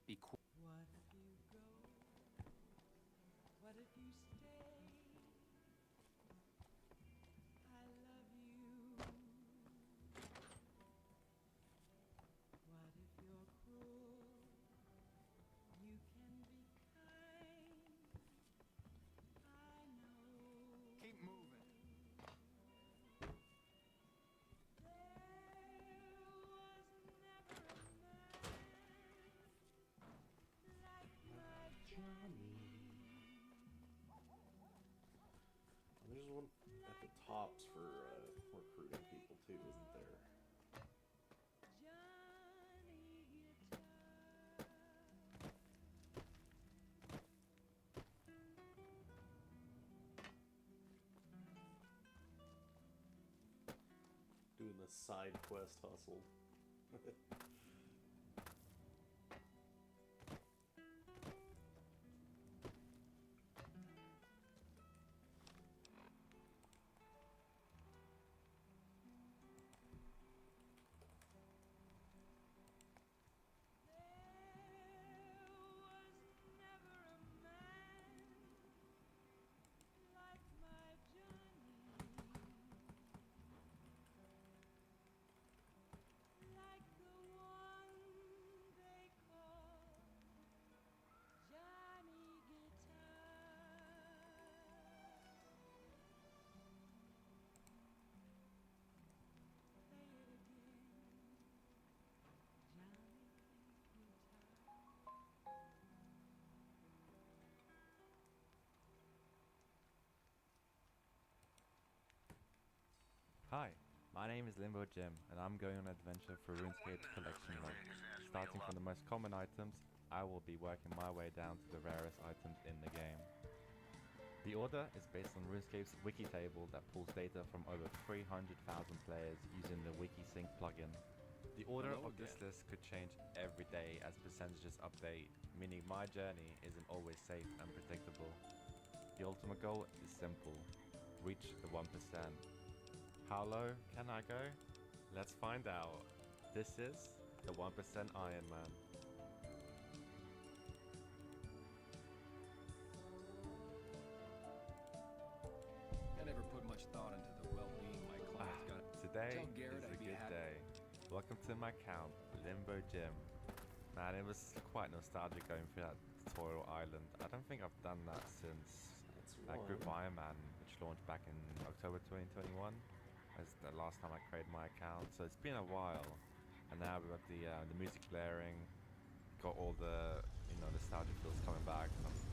Be quiet. What if you go? What if you stay? I love you. What if you're cruel? You can be kind. I know. Keep moving. There's one at the tops for recruiting people too, isn't there? Doing the side quest hustle. Hi, my name is Limbo Jim, and I'm going on an adventure for RuneScape's collection log. Starting from the most common items, I will be working my way down to the rarest items in the game. The order is based on RuneScape's wiki table that pulls data from over 300,000 players using the WikiSync plugin. The order of this list could change every day as percentages update, meaning my journey isn't always safe and predictable. The ultimate goal is simple: reach the 1%. How low can I go? Let's find out. This is the 1% Iron Man. I never put much thought into the well-being my clients got. Today Tell Garrett is a I'd be good happy. day. Welcome to my camp, Limbo Gym. Man, it was quite nostalgic going through that tutorial island. I don't think I've done that since that group Iron Man, which launched back in October 2021. That's the last time I created my account, so it's been a while. And now we've got the music blaring, got all the nostalgia feels coming back. I'm just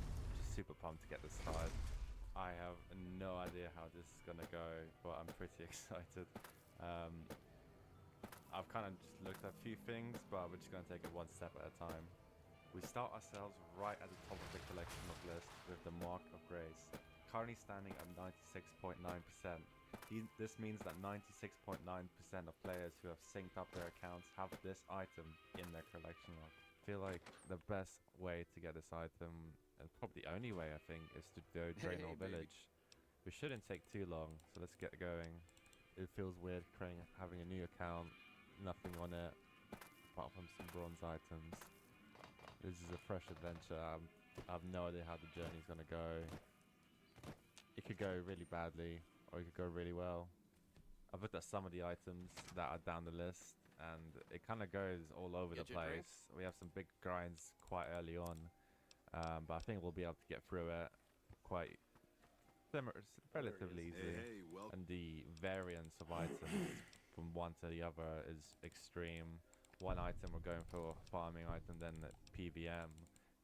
super pumped to get this started. I have no idea how this is gonna go, but I'm pretty excited. I've kind of just looked at a few things, but we're just gonna take it one step at a time. We start ourselves right at the top of the collection of list with the Mark of Grace, currently standing at 96.9%. This means that 96.9% of players who have synced up their accounts have this item in their collection log. I feel like the best way to get this item, and probably the only way I think, is to go Draenor Village. We shouldn't take too long, so let's get going. It feels weird having a new account, nothing on it, apart from some bronze items. This is a fresh adventure. I have no idea how the journey's gonna go. It could go really badly, or it could go really well. I've looked at some of the items that are down the list, and it kind of goes all over the place. We have some big grinds quite early on, but I think we'll be able to get through it quite relatively easy, Hey, well, and the variance of items from one to the other is extreme. One item we're going for a farming item, then PVM,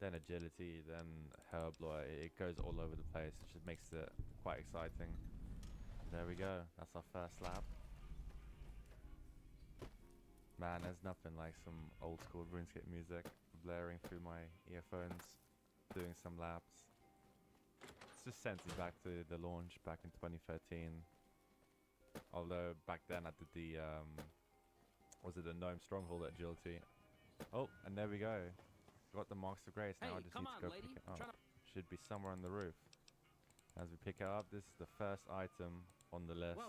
then agility, then herblore. It goes all over the place, which just makes it quite exciting. There we go. That's our first lap. Man, there's nothing like some old school RuneScape music blaring through my earphones, doing some laps. It's just sends me back to the launch back in 2013. Although back then I did the was it the Gnome Stronghold agility? Oh, and there we go. Got the Marks of Grace. Now I just need to go pick it up. Should be somewhere on the roof. As we pick it up, this is the first item on the list.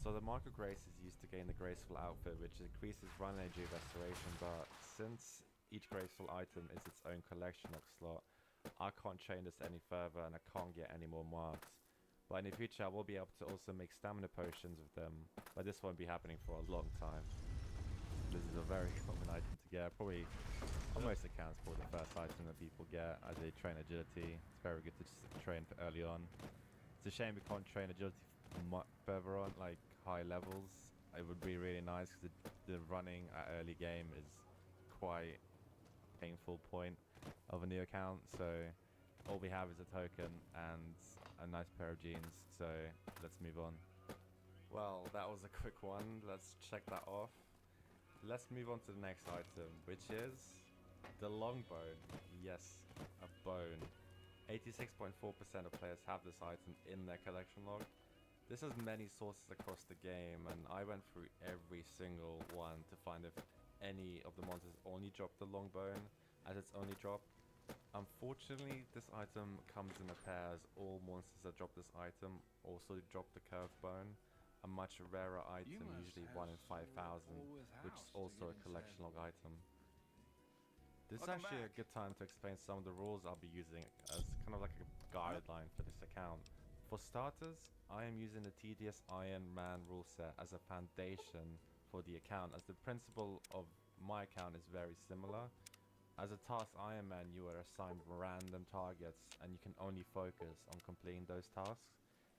So the Mark of Grace is used to gain the Graceful outfit, which increases run energy restoration, but since each Graceful item is its own collection log slot, I can't chain this any further and I can't get any more marks. But in the future I will be able to also make stamina potions with them, but this won't be happening for a long time. This is a very common item to get, probably on most accounts for the first item that people get as they train agility. It's very good to just train early on. It's a shame we can't train agility much further on, like high levels. It would be really nice because the running at early game is quite a painful point of a new account. So all we have is a token and a nice pair of jeans. So let's move on. Well, that was a quick one. Let's check that off. Let's move on to the next item, which is the longbone. Yes, a bone. 86.4% of players have this item in their collection log. This has many sources across the game, and I went through every single one to find if any of the monsters only drop the longbone as its only drop. Unfortunately, this item comes in a pair, as all monsters that drop this item also drop the curved bone. A much rarer item, usually 1 in 5,000, which is also a collection log item. This is actually a good time to explain some of the rules I'll be using as kind of like a guideline for this account. For starters, I am using the TDS Iron Man rule set as a foundation for the account, as the principle of my account is very similar. As a task Iron Man, you are assigned random targets and you can only focus on completing those tasks.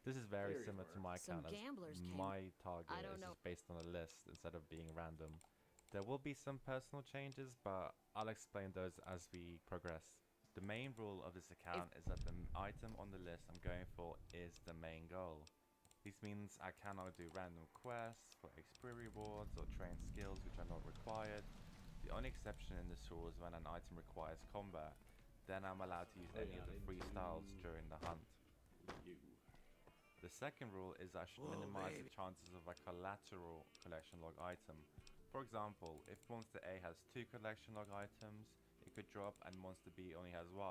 This is very similar to my account, as my target is just based on a list instead of being random. There will be some personal changes, but I'll explain those as we progress. The main rule of this account is that the item on the list I'm going for is the main goal. This means I cannot do random quests for XP rewards or train skills which are not required. The only exception in this rule is when an item requires combat. Then I'm allowed to use any of the free styles during the hunt. The second rule is I should minimize the chances of a collateral collection log item. For example, if Monster A has 2 collection log items it could drop and Monster B only has 1,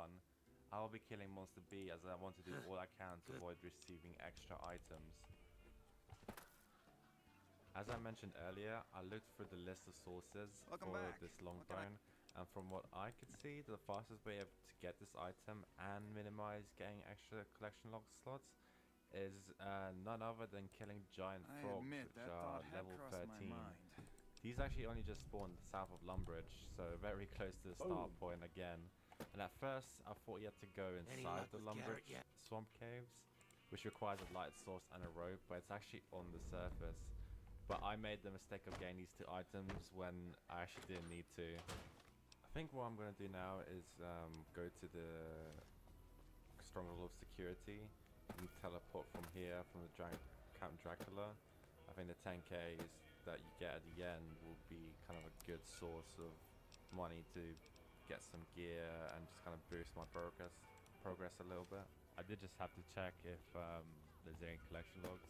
I will be killing Monster B as I want to do all I can to avoid receiving extra items. As I mentioned earlier, I looked through the list of sources for this longbone, and from what I could see, the fastest way to get this item and minimize getting extra collection log slots is none other than killing giant frogs, which are level 13. These actually only just spawned south of Lumbridge, so very close to the start point again. And at first, I thought you had to go inside the Lumbridge swamp caves, which requires a light source and a rope, but it's actually on the surface. But I made the mistake of getting these 2 items when I actually didn't need to. I think what I'm going to do now is go to the Stronghold of Security. You teleport from here, from the Count Dracula. I think the 10Ks that you get at the end will be kind of a good source of money to get some gear and just kind of boost my progress a little bit. I did just have to check if there's any collection logs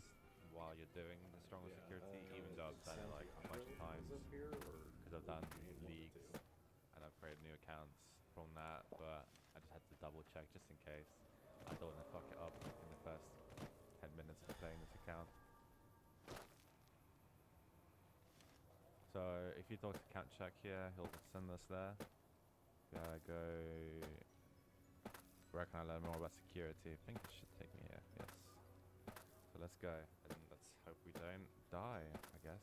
while you're doing the Stronghold Security, even though I've done it like a bunch of times, because I've done leagues and I've created new accounts from that, but I just had to double check just in case. I don't want to fuck it up in the first 10 minutes of playing this account. So if you talk to Count Check here, he'll send us there. Go. Where can I learn more about security? I think it should take me here. Yes. So let's go, and let's hope we don't die, I guess.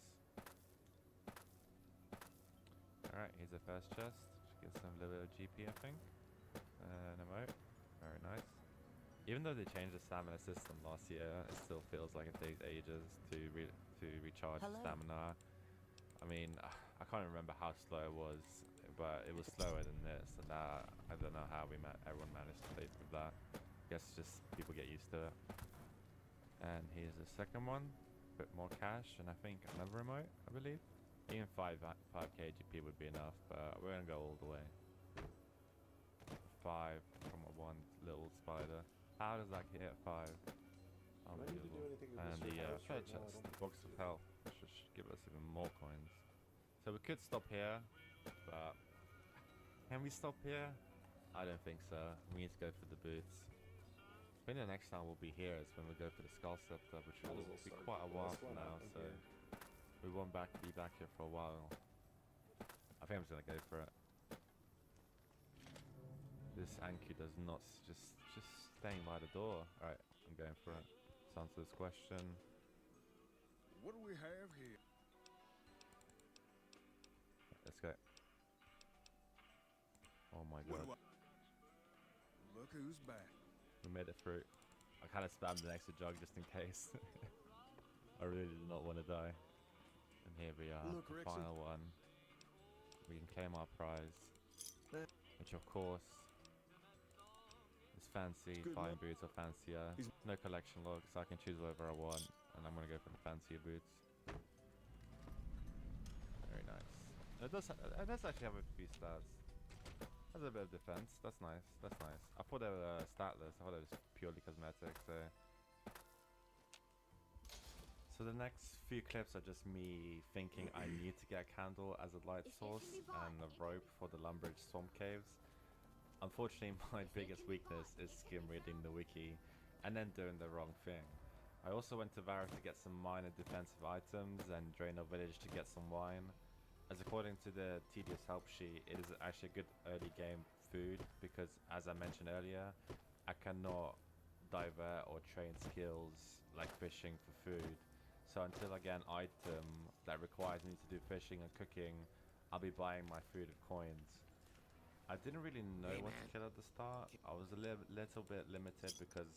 Alright, here's the first chest. Just get some little bit of GP, I think. An emote. Very nice. Even though they changed the stamina system last year, it still feels like it takes ages to recharge stamina. I mean, I can't remember how slow it was, but it was slower than this, and I don't know how everyone managed to play through that. I guess just people get used to it. And here's the second one, bit more cash, and I think another remote, I believe. Even 5 KGP would be enough, but we're gonna go all the way. 5 from a one little spider. How does that hit 5? Unbelievable. And the third chest, the box of health, should give us even more coins. So we could stop here, but can we stop here? I don't think so. We need to go for the boots. I think the next time we'll be here is when we go for the Skull Scepter, which will be quite a while from now, so we won't be back here for a while. I think I'm just gonna go for it. This Anki does not just staying by the door. Alright, I'm going for it. Let's answer this question. What do we have here? Let's go. Oh my god. Look who's back. We made it through. I kind of spammed an extra jug just in case. I really did not want to die. And here we are, Look, the Rexy. final one. We can claim our prize. Which of course is fancy, flying boots or fancier. No collection log, so I can choose whatever I want. And I'm going to go for the fancier boots. Very nice. It does actually have a few stats. Has a bit of defense. That's nice. That's nice. I thought they were statless. I thought it was purely cosmetic. So the next few clips are just me thinking I need to get a candle as a light source and a rope for the Lumbridge Swamp Caves. Unfortunately, my biggest weakness is skim reading the wiki and then doing the wrong thing. I also went to Varus to get some minor defensive items and Draenor Village to get some wine. As according to the tedious help sheet, it is actually a good early game food because, as I mentioned earlier, I cannot divert or train skills like fishing for food. So until I get an item that requires me to do fishing and cooking, I'll be buying my food with coins. I didn't really know what to kill at the start. I was a little bit limited because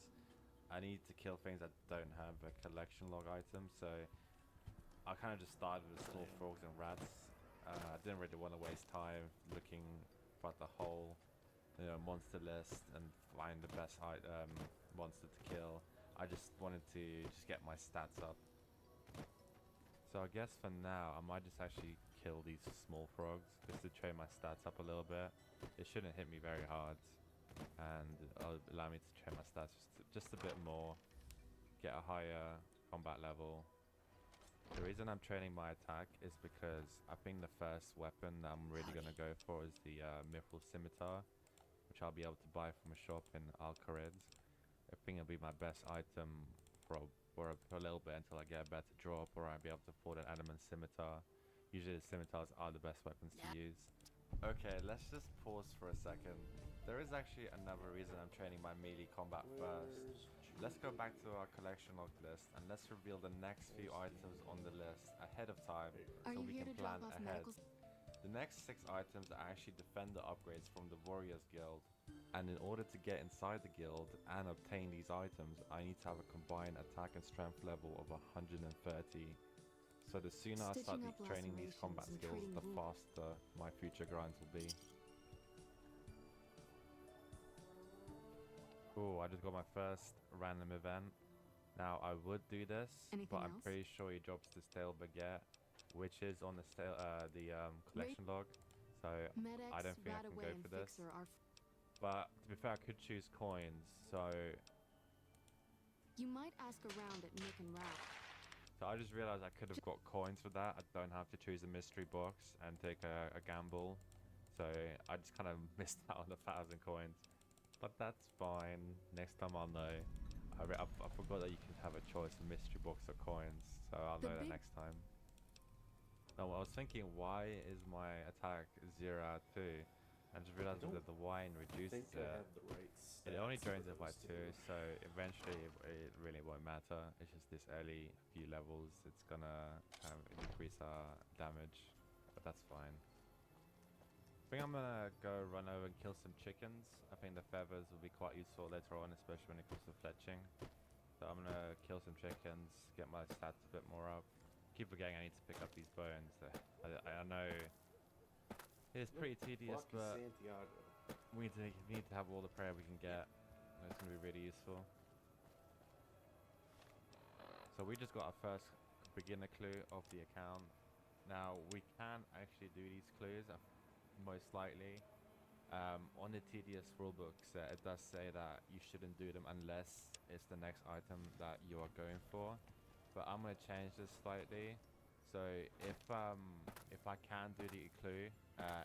I need to kill things that don't have a collection log item. So I kind of just started with small frogs and rats. I didn't really want to waste time looking for the whole, monster list and find the best monster to kill. I just wanted to get my stats up. So I guess for now, I might just actually kill these small frogs just to train my stats up a little bit. It shouldn't hit me very hard, and it'll allow me to train my stats just a bit more, get a higher combat level. The reason I'm training my attack is because I think the first weapon that I'm really going to go for is the Mithril Scimitar, which I'll be able to buy from a shop in Alcarid. I think it'll be my best item for a little bit until I get a better drop or I'll be able to afford an Adamant Scimitar. Usually the Scimitars are the best weapons to use. Okay, let's just pause for a second. There is actually another reason I'm training my melee combat first. Let's go back to our collection log list and let's reveal the next few items on the list ahead of time so we can plan ahead. The next 6 items are actually defender upgrades from the Warriors Guild, and in order to get inside the guild and obtain these items, I need to have a combined attack and strength level of 130. So the sooner I start training these combat skills, the faster my future grinds will be. Oh, I just got my first random event. Now I would do this, but I'm pretty sure he drops the stale baguette, which is on the collection log. So I don't think I can go for this. But to be fair, I could choose coins. So you might ask around at Nick and Ralph. So I just realized I could have got coins for that. I don't have to choose a mystery box and take a gamble. So I just kind of missed out on 1,000 coins. But that's fine. Next time I'll know. I forgot that you can have a choice of mystery box or coins. So I'll know that next time. No, I was thinking, why is my attack 0 out of 2? I just realized that the wine reduces it. It only drains it by 2, so eventually it really won't matter. It's just this early few levels, it's gonna kind of decrease our damage, but that's fine. I think I'm gonna go run over and kill some chickens. I think the feathers will be quite useful later on, especially when it comes to fletching. So I'm gonna kill some chickens, get my stats a bit more up. Keep forgetting I need to pick up these bones. I know it's pretty tedious, but we need to have all the prayer we can get. It's gonna be really useful. So we just got our first beginner clue of the account. Now we can actually do these clues, most likely. On the TDS rulebooks, it does say that you shouldn't do them unless it's the next item that you are going for. But I'm gonna change this slightly. So if I can do the clue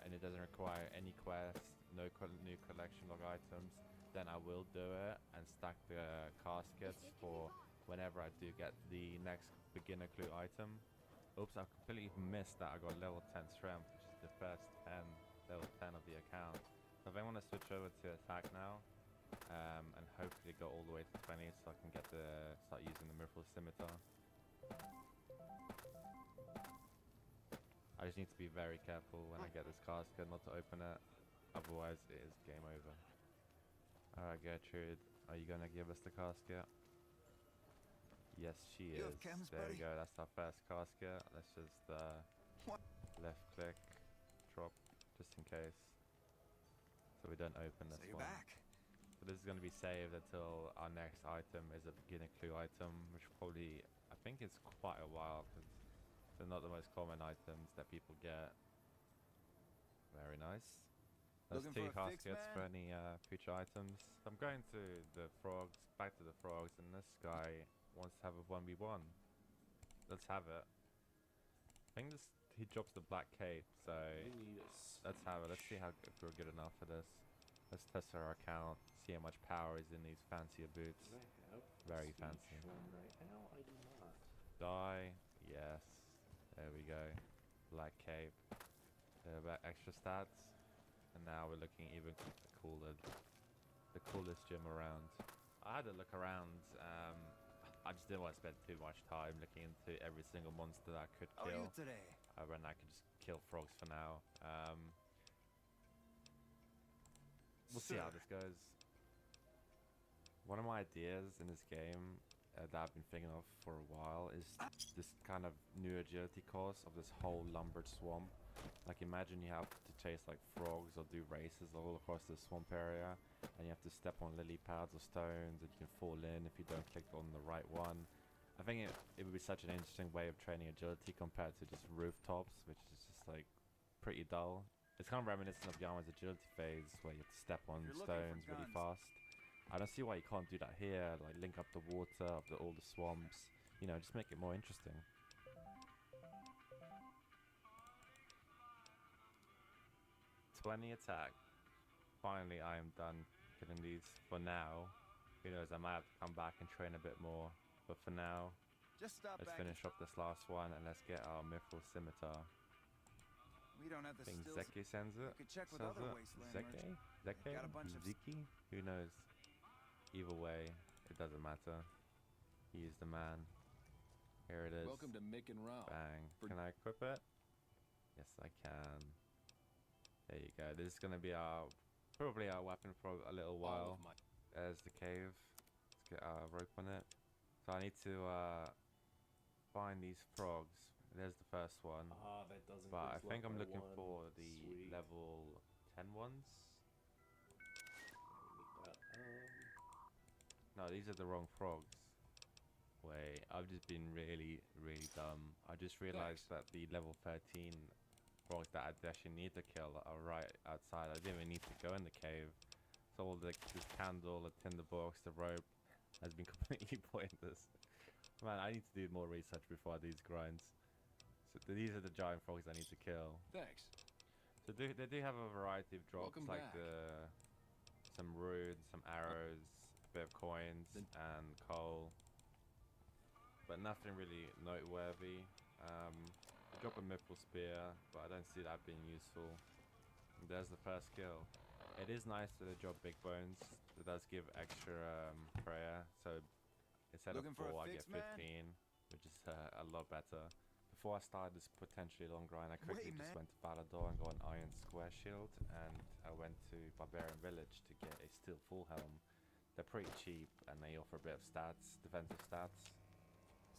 and it doesn't require any quest, no new collection log items, then I will do it and stack the caskets for whenever I do get the next beginner clue item. Oops, I completely missed that I got level 10 strength, which is the first level 10 of the account. So I think I want to switch over to attack now, and hopefully go all the way to 20 so I can start using the Mithril Scimitar. I just need to be very careful when I get this casket not to open it, otherwise it is game over. Alright Gertrude, are you gonna give us the casket? Yes, she is. There we go, that's our first casket. Let's just left click, drop, just in case. So we don't open this one. So this is going to be saved until our next item is a beginner clue item, which probably, I think it's quite a while, because they're not the most common items that people get. Very nice. There's 2 caskets for any future items. I'm going to the frogs, back to the frogs, and this guy wants to have a 1v1. Let's have it. I think he drops the black cape, so let's have it. Let's see if we're good enough for this. Let's test our account, see how much power is in these fancier boots. Very fancy. Right now, I do not. Die. Yes. There we go. Black cape. Extra stats. And now we're looking even cooler. The coolest gym around. I had a look around. I just didn't want to spend too much time looking into every single monster that I could kill. How are you today? When I could just kill frogs for now. We'll see how this goes. One of my ideas in this game that I've been thinking of for a while is this kind of new agility course of this whole lumbered swamp. Like imagine you have to chase like frogs or do races all across the swamp area, and you have to step on lily pads or stones, and you can fall in if you don't click on the right one. I think it would be such an interesting way of training agility compared to just rooftops, which is just like pretty dull. It's kind of reminiscent of Yama's agility phase where you have to step on stones really fast. I don't see why you can't do that here, like link up the water of all the swamps, you know, just make it more interesting. Attack. Finally, I am done killing these for now. Who knows, I might have to come back and train a bit more. But for now, let's finish up this last one and let's get our Mithril Scimitar. We don't have the I think stills. Zeki sends it. We could check with other wasteland merchants. Zeki? Got a bunch of Zeki? Who knows? Either way, it doesn't matter. He is the man. Here it is. Welcome to Mick and Ralph. Bang. Can I equip it? Yes, I can. There you go. This is going to be probably our weapon for a little while. There's the cave. Let's get our rope on it. So I need to find these frogs. There's the first one. That doesn't. But I think I'm looking for the level 10 ones. No, these are the wrong frogs. Wait, I've just been really, really dumb. I just realized that the level 13 frogs that I actually need to kill are right outside. I didn't even need to go in the cave. So all the candle, the tinderbox, the rope has been completely pointless. Man, I need to do more research before I do these grinds. So these are the giant frogs I need to kill. Thanks. So they do have a variety of drops, Welcome like back. some runes, some arrows, a bit of coins, and coal. But nothing really noteworthy. Drop a Mithril Spear, but I don't see that being useful. And there's the first skill. It is nice that they drop big bones. It does give extra prayer. So instead of 4, I get 15, which is a lot better. before I started this potentially long grind, I quickly Wait, just man. went to Valador and got an Iron Square Shield, and I went to Barbarian Village to get a Steel Full Helm. They're pretty cheap, and they offer a bit of stats, defensive stats.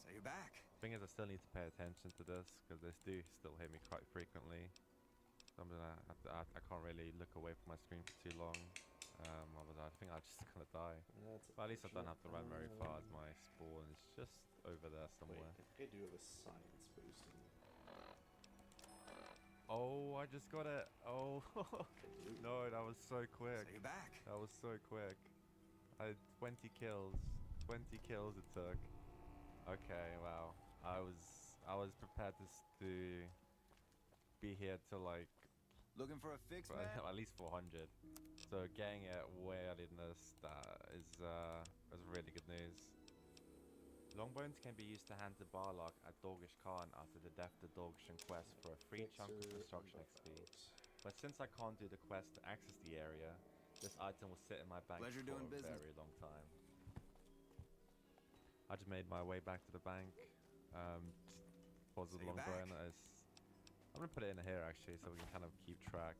So you're back. Thing is, I still need to pay attention to this, because this do still hit me quite frequently. So I'm gonna have to, I can't really look away from my screen for too long. Otherwise I think I'm just gonna die. But at least I don't have to run very far, as my spawn is just over there somewhere. Wait, I think I do have a science boost in Oh, I just got it. Oh, no, that was so quick. So you're back. That was so quick. I had 20 kills. 20 kills it took. Okay, wow. I was prepared to be here till like Looking for a fix, man? at least 400. So getting it way earlier than this, that is really good news. Longbones can be used to hand to Barlock at Dorgish Khan after the death of the Dorgishan quest for a free chunk of construction XP. But since I can't do the quest to access the area, this item will sit in my bank Pleasure for doing a business. very long time. I just made my way back to the bank. Pause the So you're longbone. back. I'm gonna put it in here actually, so we can kind of keep track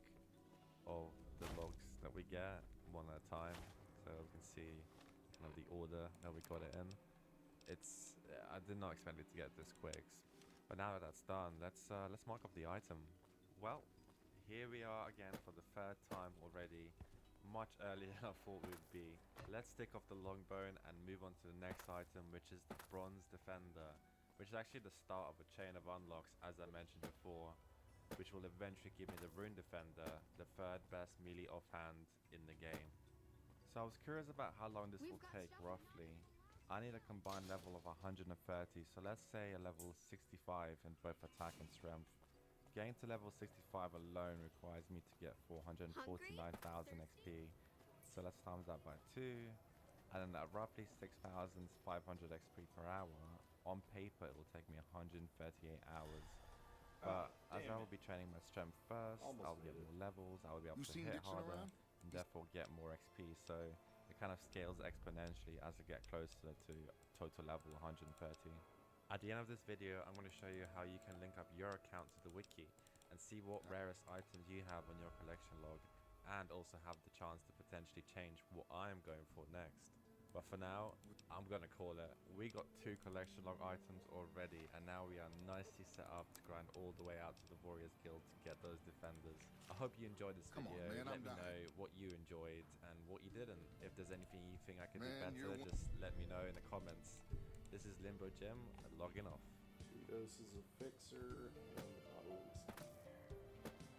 of the logs that we get one at a time, so we can see kind of the order that we got it in. It's I did not expect it to get this quick, but now that that's done, let's mark up the item. Well, here we are again for the third time already, much earlier than I thought we would be. Let's tick off the longbone and move on to the next item, which is the Bronze Defender, which is actually the start of a chain of unlocks, as I mentioned before, which will eventually give me the Rune Defender, the third best melee offhand in the game. So I was curious about how long this will take roughly. I need a combined level of 130, so let's say a level 65 in both attack and strength. Getting to level 65 alone requires me to get 449,000 XP, so let's times that by 2, and then at roughly 6,500 XP per hour, on paper it will take me 138 hours. But as I will be training my strength first, I'll get more levels, I will be able to hit harder, and therefore get more XP, so it kind of scales exponentially as I get closer to total level 130. At the end of this video, I'm going to show you how you can link up your account to the wiki and see what rarest items you have on your collection log, and also have the chance to potentially change what I'm going for next. But for now, I'm gonna call it. We got 2 collection log items already, and now we are nicely set up to grind all the way out to the Warriors Guild to get those defenders. I hope you enjoyed this Come on, video. man, Let I'm me dying. know what you enjoyed and what you didn't. If there's anything you think I could do Man, better, you're just let me know in the comments. This is Limbo Jim, logging off. 2 doses of Fixer and a bottle of whiskey.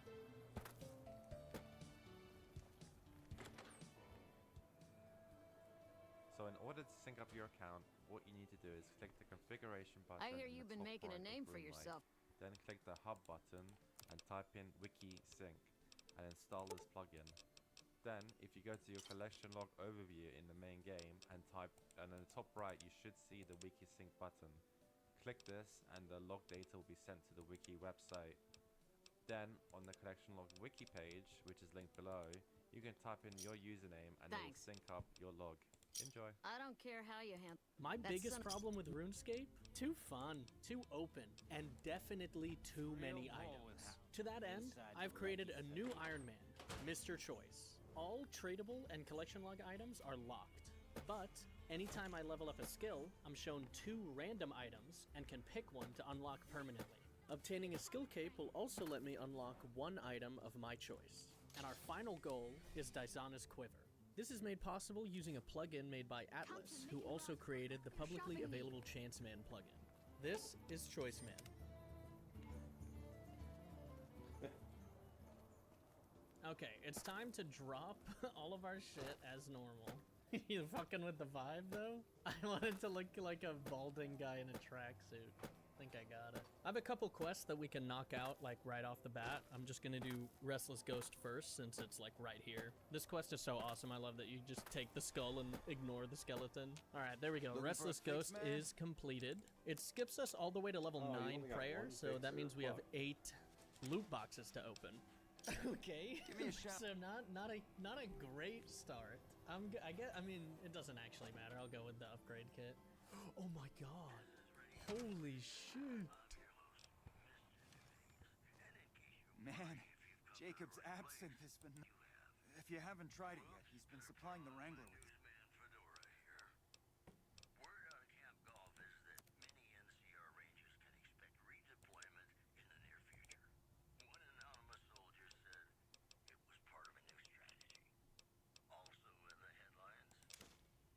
So in order to sync up your account, what you need to do is click the configuration button. I hear in the you've been top making a right of name for Room Light. yourself. Then click the hub button and type in wiki sync and install this plugin. Then if you go to your collection log overview in the main game and in the top right, you should see the wiki sync button. Click this and the log data will be sent to the wiki website. Then on the collection log wiki page, which is linked below, you can type in your username and it will Thanks. sync up your log. Enjoy. I don't care how you handle. My That biggest son of- problem with RuneScape? Too fun, too open, and definitely too many items. To that end, I've created a new Iron Man, Mr. Choice. All tradable and collection log items are locked, but anytime I level up a skill, I'm shown 2 random items and can pick one to unlock permanently. Obtaining a skill cape will also let me unlock 1 item of my choice. And our final goal is Daisana's Quiver. This is made possible using a plugin made by Atlas, who also created the publicly available Chanceman plugin. This is Choiceman. Okay, it's time to drop all of our shit as normal. You fucking with the vibe, though? I wanted to look like a balding guy in a tracksuit. I think I got it. I have a couple quests that we can knock out, like, right off the bat. I'm just gonna do Restless Ghost first, since it's, like, right here. This quest is so awesome. I love that you just take the skull and ignore the skeleton. Alright, there we go. Looking for a Restless fix, Ghost man? is completed. It skips us all the way to level Oh, you 9 only got prayer, one so that fixer. means we have Fuck. 8 loot boxes to open. Okay. Give me a shot. So not a great start. I mean, it doesn't actually matter. I'll go with the upgrade kit. Oh my god. Holy shit. Man, Jacob's absinthe has been... If you haven't tried it yet, he's been supplying the Wrangler with it. Word out of Camp Golf is that many NCR Rangers can expect redeployment in the near future. One anonymous soldier said it was part of a new strategy. Also in the headlines,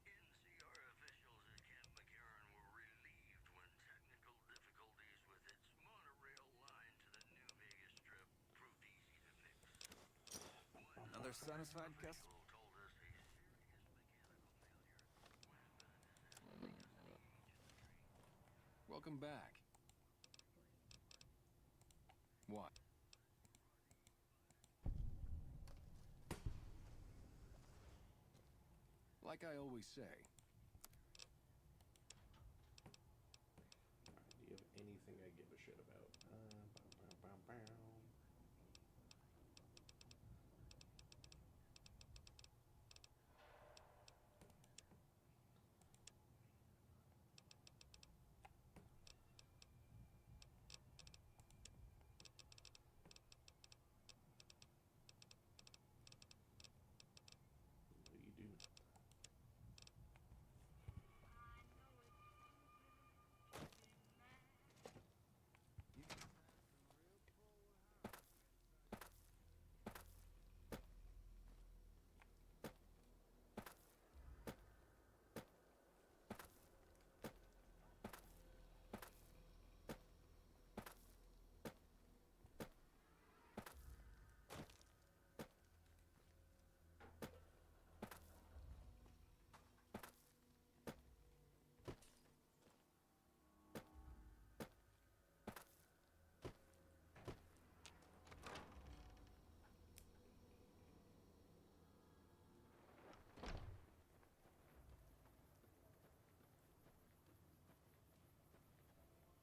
NCR officials at Camp McCarran were relieved when technical difficulties with its monorail line to the New Vegas Strip proved easy to fix. Another satisfied customer? Welcome back. What? Like I always say. Do you have anything I give a shit about? You do not.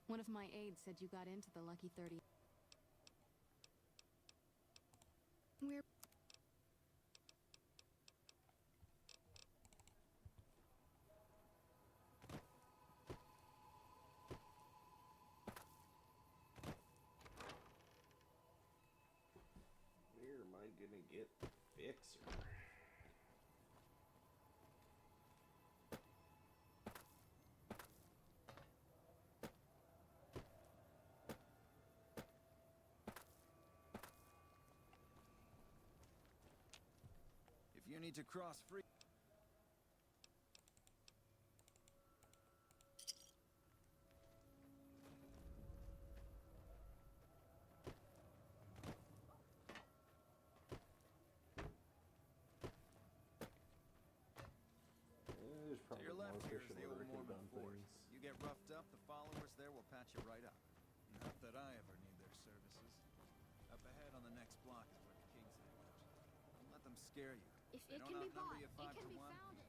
One of my aides said you got into the Lucky 30. We're... Where am I gonna get Fixer? If you need to cross free... There's To probably your left more here is efficient the order old I could've Mormon done fort. things. You get roughed up, the followers there will patch you right up. Not that I ever need their services. Up ahead on the next block is where the kings hang out. Don't let them scare you. If They it don't can be outnumber bought, you it 5 can to be 1. founded.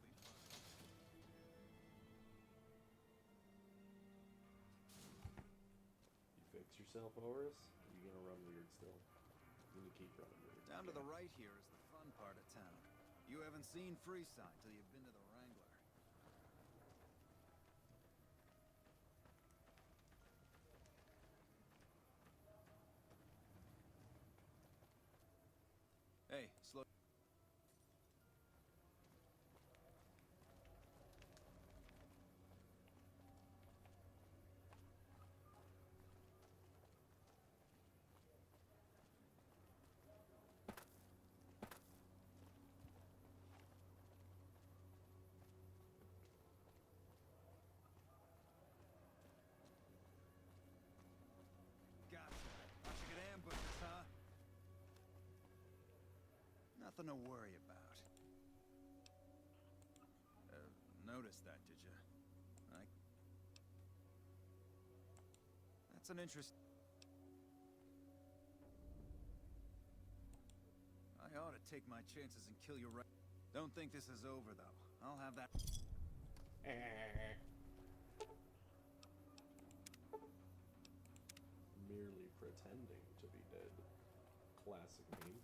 You fix yourself, Horus? Or are you gonna run weird still? I'm gonna keep running weird. Down to the right here is the fun part of town. You haven't seen Freeside till you've been to the Wrangler. Hey, slow. Gotcha. Thought you could ambush us, huh? Nothing to worry about. Noticed that, did you? That's an interest... I ought to take my chances and kill you right... Don't think this is over, though. I'll have that... Merely pretending to be dead. Classic meme.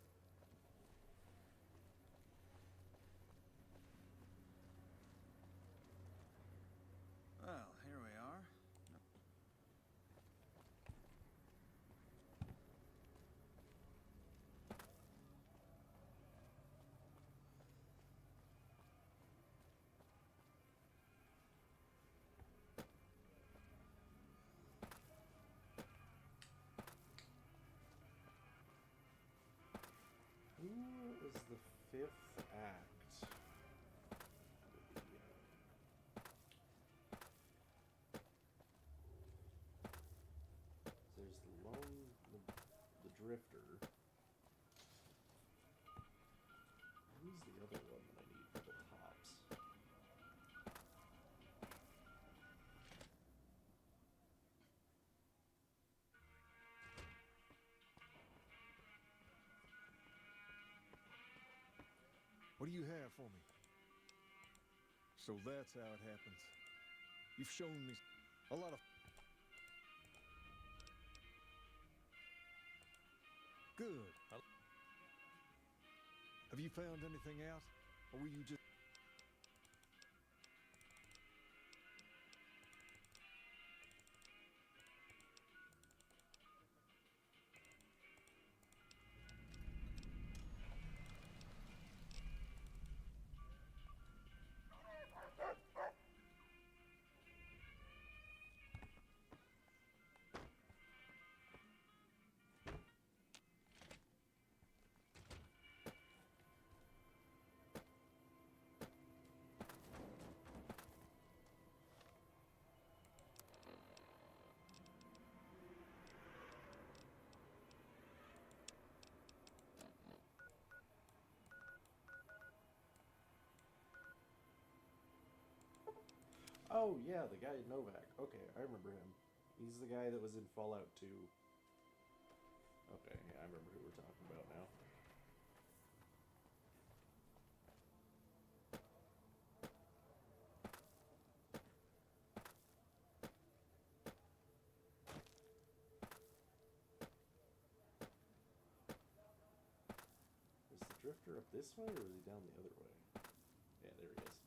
Well, here we are. the 5th act? There's the Drifter. Who's the other one that I need for the hops? What do you have for me? So that's how it happens. You've shown me a lot of... Good. Have you found anything out? Or were you just... Oh, yeah, the guy Novak. Okay, I remember him. He's the guy that was in Fallout 2. Okay, yeah, I remember who we're talking about now. Is the Drifter up this way, or is he down the other way? Yeah, there he is.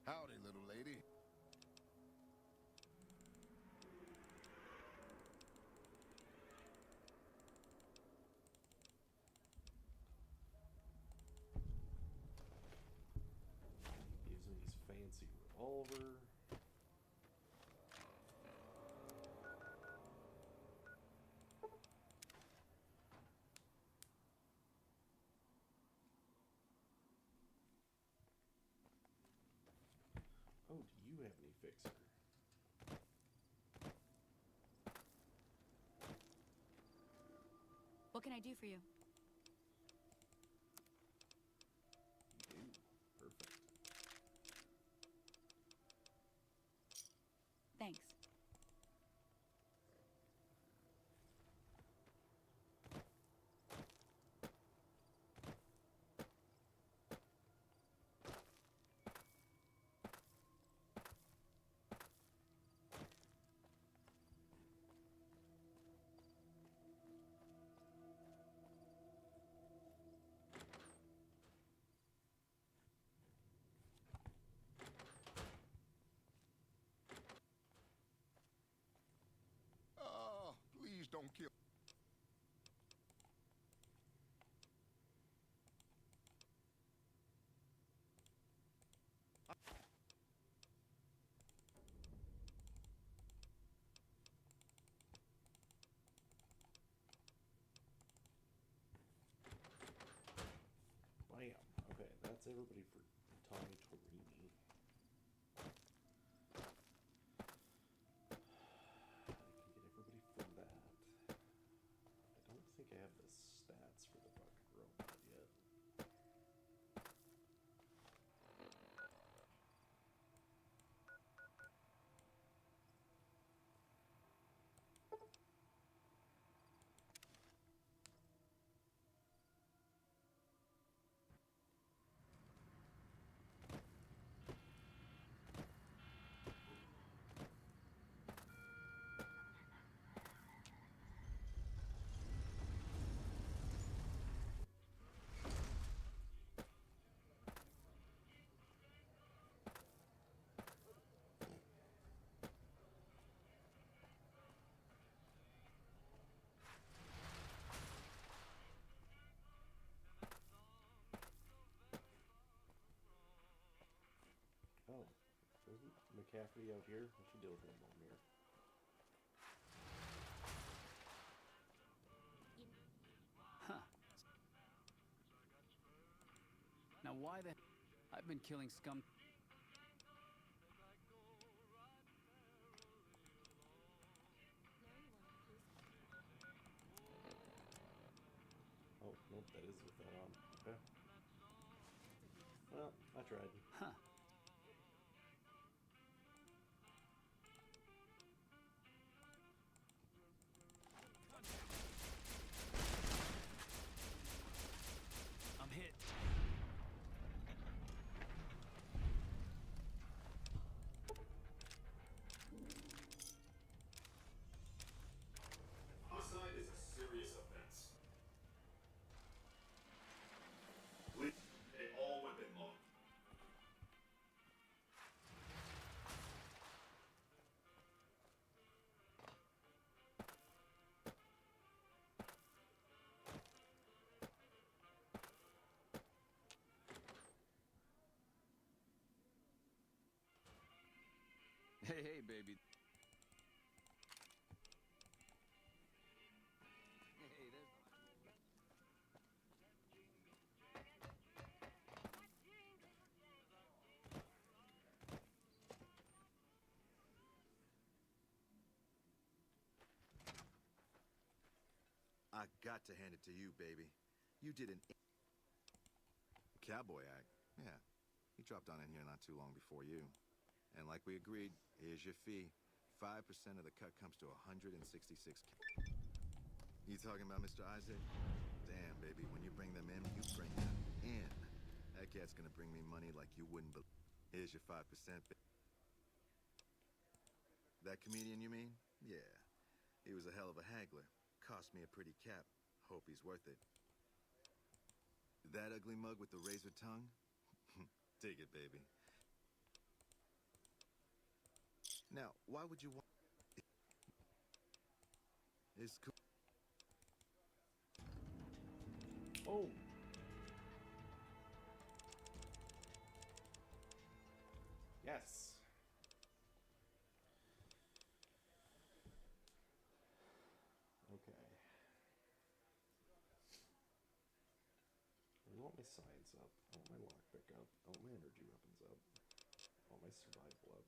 Howdy, little lady. Gives him his fancy revolver. Oh, do you have any fixer? What can I do for you? You do. Perfect. Thanks. Please don't kill. Bam. Okay, that's everybody for Tommy Torini. I can get everybody for that. I don't think I have the stats for the fucking robot yet. Isn't McCafferty out here? I should deal with him while I'm here. Huh. Now why the... I've been killing scum... Oh, nope, that is with that on. Okay. Well, I tried. Huh. I'm hit. Homicide is a serious offense. They all within law. Hey, baby. Hey, there's... I got to hand it to you, baby. You did an cowboy act. Yeah. He dropped on in here not too long before you. And like we agreed, here's your fee. 5% of the cut comes to 166. You talking about Mr. Isaac? Damn, baby, when you bring them in, you bring them in. That cat's gonna bring me money like you wouldn't believe. Here's your 5%. That comedian, you mean? Yeah. He was a hell of a haggler. Cost me a pretty cap. Hope he's worth it. That ugly mug with the razor tongue? Dig it, baby. Now, why would you want... It's cool. Oh! Yes! Okay. I want my science up. I want my lockpick up. I want my energy weapons up. I want my survival up.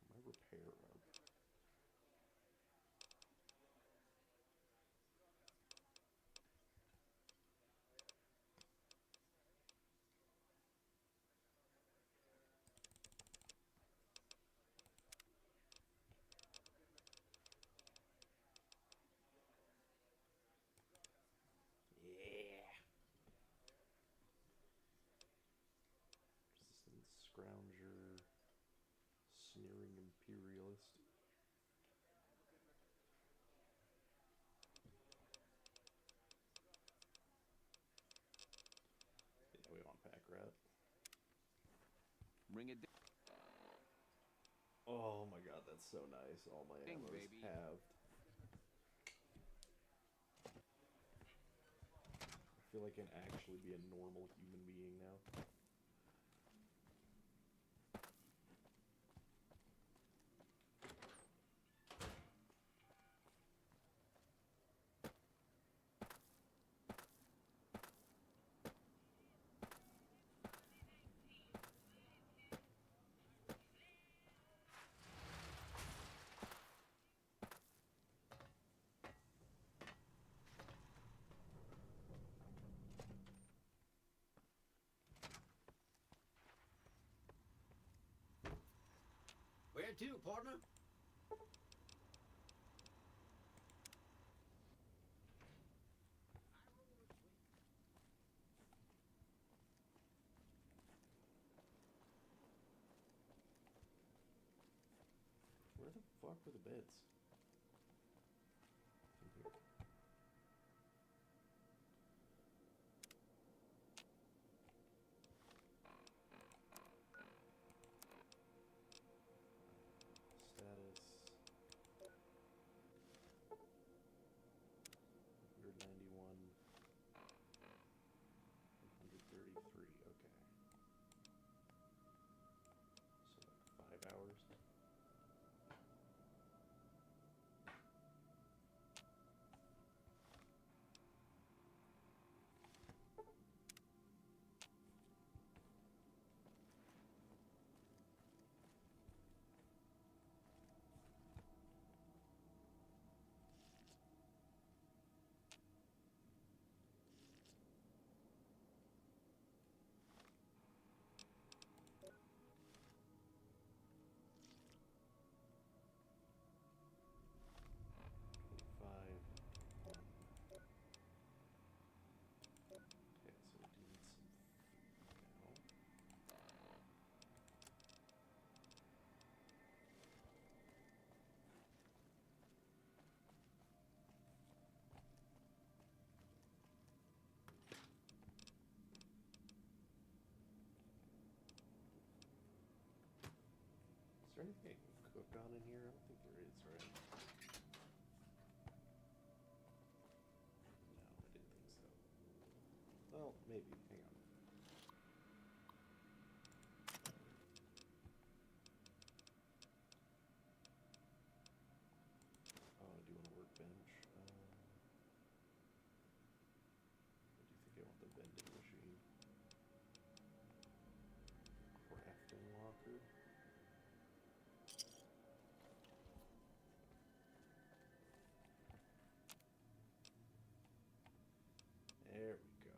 My repair up. Yeah. Resistant Scrounger. Sneering Imperialist. Yeah, we want Pack Rat. Ring it. Oh my god, that's so nice. All my Ding, ammo's baby. halved. I feel like I can actually be a normal human being now. Where to, partner? Where the fuck were the beds? In here. Status 191 133, okay. there anything I can cook on in here? I don't think there is, right? No, I didn't think so. Well, maybe. Hang on. Oh, I do want a workbench. What do you think I want the vending machine? Crafting locker. There we go.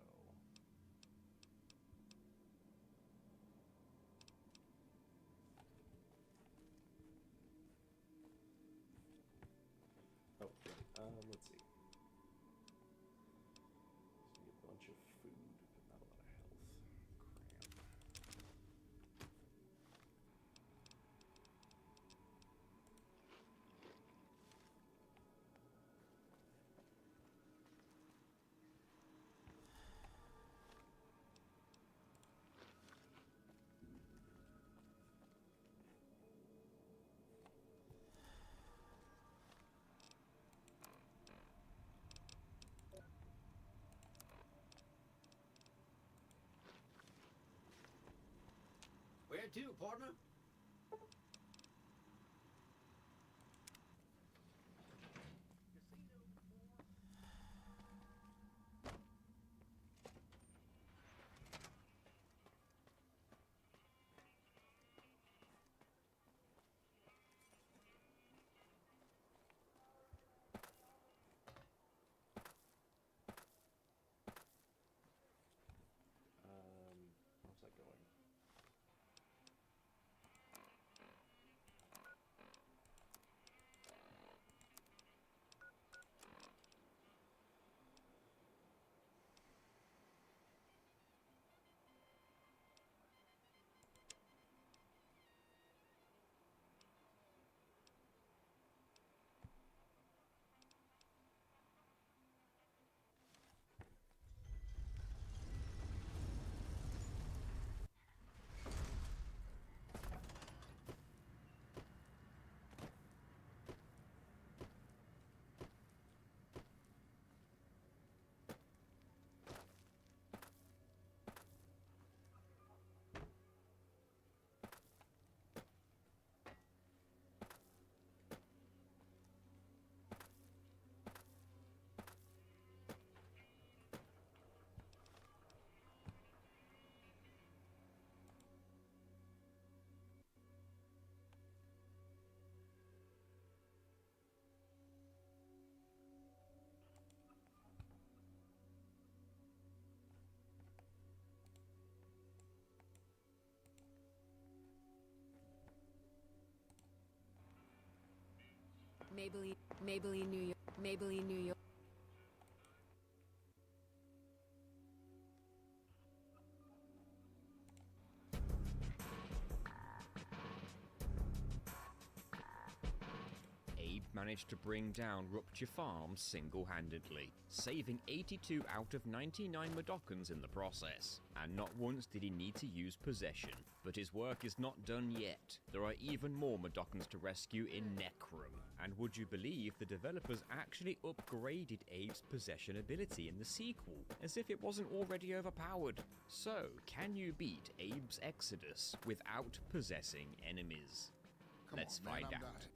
Oh, right. Let's see. Just need a bunch of food, but not a lot of health. Cram. Where to, partner? How's that going? Maybelline, New York. Maybelline, New York. Abe managed to bring down Rupture Farms single-handedly, saving 82 out of 99 Mudokons in the process. And not once did he need to use possession. But his work is not done yet. There are even more Mudokons to rescue in Necrum. And would you believe the developers actually upgraded Abe's possession ability in the sequel, as if it wasn't already overpowered? So, can you beat Abe's Exodus without possessing enemies? Let's find out.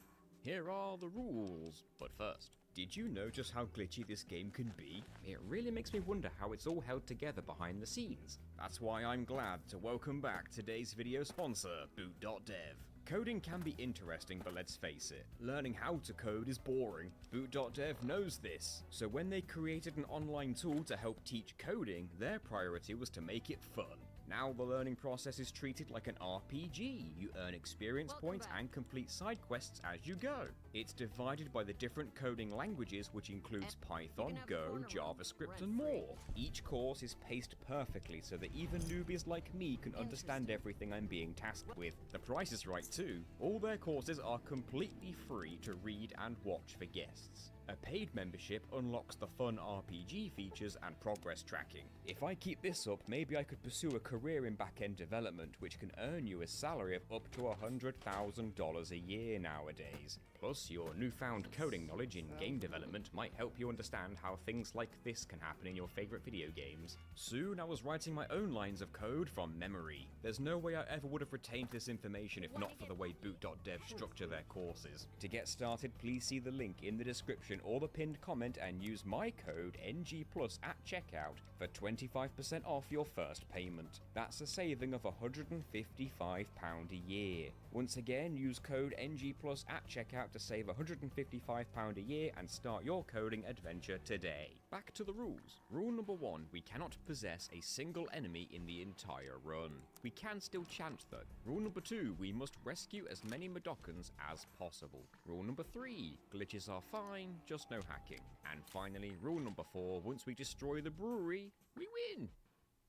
Here are the rules. But first, did you know just how glitchy this game can be? It really makes me wonder how it's all held together behind the scenes. That's why I'm glad to welcome back today's video sponsor, Boot.dev. Coding can be interesting, but let's face it, learning how to code is boring. Boot.dev knows this, so when they created an online tool to help teach coding, their priority was to make it fun. Now the learning process is treated like an RPG. You earn experience points and complete side quests as you go. It's divided by the different coding languages, which includes Python, Go, JavaScript, and more. Each course is paced perfectly so that even newbies like me can understand everything I'm being tasked with. The price is right too. All their courses are completely free to read and watch for guests. A paid membership unlocks the fun RPG features and progress tracking. If I keep this up, maybe I could pursue a career in back-end development, which can earn you a salary of up to $100,000 a year nowadays. Plus, your newfound coding knowledge in game development might help you understand how things like this can happen in your favorite video games. Soon, I was writing my own lines of code from memory. There's no way I ever would have retained this information if not for the way boot.dev structure their courses. To get started, please see the link in the description or the pinned comment and use my code NG+ at checkout for 25% off your first payment. That's a saving of £155 a year. Once again, use code NG+ at checkout to save £155 a year and start your coding adventure today. Back to the rules. Rule number 1, we cannot possess a single enemy in the entire run. We can still chant though. Rule number 2, we must rescue as many Mudokons as possible. Rule number 3, glitches are fine, just no hacking. And finally, rule number 4, once we destroy the brewery, we win!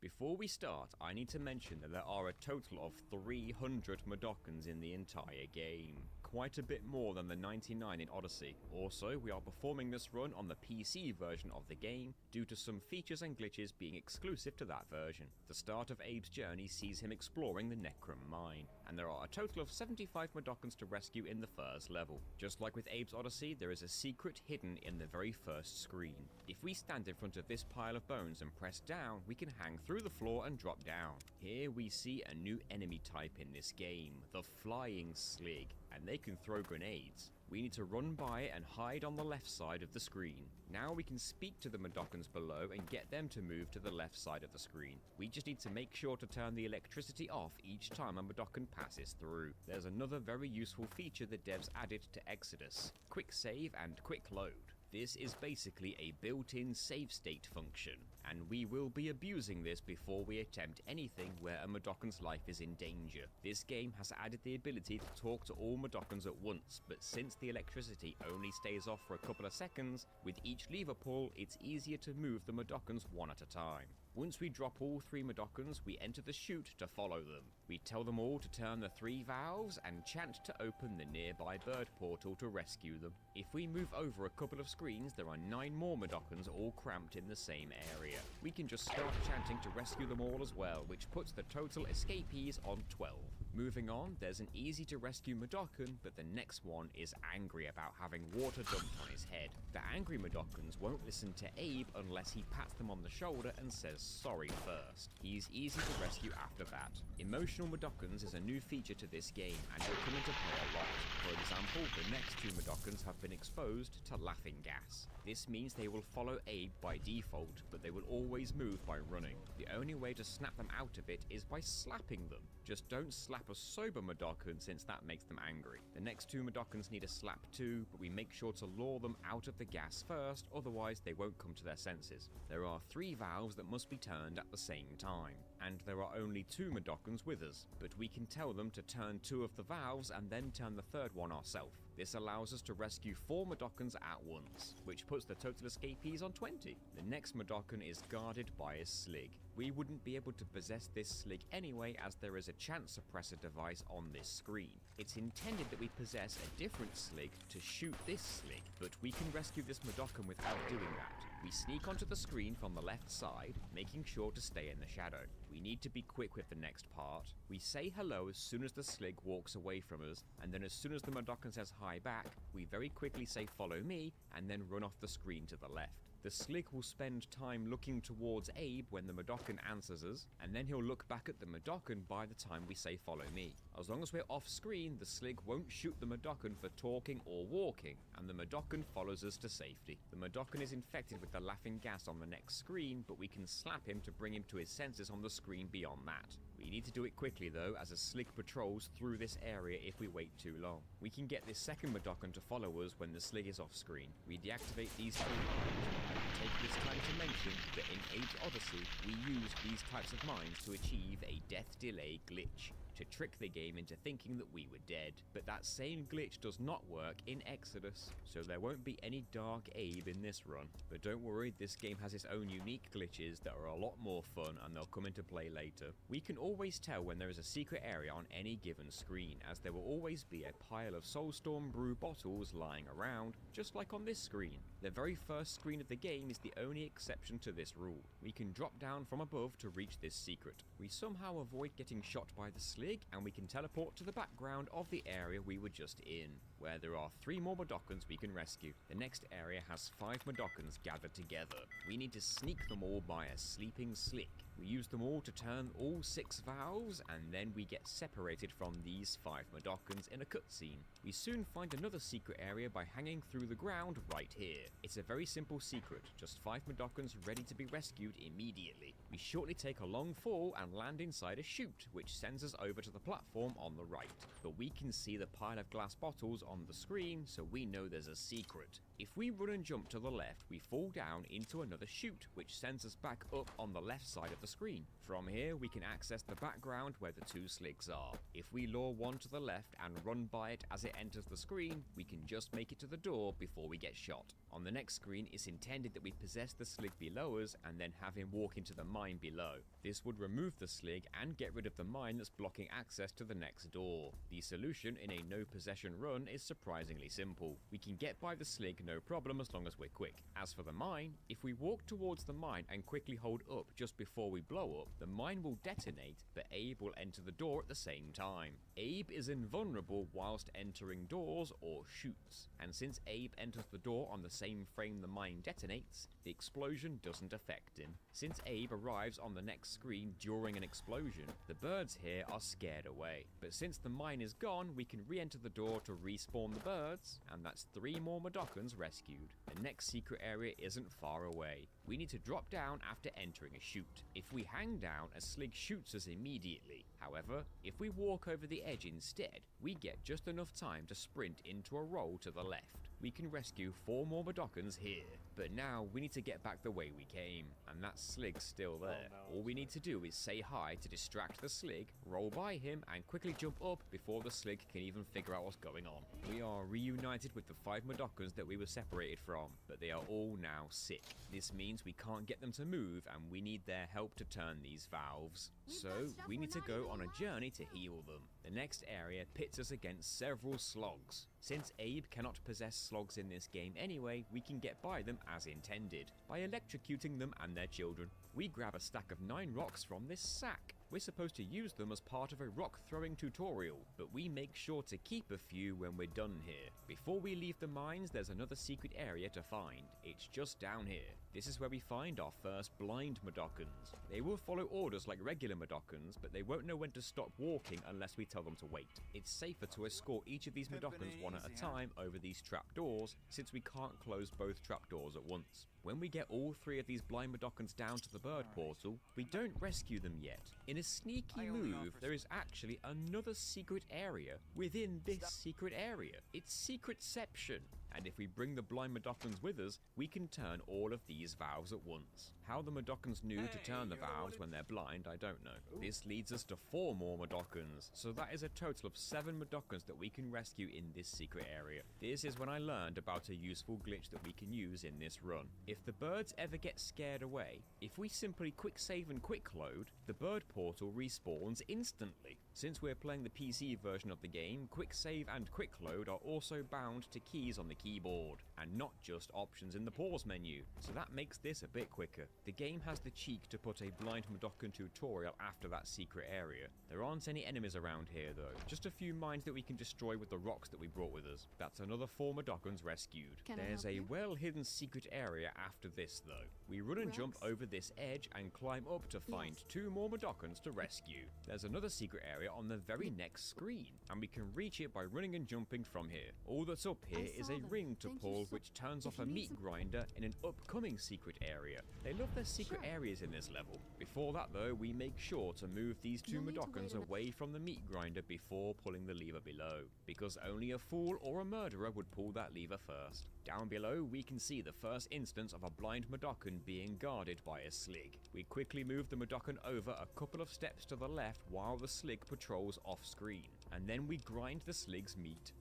Before we start, I need to mention that there are a total of 300 Mudokons in the entire game. Quite a bit more than the 99 in Odyssey. Also, we are performing this run on the PC version of the game due to some features and glitches being exclusive to that version. The start of Abe's journey sees him exploring the Necrum mine, and there are a total of 75 Mudokons to rescue in the first level. Just like with Abe's Odyssey, there is a secret hidden in the very first screen. If we stand in front of this pile of bones and press down, we can hang through the floor and drop down. Here we see a new enemy type in this game, the Flying Slig, and they can throw grenades. We need to run by it and hide on the left side of the screen. Now we can speak to the Mudokons below and get them to move to the left side of the screen. We just need to make sure to turn the electricity off each time a Mudokon passes through. There's another very useful feature the devs added to Exodus: quick save and quick load. This is basically a built-in save state function, and we will be abusing this before we attempt anything where a Mudokon's life is in danger. This game has added the ability to talk to all Mudokons at once, but since the electricity only stays off for a couple of seconds, with each lever pull, it's easier to move the Mudokons one at a time. Once we drop all 3 Mudokons, we enter the chute to follow them. We tell them all to turn the 3 valves and chant to open the nearby bird portal to rescue them. If we move over a couple of screens, there are 9 more Mudokons all cramped in the same area. We can just start chanting to rescue them all as well, which puts the total escapees on 12. Moving on, there's an easy to rescue Mudokon, but the next one is angry about having water dumped on his head. The angry Mudokons won't listen to Abe unless he pats them on the shoulder and says sorry first. He's easy to rescue after that. Emotional Mudokons is a new feature to this game and will come into play a lot. For example, the next 2 Mudokons have been exposed to laughing gas. This means they will follow Abe by default, but they will always move by running. The only way to snap them out of it is by slapping them. Just don't slap a sober Mudokon, since that makes them angry. The next 2 Mudokons need a slap too, but we make sure to lure them out of the gas first, otherwise they won't come to their senses. There are 3 valves that must be turned at the same time, and there are only 2 Mudokons with us, but we can tell them to turn 2 of the valves and then turn the 3rd one ourselves. This allows us to rescue 4 Mudokons at once, which puts the total escapees on 20. The next Mudokon is guarded by a Slig. We wouldn't be able to possess this Slig anyway, as there is a chant suppressor device on this screen. It's intended that we possess a different Slig to shoot this Slig, but we can rescue this Mudokon without doing that. We sneak onto the screen from the left side, making sure to stay in the shadow. We need to be quick with the next part. We say hello as soon as the Slig walks away from us, and then as soon as the Mudokon says hi back, we very quickly say follow me, and then run off the screen to the left. The Slig will spend time looking towards Abe when the Mudokon answers us, and then he'll look back at the Mudokon by the time we say follow me. As long as we're off screen, the Slig won't shoot the Mudokon for talking or walking, and the Mudokon follows us to safety. The Mudokon is infected with the laughing gas on the next screen, but we can slap him to bring him to his senses on the screen beyond that. We need to do it quickly though, as a Slig patrols through this area if we wait too long. We can get this second Mudokon to follow us when the Slig is off screen. We deactivate these 2 mines, and we take this time to mention that in Abe's Odyssey, we used these types of mines to achieve a death delay glitch. to trick the game into thinking that we were dead. But that same glitch does not work in Exodus, so there won't be any Dark Abe in this run. But don't worry, this game has its own unique glitches that are a lot more fun, and they'll come into play later. We can always tell when there is a secret area on any given screen, as there will always be a pile of Soulstorm Brew bottles lying around, just like on this screen. The very first screen of the game is the only exception to this rule. We can drop down from above to reach this secret. We somehow avoid getting shot by the Slig, and we can teleport to the background of the area we were just in, where there are 3 more Mudokons we can rescue. The next area has 5 Mudokons gathered together. We need to sneak them all by a sleeping Slig. We use them all to turn all 6 valves, and then we get separated from these 5 Mudokons in a cutscene. We soon find another secret area by hanging through the ground right here. It's a very simple secret, just 5 Mudokons ready to be rescued immediately. We shortly take a long fall and land inside a chute, which sends us over to the platform on the right. But we can see the pile of glass bottles on the screen, so we know there's a secret. If we run and jump to the left, we fall down into another chute, which sends us back up on the left side of the screen. From here, we can access the background where the 2 Sligs are. If we lure one to the left and run by it as it enters the screen, we can just make it to the door before we get shot. On the next screen, it's intended that we possess the Slig below us and then have him walk into the mine below. This would remove the Slig and get rid of the mine that's blocking access to the next door. The solution in a no possession run is surprisingly simple. We can get by the Slig no problem as long as we're quick. As for the mine, if we walk towards the mine and quickly hold up just before we blow up, the mine will detonate, but Abe will enter the door at the same time. Abe is invulnerable whilst entering doors or chutes, and since Abe enters the door on the same frame the mine detonates, the explosion doesn't affect him. Since Abe arrives on the next screen during an explosion, the birds here are scared away. But since the mine is gone, we can re-enter the door to respawn the birds, and that's 3 more Mudokons rescued. The next secret area isn't far away. We need to drop down after entering a chute. If we hang down, a Slig shoots us immediately. However, if we walk over the edge instead, we get just enough time to sprint into a roll to the left. We can rescue 4 more Mudokons here, but now we need to get back the way we came, and that Slig's still there. All we need to do is say hi to distract the Slig, roll by him, and quickly jump up before the Slig can even figure out what's going on. We are reunited with the 5 Mudokons that we were separated from, but they are all now sick. This means we can't get them to move, and we need their help to turn these valves. So we need to go on a journey to heal them. The next area pits us against several slogs. Since Abe cannot possess slogs in this game anyway, we can get by them as intended, by electrocuting them and their children. We grab a stack of 9 rocks from this sack. We're supposed to use them as part of a rock throwing tutorial, but we make sure to keep a few when we're done here. Before we leave the mines, there's another secret area to find. It's just down here. This is where we find our first blind Mudokons. They will follow orders like regular Mudokons, but they won't know when to stop walking unless we tell them to wait. It's safer to escort each of these Mudokons one at a time over these trapdoors, since we can't close both trapdoors at once. When we get all 3 of these blind Mudokons down to the bird portal, we don't rescue them yet. In a sneaky move, there is actually another secret area within this secret area. It's Secretception. And if we bring the blind Mudokons with us, we can turn all of these valves at once. How the Mudokons knew to turn the valves when they're blind, I don't know. This leads us to 4 more Mudokons, so that is a total of 7 Mudokons that we can rescue in this secret area. This is when I learned about a useful glitch that we can use in this run. If the birds ever get scared away, if we simply quick save and quick load, the bird portal respawns instantly. Since we're playing the PC version of the game, quick save and quick load are also bound to keys on the keyboard, and not just options in the pause menu, so that makes this a bit quicker. The game has the cheek to put a blind Mudokon tutorial after that secret area. There aren't any enemies around here though, just a few mines that we can destroy with the rocks that we brought with us. That's another 4 Mudokons rescued. There's a well-hidden secret area after this though. We run and jump over this edge and climb up to find 2 more Mudokons to rescue. There's another secret area on the very next screen, and we can reach it by running and jumping from here. All that's up here is a ring to pull which turns off a meat grinder in an upcoming secret area. They love their secret areas in this level. Before that though, we make sure to move these 2 Mudokons away from the meat grinder before pulling the lever below, because only a fool or a murderer would pull that lever first. Down below, we can see the first instance of a blind Mudokon being guarded by a Slig. We quickly move the Mudokon over a couple of steps to the left while the Slig patrols off-screen, and then we grind the Slig's meat.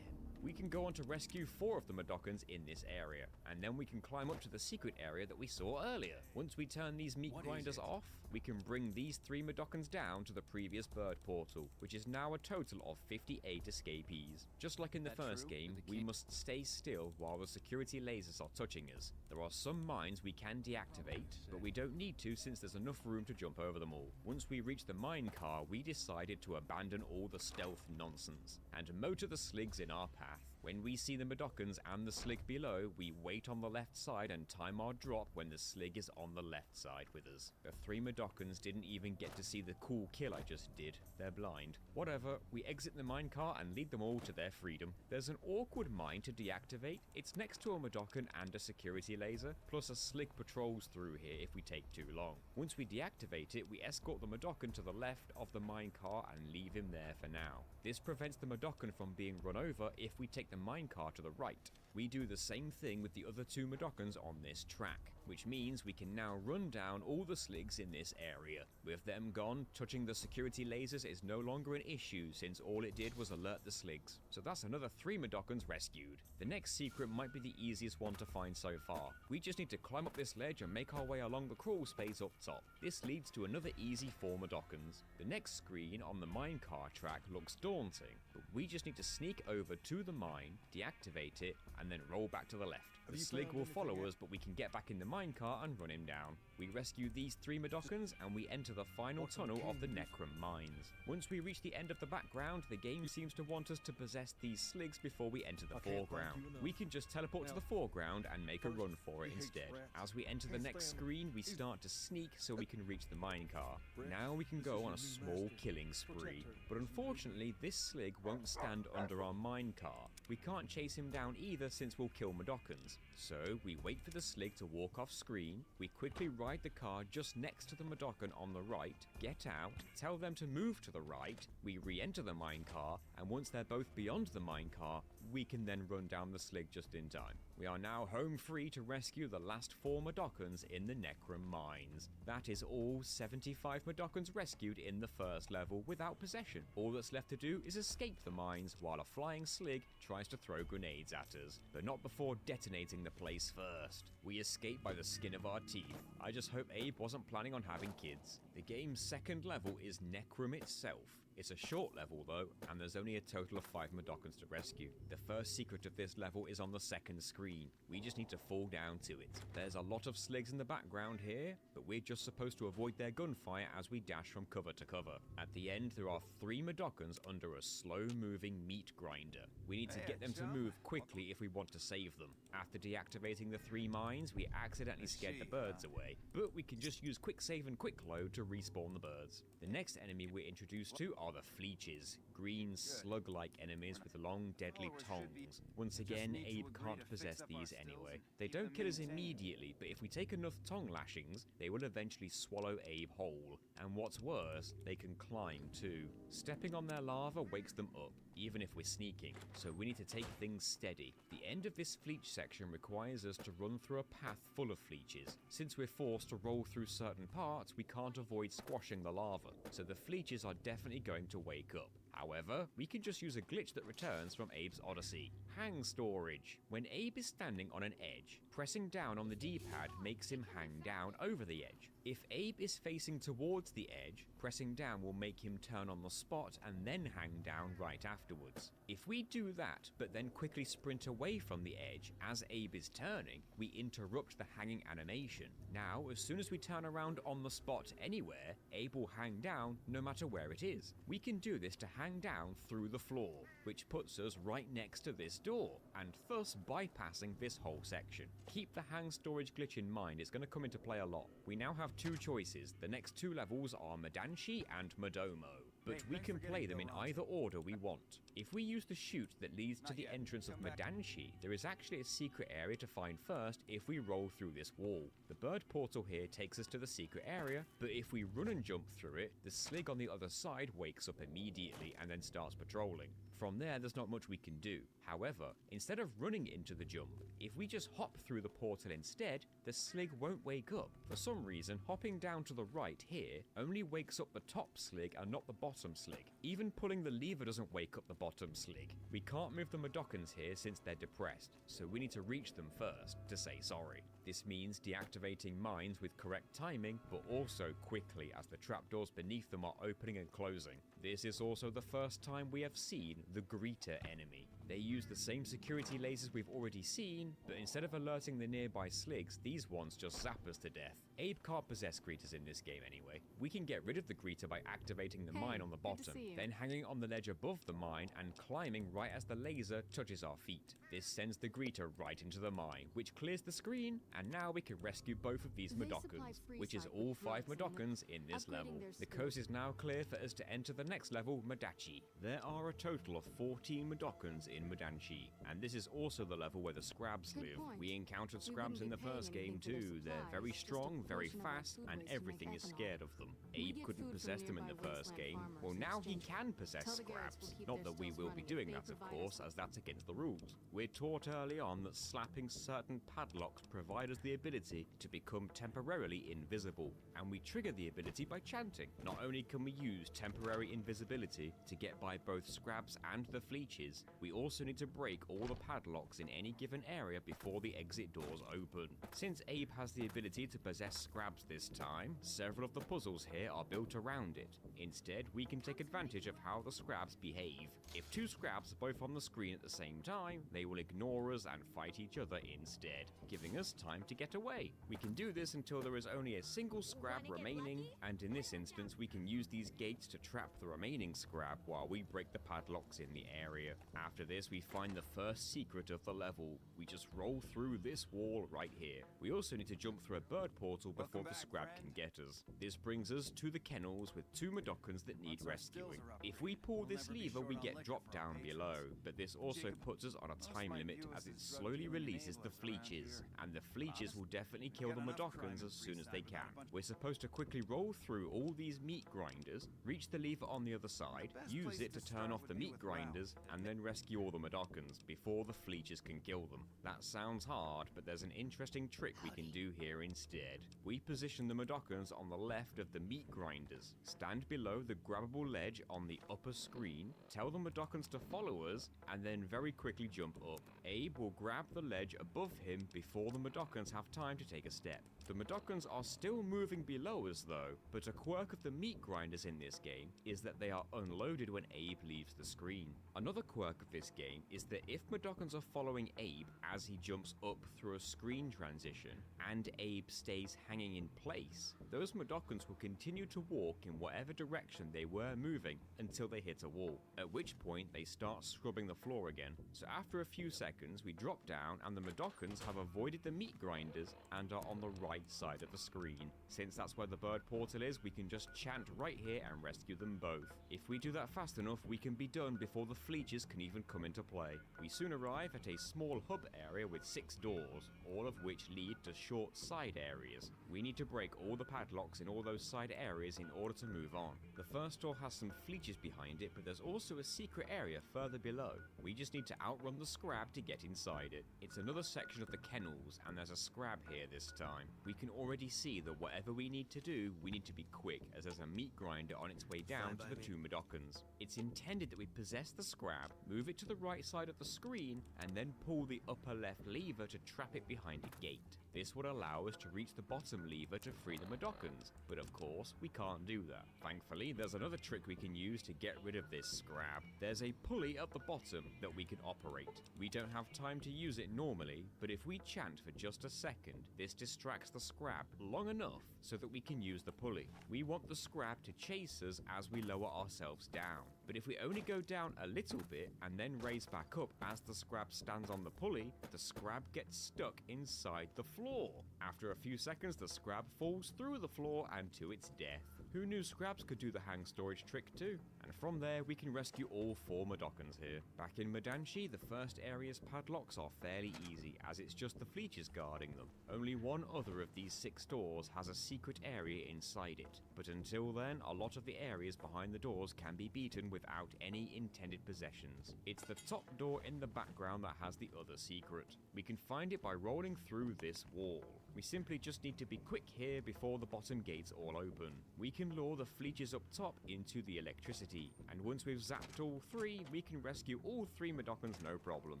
We can go on to rescue 4 of the Mudokons in this area, and then we can climb up to the secret area that we saw earlier. Once we turn these meat grinders off, we can bring these 3 Mudokons down to the previous bird portal, which is now a total of 58 escapees. Just like in the first game, we must stay still while the security lasers are touching us. There are some mines we can deactivate, but we don't need to since there's enough room to jump over them all. Once we reach the mine car, we decided to abandon all the stealth nonsense and motor the Sligs in our path. When we see the Mudokons and the Slig below, we wait on the left side and time our drop when the Slig is on the left side with us. The 3 Mudokons didn't even get to see the cool kill I just did. They're blind. Whatever, we exit the minecart and lead them all to their freedom. There's an awkward mine to deactivate. It's next to a Mudokon and a security laser, plus a Slig patrols through here if we take too long. Once we deactivate it, we escort the Mudokon to the left of the minecart and leave him there for now. This prevents the Mudokon from being run over if we take the minecart to the right. We do the same thing with the other 2 Mudokons on this track, which means we can now run down all the Sligs in this area. With them gone, touching the security lasers is no longer an issue since all it did was alert the Sligs. So that's another 3 Mudokons rescued. The next secret might be the easiest one to find so far. We just need to climb up this ledge and make our way along the crawl space up top. This leads to another easy 4 Mudokons. The next screen on the minecart track looks daunting, but we just need to sneak over to the mine, deactivate it, and then roll back to the left. The Slig will follow us, but we can get back in the minecart and run him down. We rescue these 3 Mudokons and we enter the final tunnel of the Necrum mines. Once we reach the end of the background, the game seems to want us to possess these Sligs before we enter the foreground. We can just teleport to the foreground and make a run for it instead. As we enter the next screen, we start to sneak so we can reach the minecart. Now we can go on a small killing spree. But unfortunately, this Slig won't stand under our minecart. We can't chase him down either since we'll kill Mudokons. So we wait for the Slig to walk off screen, we quickly ride the car just next to the Mudokon on the right, get out, tell them to move to the right, we re-enter the minecart, and once they're both beyond the minecart, we can then run down the Slig just in time. We are now home free to rescue the last 4 Mudokons in the Necrum mines. That is all 75 Mudokons rescued in the first level without possession. All that's left to do is escape the mines while a flying Slig tries to throw grenades at us, but not before detonating the place first. We escape by the skin of our teeth. I just hope Abe wasn't planning on having kids. The game's second level is Necrum itself. It's a short level though, and there's only a total of 5 Mudokons to rescue. The first secret of this level is on the second screen. We just need to fall down to it. There's a lot of Sligs in the background here, but we're just supposed to avoid their gunfire as we dash from cover to cover. At the end, there are 3 Mudokons under a slow-moving meat grinder. We need to get them to move quickly if we want to save them. After deactivating the 3 mines, we accidentally scared the birds away, but we can just use quick save and quick load to respawn the birds. The next enemy we're introduced to are the Fleeches, green slug-like enemies with long deadly tongues. Once again, Abe can't possess these anyway. They don't kill us immediately, but if we take enough tongue lashings, they will eventually swallow Abe whole. And what's worse, they can climb too. Stepping on their lava wakes them up, even if we're sneaking, so we need to take things steady. The end of this Fleech section requires us to run through a path full of Fleeches. Since we're forced to roll through certain parts, we can't avoid squashing the lava, so the Fleeches are definitely going to wake up. However, we can just use a glitch that returns from Abe's Odyssey. Hang storage. When Abe is standing on an edge, pressing down on the D-pad makes him hang down over the edge. If Abe is facing towards the edge, pressing down will make him turn on the spot and then hang down right afterwards. If we do that, but then quickly sprint away from the edge as Abe is turning, we interrupt the hanging animation. Now, as soon as we turn around on the spot anywhere, Abe will hang down no matter where it is. We can do this to hang down through the floor, which puts us right next to this door, and thus bypassing this whole section. Keep the hang storage glitch in mind, it's going to come into play a lot. We now have 2 choices. The next 2 levels are Madanshi and Madomo, but we can play them in either order we want. If we use the chute that leads to the entrance of Madanshi, there is actually a secret area to find first if we roll through this wall. The bird portal here takes us to the secret area, but if we run and jump through it, the Slig on the other side wakes up immediately and then starts patrolling. From there, there's not much we can do. However, instead of running into the jump, if we just hop through the portal instead, the Slig won't wake up. For some reason, hopping down to the right here only wakes up the top Slig and not the bottom bottom slig. Even pulling the lever doesn't wake up the bottom slig. We can't move the Madokans here since they're depressed, so we need to reach them first to say sorry. This means deactivating mines with correct timing, but also quickly as the trapdoors beneath them are opening and closing. This is also the first time we have seen the Greeter enemy. They use the same security lasers we've already seen, but instead of alerting the nearby sligs, these ones just zap us to death. Abe can't possess Greeters in this game anyway. We can get rid of the Greeter by activating the mine on the bottom, then hanging on the ledge above the mine and climbing right as the laser touches our feet. This sends the Greeter right into the mine, which clears the screen, and now we can rescue both of these Madokans, which is all 5 Madokans in this level. The coast is now clear for us to enter the next level, Madachi. There are a total of 14 Madokans in Madanchi, and this is also the level where the Scrabs live. We encountered Scrabs in the first game too. They're very strong, very fast, and everything is scared of them. Abe couldn't possess them in the first game. Well, now he can possess Scrabs. Not that we will be doing that, of course, as that's against the rules. We're taught early on that slapping certain padlocks provide us the ability to become temporarily invisible, and we trigger the ability by chanting. Not only can we use temporary invisibility to get by both Scrabs and the Fleeches, we also need to break all the padlocks in any given area before the exit doors open. Since Abe has the ability to possess Scrabs this time, several of the puzzles here are built around it. Instead, we can take advantage of how the Scrabs behave. If 2 Scrabs are both on the screen at the same time, they will ignore us and fight each other instead, giving us time to get away. We can do this until there is only a single Scrab remaining, and in this instance we can use these gates to trap the remaining Scrab while we break the padlocks in the area. After this, we find the first secret of the level. We just roll through this wall right here. We also need to jump through a bird portal before the Scrab can get us. This brings us to the kennels with 2 Madokans that need rescuing. If we pull this lever, we get dropped down below, but this also puts us on a time limit as it slowly releases the Fleeches, and the Fleeches will definitely kill the Madokans as soon as they can. We're supposed to quickly roll through all these meat grinders, reach the lever on the other side, use it to turn off the meat grinders, and then rescue all the Madokans before the Fleeches can kill them. That sounds hard, but there's an interesting trick we can do here instead. We position the Madokans on the left of the meat grinders, stand below the grabbable ledge on the upper screen, tell the Madokans to follow us, and then very quickly jump up. Abe will grab the ledge above him before the Madokans have time to take a step. The Madokans are still moving below us though, but a quirk of the meat grinders in this game is that they are unloaded when Abe leaves the screen. Another quirk of this game is that if Madokans are following Abe as he jumps up through a screen transition, and Abe stays hanging in place, those Madokans will continue to walk in whatever direction they were moving until they hit a wall, at which point they start scrubbing the floor again. So after a few seconds, we drop down and the Madokans have avoided the meat grinders and are on the right side of the screen. Since that's where the bird portal is, we can just chant right here and rescue them both. If we do that fast enough, we can be done before the Fleeches can even come into play. We soon arrive at a small hub area with 6 doors, all of which lead to short side areas. We need to break all the padlocks in all those side areas in order to move on. The first door has some Fleeches behind it, but there's also a secret area further below. We just need to outrun the Scrab to get inside it. It's another section of the kennels, and there's a Scrab here this time. We can already see that whatever we need to do, we need to be quick, as there's a meat grinder on its way down to the 2 Madokans. It's intended that we possess the Scrab, move it to the right side of the screen, and then pull the upper left lever to trap it behind a gate. This would allow us to reach the bottom lever to free the Madokans, but of course we can't do that. Thankfully, there's another trick we can use to get rid of this Scrab. There's a pulley at the bottom that we can operate. We don't have time to use it normally, but if we chant for just a second, this distracts the Scrab long enough so that we can use the pulley. We want the Scrab to chase us as we lower ourselves down, but if we only go down a little bit and then raise back up as the Scrab stands on the pulley, the Scrab gets stuck inside the floor. After a few seconds, the Scrab falls through the floor and to its death. Who knew Scrabs could do the hang storage trick too? And from there, we can rescue all 4 Madokans here. Back in Madanchi, the first area's padlocks are fairly easy, as it's just the Fleeches guarding them. Only one other of these 6 doors has a secret area inside it, but until then, a lot of the areas behind the doors can be beaten without any intended possessions. It's the top door in the background that has the other secret. We can find it by rolling through this wall. We simply just need to be quick here before the bottom gates all open. We can lure the Fleeches up top into the electricity, and once we've zapped all 3, we can rescue all 3 Mudokons no problem.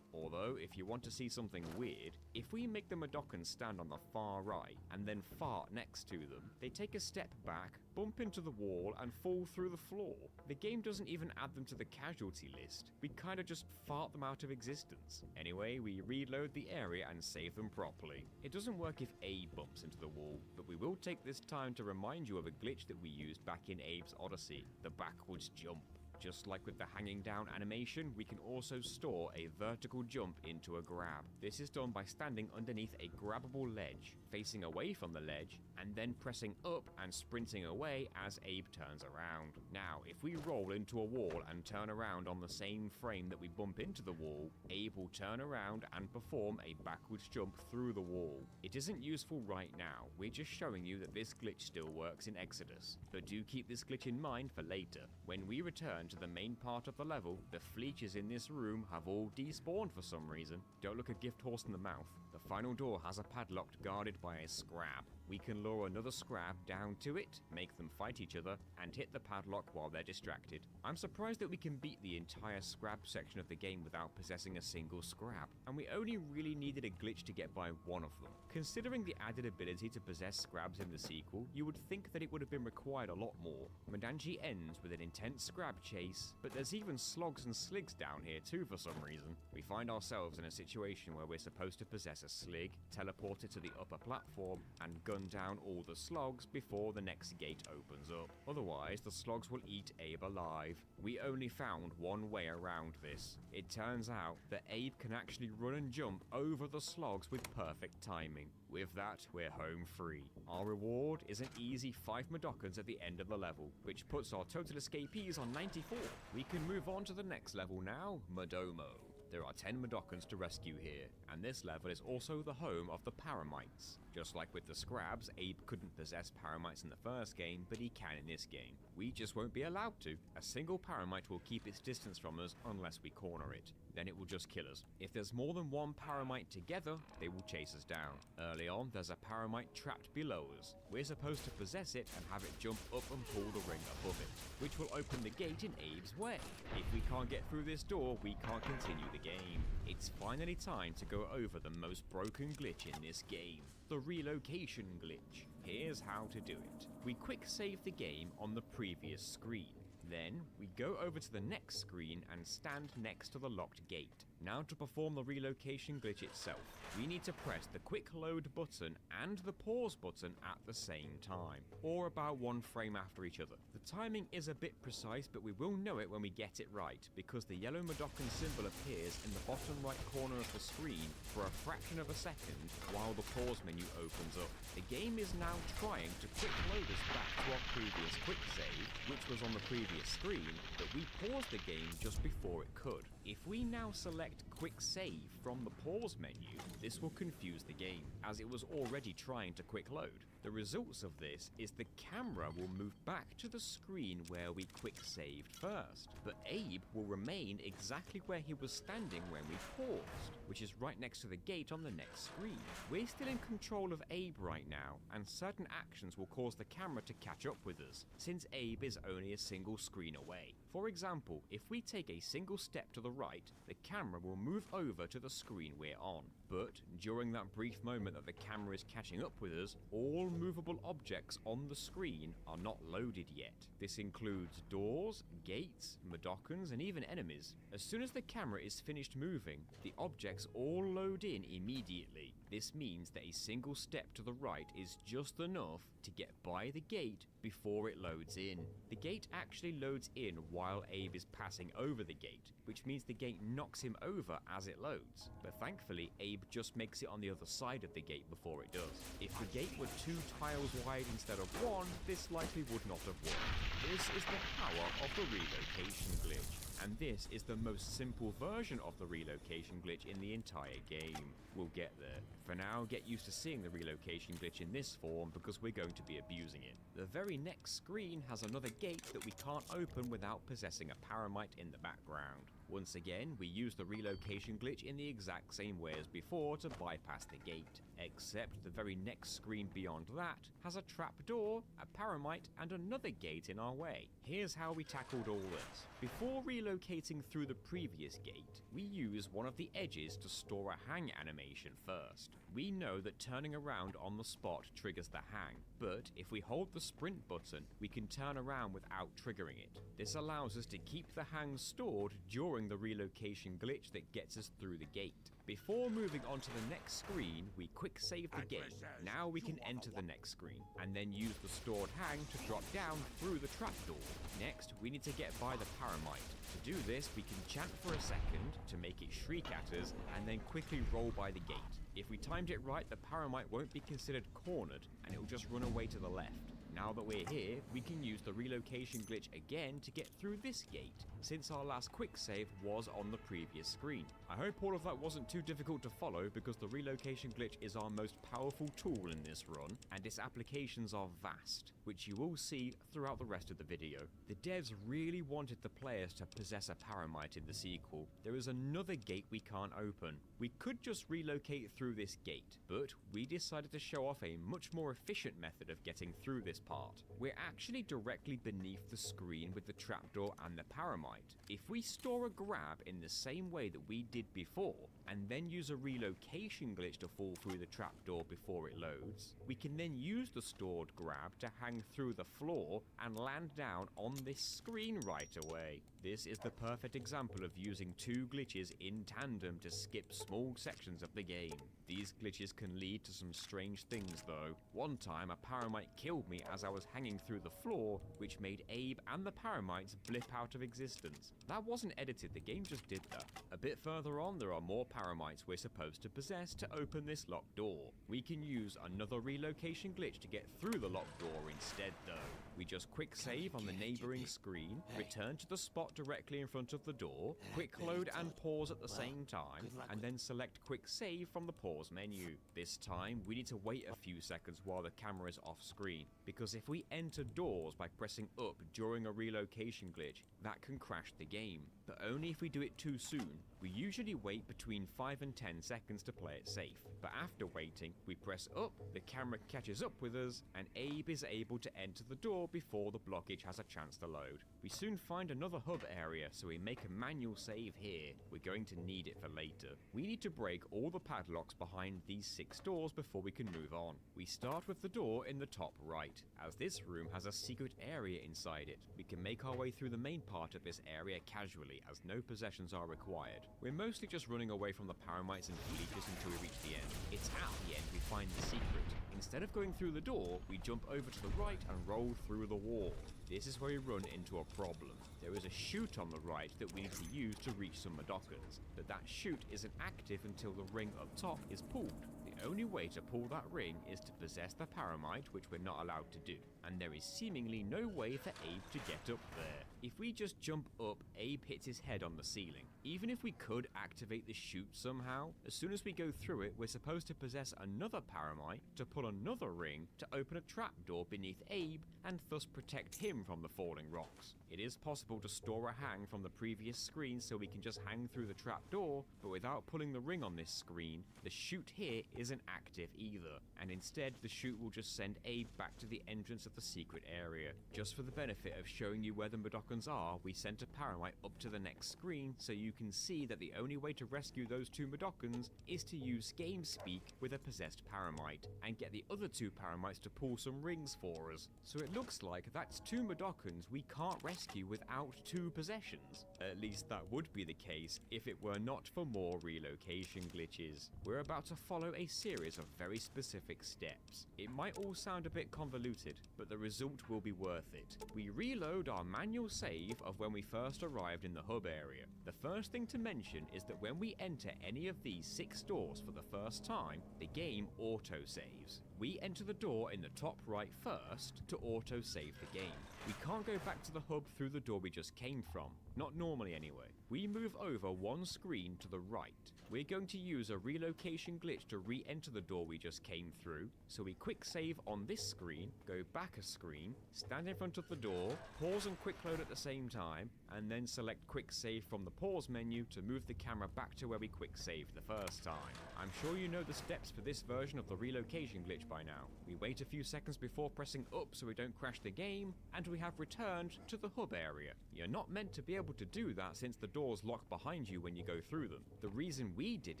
Although, if you want to see something weird, if we make the Mudokons stand on the far right and then fart next to them, they take a step back, bump into the wall, and fall through the floor. The game doesn't even add them to the casualty list. We kinda just fart them out of existence. Anyway, we reload the area and save them properly. It doesn't work if Abe bumps into the wall, but we will take this time to remind you of a glitch that we used back in Abe's Odyssey, the backwards jump. Just like with the hanging down animation, we can also store a vertical jump into a grab. This is done by standing underneath a grabbable ledge, facing away from the ledge, and then pressing up and sprinting away as Abe turns around. Now, if we roll into a wall and turn around on the same frame that we bump into the wall, Abe will turn around and perform a backwards jump through the wall. It isn't useful right now, we're just showing you that this glitch still works in Exodus, but do keep this glitch in mind for later. When we return to the main part of the level, the Fleeches in this room have all despawned for some reason. Don't look a gift horse in the mouth. The final door has a padlock guarded by a scrab. We can lure another scrab down to it, make them fight each other, and hit the padlock while they're distracted. I'm surprised that we can beat the entire scrab section of the game without possessing a single scrab, and we only really needed a glitch to get by one of them. Considering the added ability to possess scrabs in the sequel, you would think that it would have been required a lot more. Mandanji ends with an intense scrab chase, but there's even slogs and sligs down here too for some reason. We find ourselves in a situation where we're supposed to possess a slig, teleport it to the upper platform, and gun down all the slogs before the next gate opens up. Otherwise, the slogs will eat Abe alive. We only found one way around this. It turns out that Abe can actually run and jump over the slogs with perfect timing. With that, we're home free. Our reward is an easy 5 Mudokons at the end of the level, which puts our total escapees on 94. We can move on to the next level now, Mudomo. There are 10 Mudokons to rescue here, and this level is also the home of the Paramites. Just like with the Scrabs, Abe couldn't possess Paramites in the first game, but he can in this game. We just won't be allowed to. A single Paramite will keep its distance from us unless we corner it. Then it will just kill us. If there's more than one Paramite together, they will chase us down. Early on, there's a Paramite trapped below us. We're supposed to possess it and have it jump up and pull the ring above it, which will open the gate in Abe's way. If we can't get through this door, we can't continue the game. It's finally time to go over the most broken glitch in this game, the relocation glitch. Here's how to do it. We quick save the game on the previous screen. Then, we go over to the next screen and stand next to the locked gate. Now to perform the relocation glitch itself, we need to press the quick load button and the pause button at the same time, or about one frame after each other. The timing is a bit precise, but we will know it when we get it right, because the yellow Mudokon symbol appears in the bottom right corner of the screen for a fraction of a second while the pause menu opens up. The game is now trying to quick load us back to our previous quick save, which was on the previous screen, but we paused the game just before it could. If we now select quick save from the pause menu, this will confuse the game, as it was already trying to quick load. The results of this is the camera will move back to the screen where we quick saved first, but Abe will remain exactly where he was standing when we paused, which is right next to the gate on the next screen. We're still in control of Abe right now, and certain actions will cause the camera to catch up with us, since Abe is only a single screen away. For example, if we take a single step to the right, the camera will move over to the screen we're on. But during that brief moment that the camera is catching up with us, all movable objects on the screen are not loaded yet. This includes doors, gates, Mudokons, and even enemies. As soon as the camera is finished moving, the objects all load in immediately. This means that a single step to the right is just enough to get by the gate before it loads in. The gate actually loads in while Abe is passing over the gate, which means the gate knocks him over as it loads. But thankfully, Abe just makes it on the other side of the gate before it does. If the gate were 2 tiles wide instead of 1, this likely would not have worked. This is the power of the relocation glitch. And this is the most simple version of the relocation glitch in the entire game. We'll get there. For now, get used to seeing the relocation glitch in this form because we're going to be abusing it. The very next screen has another gate that we can't open without possessing a Paramite in the background. Once again, we use the relocation glitch in the exact same way as before to bypass the gate, except the very next screen beyond that has a trapdoor, a paramite, and another gate in our way. Here's how we tackled all this. Before relocating through the previous gate, we use one of the edges to store a hang animation first. We know that turning around on the spot triggers the hang, but if we hold the sprint button, we can turn around without triggering it. This allows us to keep the hang stored during the relocation glitch that gets us through the gate. Before moving on to the next screen, we quick save the game. Now we can enter the next screen, and then use the stored hang to drop down through the trapdoor. Next, we need to get by the paramite. To do this, we can chant for a second to make it shriek at us, and then quickly roll by the gate. If we timed it right, the paramite won't be considered cornered, and it will just run away to the left. Now that we're here, we can use the relocation glitch again to get through this gate, since our last quick save was on the previous screen. I hope all of that wasn't too difficult to follow, because the relocation glitch is our most powerful tool in this run, and its applications are vast, which you will see throughout the rest of the video. The devs really wanted the players to possess a paramite in the sequel. There is another gate we can't open. We could just relocate through this gate, but we decided to show off a much more efficient method of getting through this part. We're actually directly beneath the screen with the trapdoor and the paramite. If we store a grab in the same way that we did before, and then use a relocation glitch to fall through the trapdoor before it loads, we can then use the stored grab to hang through the floor and land down on this screen right away. This is the perfect example of using two glitches in tandem to skip small sections of the game. These glitches can lead to some strange things though. One time a paramite killed me as I was hanging through the floor, which made Abe and the paramites blip out of existence. That wasn't edited, the game just did that. A bit further on there are more paramites we're supposed to possess to open this locked door. We can use another relocation glitch to get through the locked door instead though. We just quick save on the neighboring screen, return to the spot directly in front of the door, quick load and pause at the same time, and then select quick save from the pause menu. This time we need to wait a few seconds while the camera is off screen, because if we enter doors by pressing up during a relocation glitch, that can crash the game, but only if we do it too soon. We usually wait between 5 and 10 seconds to play it safe, but after waiting, we press up, the camera catches up with us, and Abe is able to enter the door before the blockage has a chance to load. We soon find another hub area, so we make a manual save here. We're going to need it for later. We need to break all the padlocks behind these 6 doors before we can move on. We start with the door in the top right, as this room has a secret area inside it. We can make our way through the main part of this area casually, as no possessions are required. We're mostly just running away from the paramites and leeches until we reach the end. It's at the end we find the secret. Instead of going through the door, we jump over to the right and roll through the wall. This is where we run into a problem. There is a chute on the right that we need to use to reach some Madokans, but that chute isn't active until the ring up top is pulled. The only way to pull that ring is to possess the paramite, which we're not allowed to do, and there is seemingly no way for Abe to get up there. If we just jump up, Abe hits his head on the ceiling. Even if we could activate the chute somehow, as soon as we go through it, we're supposed to possess another paramite to pull another ring to open a trapdoor beneath Abe and thus protect him from the falling rocks. It is possible to store a hang from the previous screen so we can just hang through the trapdoor, but without pulling the ring on this screen, the chute here isn't active either, and instead the chute will just send Abe back to the entrance of the secret area. Just for the benefit of showing you where the Madokans are, we sent a paramite up to the next screen so you can see that the only way to rescue those 2 Madokans is to use game speak with a possessed paramite and get the other 2 paramites to pull some rings for us. So it looks like that's 2 Madokans we can't rescue without 2 possessions. At least that would be the case if it were not for more relocation glitches. We're about to follow a series of very specific steps. It might all sound a bit convoluted, but the result will be worth it. We reload our manual save of when we first arrived in the hub area. The first thing to mention is that when we enter any of these 6 doors for the first time, the game auto-saves. We enter the door in the top right first to auto-save the game. We can't go back to the hub through the door we just came from. Not normally anyway. We move over 1 screen to the right. We're going to use a relocation glitch to re-enter the door we just came through, so we quick save on this screen, go back a screen, stand in front of the door, pause and quick load at the same time, and then select quick save from the pause menu to move the camera back to where we quick saved the first time. I'm sure you know the steps for this version of the relocation glitch by now. We wait a few seconds before pressing up so we don't crash the game, and we have returned to the hub area. You're not meant to be able to do that since the doors lock behind you when you go through them. The reason we did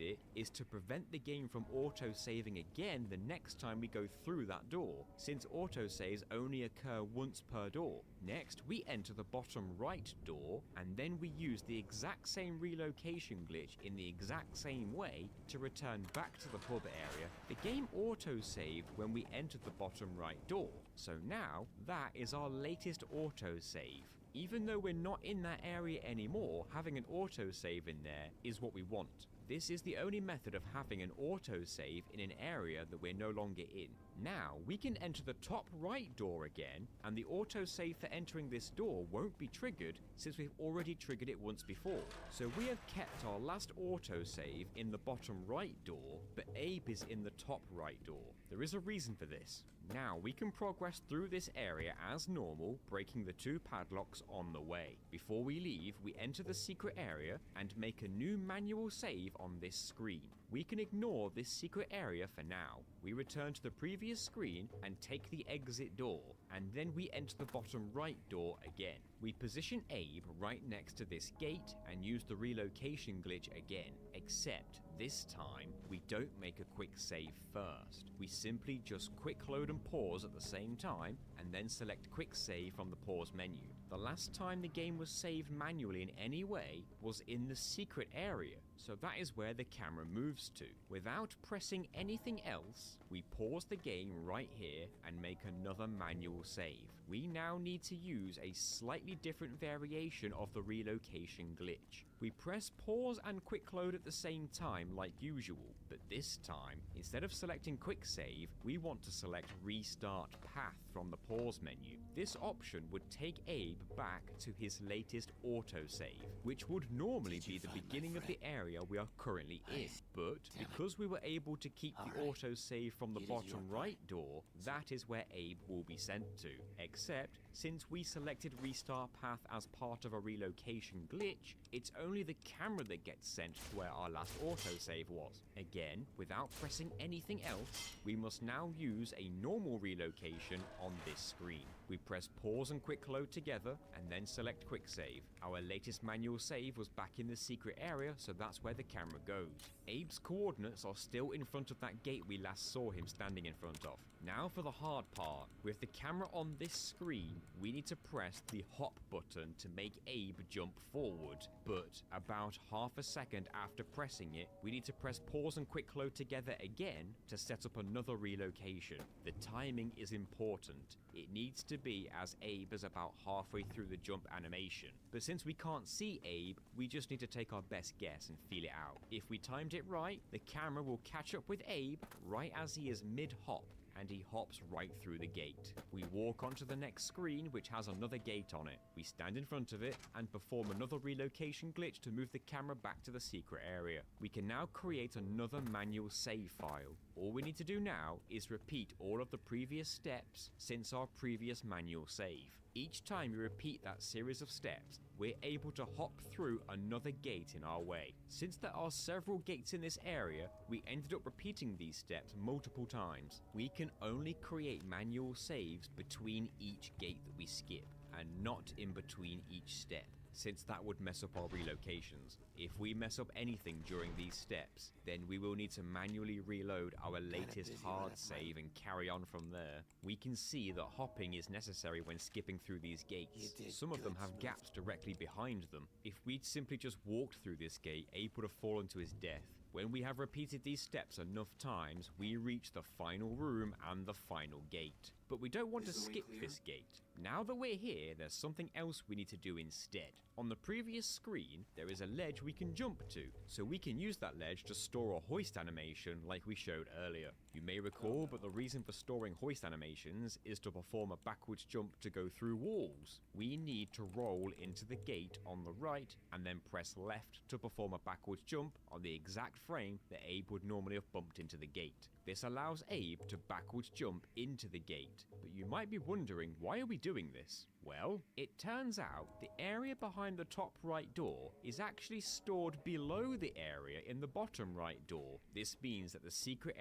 it is to prevent the game from auto-saving again the next time we go through that door, since autosaves only occur once per door. Next, we enter the bottom right door, and then we use the exact same relocation glitch in the exact same way to return back to the hub area. The game autosaved when we entered the bottom right door, so now that is our latest autosave. Even though we're not in that area anymore, having an autosave in there is what we want. This is the only method of having an autosave in an area that we're no longer in. Now, we can enter the top right door again, and the autosave for entering this door won't be triggered since we've already triggered it once before. So we have kept our last autosave in the bottom right door, but Abe is in the top right door. There is a reason for this. Now we can progress through this area as normal, breaking the 2 padlocks on the way. Before we leave, we enter the secret area and make a new manual save on this screen. We can ignore this secret area for now. We return to the previous screen and take the exit door, and then we enter the bottom right door again. We position Abe right next to this gate and use the relocation glitch again, except this time we don't make a quick save first. We simply just quick load and pause at the same time, and then select quick save from the pause menu. The last time the game was saved manually in any way was in the secret area, so that is where the camera moves to. Without pressing anything else, we pause the game right here and make another manual save. We now need to use a slightly different variation of the relocation glitch. We press pause and quick load at the same time like usual, but this time, instead of selecting quick save, we want to select restart path from the pause menu. This option would take Abe back to his latest autosave, which would normally be the beginning of the area we are currently in. But because we were able to keep the autosave from the bottom right door, that is where Abe will be sent to. Except, since we selected restart path as part of a relocation glitch, it's only the camera that gets sent to where our last autosave was. Again, without pressing anything else, we must now use a normal relocation on this screen. We press pause and quick load together, and then select quick save. Our latest manual save was back in the secret area, so that's where the camera goes. Abe's coordinates are still in front of that gate we last saw him standing in front of. Now for the hard part. With the camera on this screen, we need to press the hop button to make Abe jump forward. But about half a second after pressing it, we need to press pause and quick load together again to set up another relocation. The timing is important. It needs to be as Abe is about halfway through the jump animation. But since we can't see Abe, we just need to take our best guess and feel it out. If we timed it right, the camera will catch up with Abe right as he is mid-hop, and he hops right through the gate. We walk onto the next screen, which has another gate on it. We stand in front of it and perform another relocation glitch to move the camera back to the secret area. We can now create another manual save file. All we need to do now is repeat all of the previous steps since our previous manual save. Each time we repeat that series of steps, we're able to hop through another gate in our way. Since there are several gates in this area, we ended up repeating these steps multiple times. We can only create manual saves between each gate that we skip, and not in between each step, since that would mess up our relocations. If we mess up anything during these steps, then we will need to manually reload our latest hard save and carry on from there. We can see that hopping is necessary when skipping through these gates. Some of them have gaps directly behind them. If we'd simply just walked through this gate, Abe would have fallen to his death. When we have repeated these steps enough times, we reach the final room and the final gate. But we don't want to skip this gate. Now that we're here, there's something else we need to do instead. On the previous screen, there is a ledge we can jump to, so we can use that ledge to store a hoist animation like we showed earlier. You may recall, but the reason for storing hoist animations is to perform a backwards jump to go through walls. We need to roll into the gate on the right and then press left to perform a backwards jump on the exact frame that Abe would normally have bumped into the gate. This allows Abe to backwards jump into the gate. But you might be wondering, why are we doing this? Well, it turns out the area behind the top right door is actually stored below the area in the bottom right door. This means that the secret area